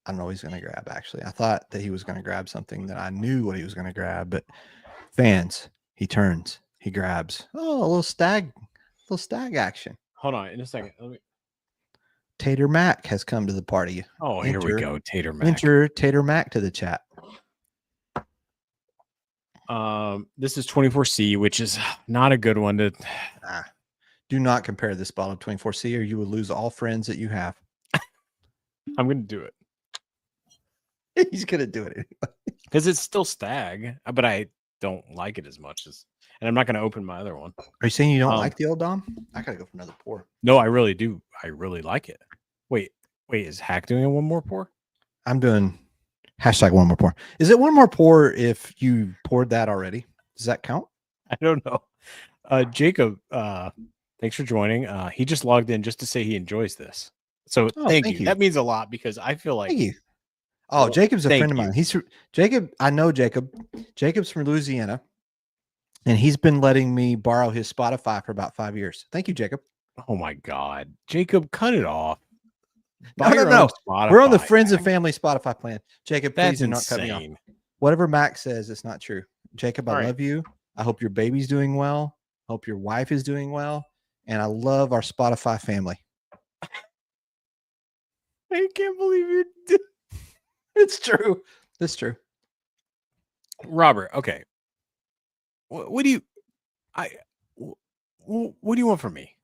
I don't know what he's gonna grab. Actually, I thought that he was gonna grab something that I knew what he was gonna grab, but fans, he turns, he grabs. Oh, a little stag action. Hold on, in a second. Let me. Tater Mack has come to the party. Oh, here we go. Tater Mack. Enter Tater Mack to the chat. This is 24C, which is not a good one to. Do not compare this bottle to 24C, or you will lose all friends that you have. I'm gonna do it. He's gonna do it anyway because it's still stag, but I don't like it as much as. And I'm not gonna open my other one. Are you saying you don't like the old Dom? I gotta go for another pour. No, I really do. I really like it. Wait, is Hack doing a one more pour? I'm doing hashtag one more pour. Is it one more pour if you poured that already? Does that count? I don't know. Jacob, thanks for joining. He just logged in just to say he enjoys this. So thank you. That means a lot because I feel like. Thank you. Oh, Jacob's a friend of mine. He's Jacob. I know Jacob. Jacob's from Louisiana, and he's been letting me borrow his Spotify for about 5 years. Thank you, Jacob. Oh my God, Jacob, cut it off. No. We're on the friends and family Spotify plan. Jacob, please do not cut me off. Whatever Mac says, it's not true. Jacob, I love you. I hope your baby's doing well. I hope your wife is doing well. And I love our Spotify family. I can't believe you did. It's true. It's true. Robert, okay. What do you want from me?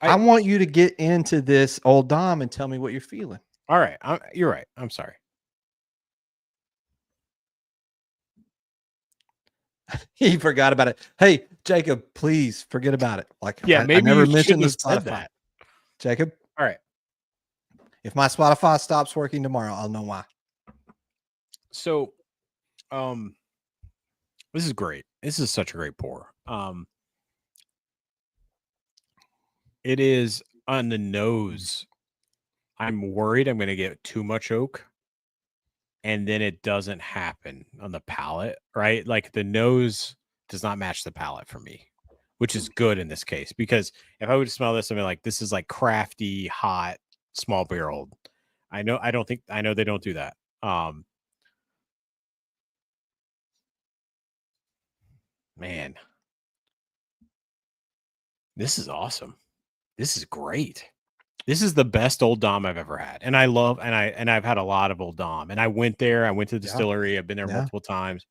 I want you to get into this old Dom and tell me what you're feeling. All right. You're right. I'm sorry. He forgot about it. Hey, Jacob, please forget about it. Like, yeah, maybe I never you mentioned the said Spotify. that. Jacob. All right. If my Spotify stops working tomorrow, I'll know why. So, this is great. This is such a great pour. It is on the nose. I'm worried I'm going to get too much oak, and then it doesn't happen on the palate, right? Like the nose does not match the palate for me, which is good in this case, because if I would smell this, I'd be like, this is like crafty, hot, small barreled. I know they don't do that. Man, this is awesome. This is great. This is the best Old Dom I've ever had, and I've had a lot of Old Dom, and I went there. I went to the distillery. I've been there multiple times.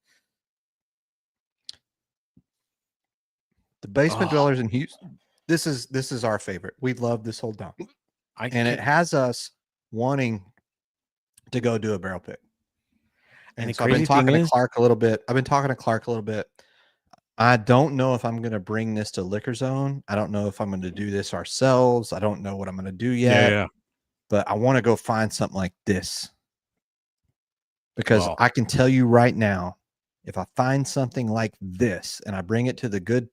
The Basement Dwellers in Houston. This is our favorite. We love this Old Dom, and it has us wanting to go do a barrel pick. And so I've been talking to Clark a little bit. I don't know if I'm going to bring this to Liquor Zone. I don't know if I'm going to do this ourselves. I don't know what I'm going to do yet. Yeah. But I want to go find something like this. Because I can tell you right now, if I find something like this and I bring it to the good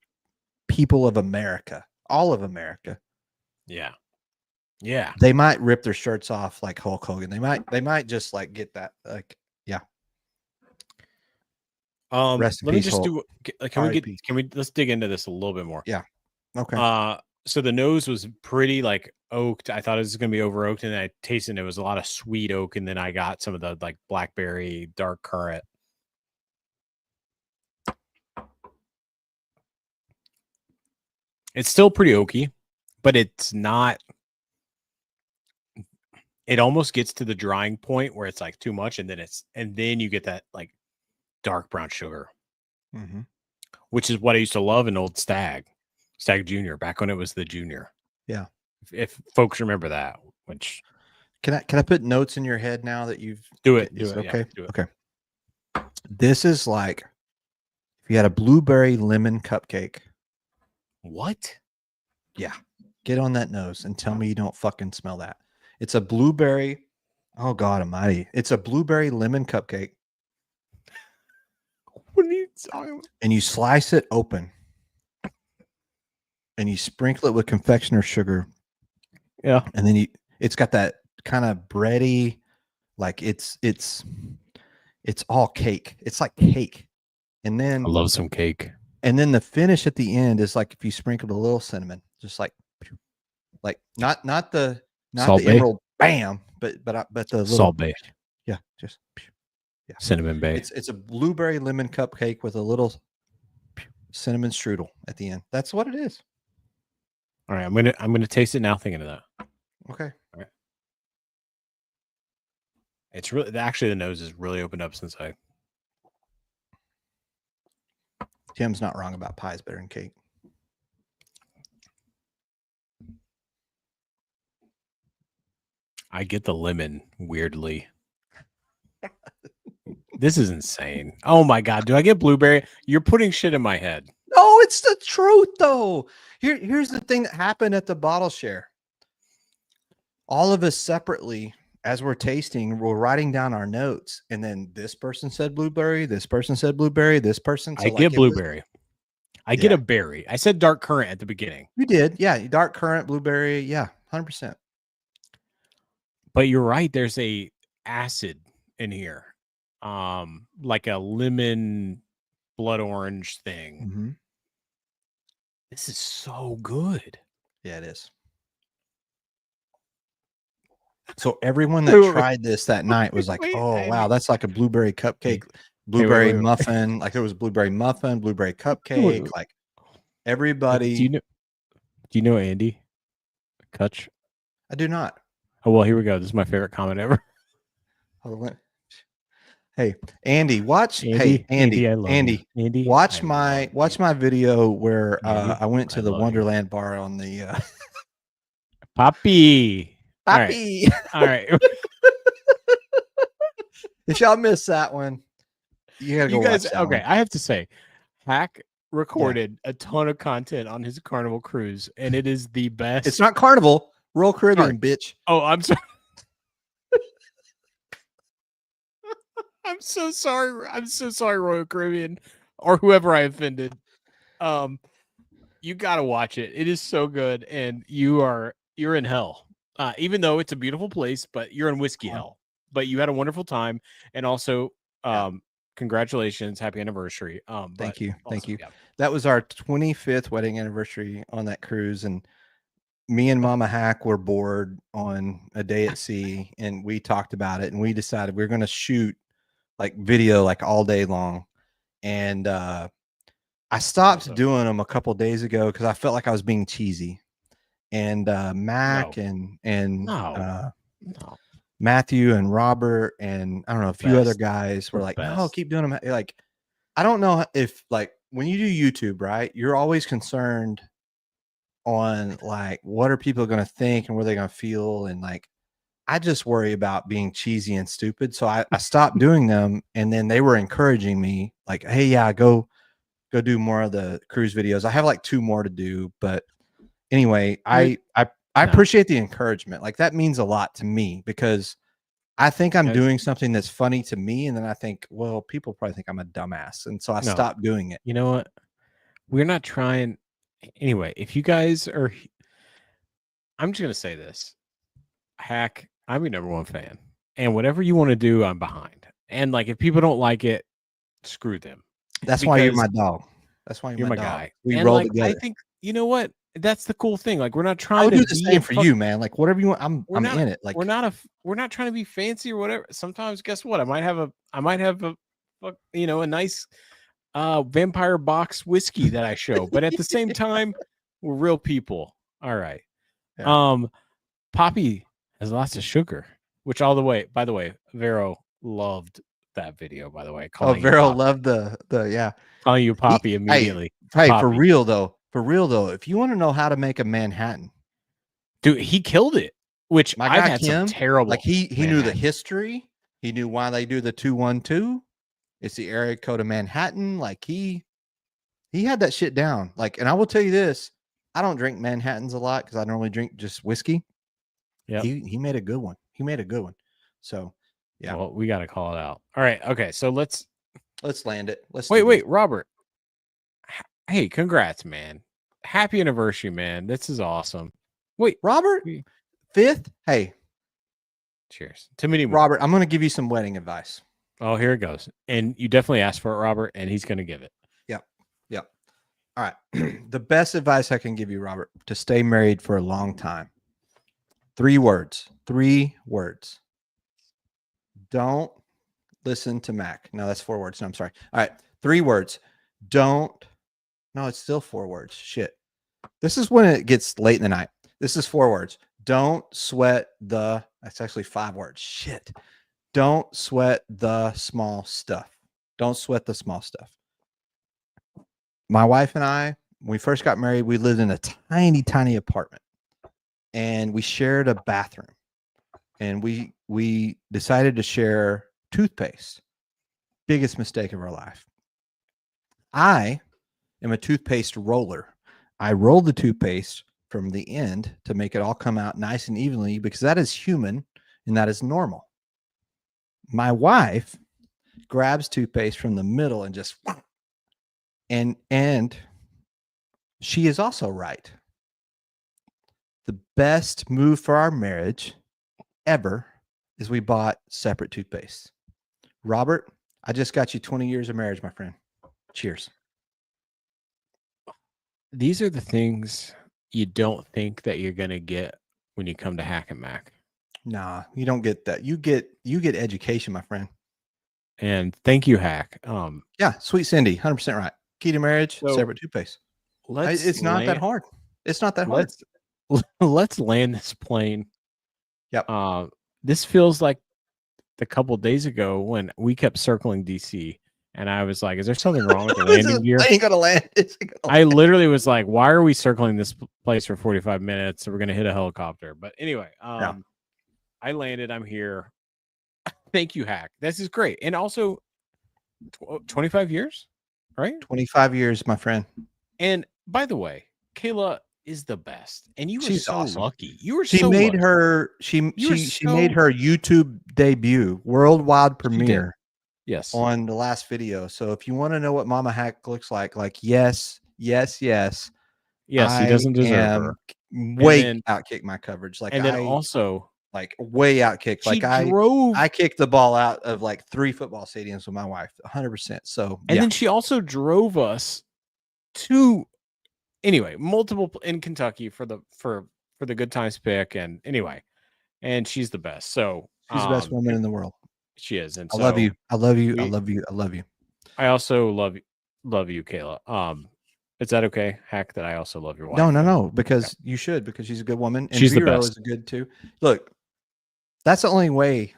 people of America, all of America. Yeah. Yeah. They might rip their shirts off like Hulk Hogan. They might just like get that. Like, yeah. Let me just do. Let's dig into this a little bit more. Yeah. Okay. So the nose was pretty like oaked. I thought it was going to be over oaked, and I tasted it was a lot of sweet oak, and then I got some of the like blackberry, dark currant. It's still pretty oaky, but it's not. It almost gets to the drying point where it's like too much, and then you get that like dark brown sugar. Mm-hmm. Which is what I used to love in Old Stag Junior, back when it was the Junior. Yeah. If folks remember that, which can I put notes in your head now that you've do it? Okay. Yeah, do it. Okay. This is like if you had a blueberry lemon cupcake. What? Yeah. Get on that nose and tell me you don't fucking smell that. It's a blueberry. Oh God Almighty! It's a blueberry lemon cupcake. What are you talking about? And you slice it open and you sprinkle it with confectioner's sugar. Yeah. And then it's got that kind of bready, like it's all cake. It's like cake. And then I love some cake. And then the finish at the end is like if you sprinkled a little cinnamon, just like not the emerald bam, but the little Salt Bay. Yeah, just yeah. Cinnamon Bay. It's a blueberry lemon cupcake with a little cinnamon strudel at the end. That's what it is. All right, I'm gonna taste it now. Thinking of that. Okay. All right. It's really actually the nose is really opened up since I. Tim's not wrong about pies better than cake. I get the lemon weirdly. This is insane. Oh my God. Do I get blueberry? You're putting shit in my head. No, it's the truth though. Here's the thing that happened at the bottle share. All of us separately, as we're tasting, we're writing down our notes. And then this person said blueberry. This person said blueberry. This person. So I get blueberry. I get a berry. I said dark currant at the beginning. You did. Yeah. Dark currant, blueberry. Yeah. 100%. But you're right. There's a acid in here. Like a lemon blood orange thing. Mm-hmm. This is so good. Yeah, it is. So everyone that tried this that night was like, "Oh wow, that's like a blueberry cupcake, blueberry muffin." Like there was blueberry muffin, blueberry cupcake. Like everybody. Do you know Andy Kutch? I do not. Oh well, here we go. This is my favorite comment ever. Hey, Andy, watch. Andy, watch my video where I went to the Wonderland bar on the Poppy. All right. If y'all missed that one, you gotta go watch that okay, one. I have to say, Hack recorded a ton of content on his Carnival cruise, and it is the best. It's not Carnival, Royal Caribbean, bitch. Oh, I'm sorry. I'm so sorry. I'm so sorry, Royal Caribbean, or whoever I offended. You gotta watch it. It is so good, and you're in hell. Even though it's a beautiful place, but you're in whiskey hell. But you had a wonderful time, and also, congratulations, happy anniversary. Thank you. Yeah. That was our 25th wedding anniversary on that cruise, and me and Mama Hack were bored on a day at sea, and we talked about it, and we decided we're going to shoot like video like all day long, and I stopped doing them a couple days ago because I felt like I was being cheesy. and Mack No. and No. Matthew and Robert and I don't know, a few other guys were The like, no, best. keep doing them. Like, I don't know if like when you do YouTube, right, you're always concerned on like what are people going to think and what are they going to feel, and like I just worry about being cheesy and stupid, so I stopped doing them. And then they were encouraging me like, hey, yeah, go do more of the cruise videos. I have like 2 more to do, but anyway, I appreciate the encouragement. Like that means a lot to me because I think I'm doing something that's funny to me, and then I think, well, people probably think I'm a dumbass, and so I stopped doing it. You know what? We're not trying. Anyway, if you guys are, I'm just gonna say this, Hack. I'm your #1 fan, and whatever you want to do, I'm behind. And like, if people don't like it, screw them. That's why you're my dog. That's why you're my guy. We and roll like, together. I think you know what? That's the cool thing. Like, we're not I trying would to do the be same for you, man. Like whatever you want, I'm not, in it. Like we're not trying to be fancy or whatever. Sometimes, guess what? I might have a a nice vampire box whiskey that I show, but at the same time, we're real people. All right. Yeah. Poppy has lots of sugar, which by the way, Vero loved that video, by the way. Vero loved the yeah. Calling you Poppy immediately. Hey, Poppy. for real though, if you want to know how to make a Manhattan, dude, he killed it. Which my I've guy had Kim, some terrible. Like he knew the history. He knew why they do the 212. It's the area code of Manhattan. Like he had that shit down. Like, and I will tell you this: I don't drink Manhattans a lot because I normally drink just whiskey. Yeah, he made a good one. So, yeah. Well, we got to call it out. All right. Okay. So let's land it. Wait, Robert. Hey, congrats, man. Happy anniversary, man. This is awesome. Wait, Robert, 5th. Hey, cheers to many more. Robert, I'm going to give you some wedding advice. Oh, here it goes. And you definitely asked for it, Robert, and he's going to give it. Yep. All right. The best advice I can give you, Robert, to stay married for a long time. 3 words. Don't listen to Mack. No, that's 4 words. No, I'm sorry. All right. 3 words. No, it's still 4 words. Shit. This is when it gets late in the night. This is 4 words. Don't sweat that's actually 5 words. Shit. Don't sweat the small stuff. My wife and I, when we first got married, we lived in a tiny, tiny apartment, and we shared a bathroom, and we decided to share toothpaste. Biggest mistake of our life. I am a toothpaste roller. I roll the toothpaste from the end to make it all come out nice and evenly because that is human and that is normal. My wife grabs toothpaste from the middle and just and she is also right. The best move for our marriage ever is we bought separate toothpaste. Robert, I just got you 20 years of marriage, my friend. Cheers. These are the things you don't think that you're going to get when you come to Hack and Mack. Nah, you don't get that. You get education, my friend. And thank you, Hack. Yeah, sweet Cindy, 100% right. Key to marriage, separate toothpaste. It's not that hard. It's not that hard. Let's land this plane. Yep. This feels like a couple days ago when we kept circling DC, and I was like, "Is there something wrong with the landing gear?" I ain't gonna land. I literally was like, "Why are we circling this place for 45 minutes? So we're gonna hit a helicopter." But anyway, I landed. I'm here. Thank you, Hack. This is great, and also 25 years, right? 25 years, my friend. And by the way, Kayla is the best, and you were so awesome. lucky. You were. She made her. She made her YouTube debut, worldwide premiere. Yes. On the last video. So if you want to know what Mama Hack looks like yes, he doesn't deserve her. Way outkick my coverage. Like, and then also like way outkick. Like I kicked the ball out of like 3 football stadiums with my wife, 100%. So and then she also drove us to multiple in Kentucky for the Good Times pick, and and she's the best. So she's the best woman in the world. She is, and I love you. I love you. I love you. I love you. I also love you, Kayla. Is that okay, Hack? That I also love your wife. No, because you should, because she's a good woman, and She's the Vero best. is good too. Look, that's the only way.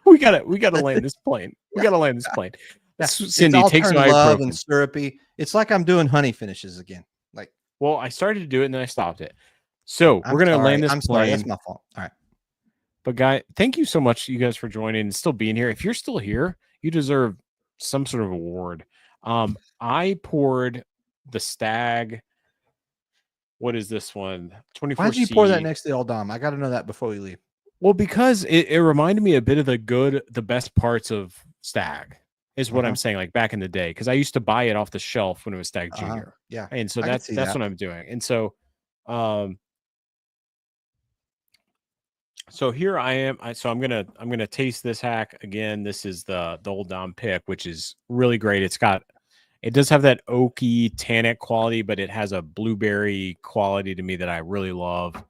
we gotta land this plane. We gotta land this plane. Yeah. Cindy, it's all take some turned love and ibuprofen. syrupy. It's like I'm doing honey finishes again. Like, well, I started to do it and then I stopped it. So we're gonna land this plane. Sorry, that's my fault. All right. But guy, thank you so much, you guys, for joining and still being here. If you're still here, you deserve some sort of award. I poured the Stag. What is this one? 24. Why did you pour that next to the Old Dom? I got to know that before we leave. Well, because it reminded me a bit of the best parts of Stag, is what I'm saying. Like back in the day, because I used to buy it off the shelf when it was Stag Junior. Yeah, and so that's what I'm doing. And so, so here I am. So I'm gonna taste this, Hack again. This is the Old Dom pick, which is really great. It does have that oaky tannic quality, but it has a blueberry quality to me that I really love.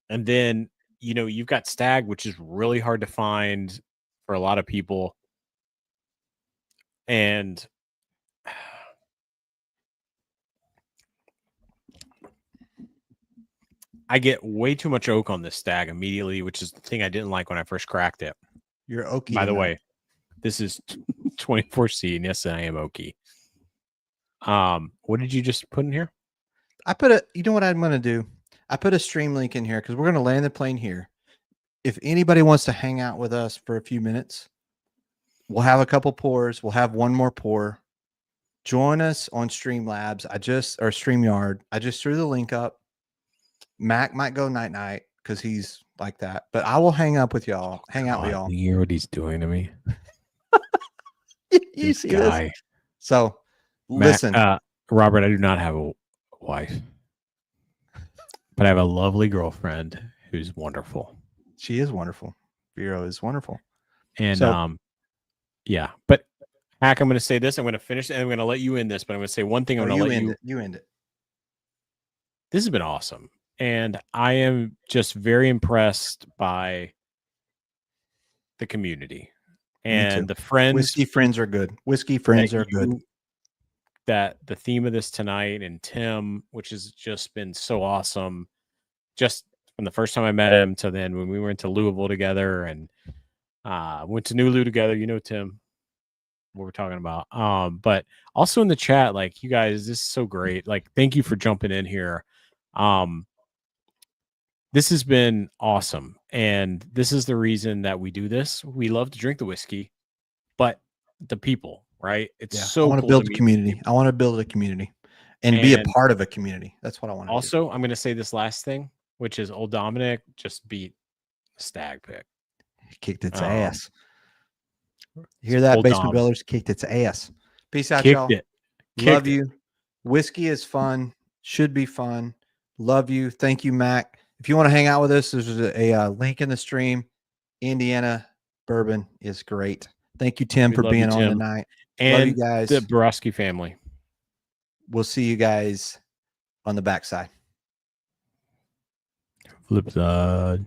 And then, you've got Stag, which is really hard to find for a lot of people. And I get way too much oak on this Stag immediately, which is the thing I didn't like when I first cracked it. You're oaky. By the way, this is 24C, and yes, I am oaky. What did you just put in here? You know what I'm going to do? I put a stream link in here because we're going to land the plane here. If anybody wants to hang out with us for a few minutes, we'll have a couple pours. We'll have one more pour. Join us on Streamlabs. Or StreamYard. I just threw the link up. Mac might go night because he's like that, but I will hang out with y'all. You hear what he's doing to me? You see this? So listen, Robert, I do not have a wife, but I have a lovely girlfriend who's wonderful. She is wonderful. Vero is wonderful. And yeah, but Hack, I'm going to say this. I'm going to finish and I'm going to let you end this, but I'm going to say one thing. I'm going to let you end it. This has been awesome. And I am just very impressed by the community and the friends. Whiskey friends are good. Whiskey friends are good. That the theme of this tonight, and Tim, which has just been so awesome, just from the first time I met him to then when we went to Louisville together and went to New Lou together. Tim, what we're talking about. But also in the chat, like, you guys, this is so great. Like, thank you for jumping in here. This has been awesome. And this is the reason that we do this. We love to drink the whiskey, but the people, right? It's so I want to build a community. I want to build a community and be a part of a community. That's what I want to do. Also, I'm going to say this last thing, which is Old Dominic just beat Stag pick. He kicked its ass. You hear that, Basement Builders? Kicked its ass. Peace out, y'all. Love you. Whiskey is fun. Should be fun. Love you. Thank you, Mac. If you want to hang out with us, there's a link in the stream. Indiana bourbon is great. Thank you, Tim, for being on tonight. And love you guys. The Borowski family. We'll see you guys on the backside. Flip side.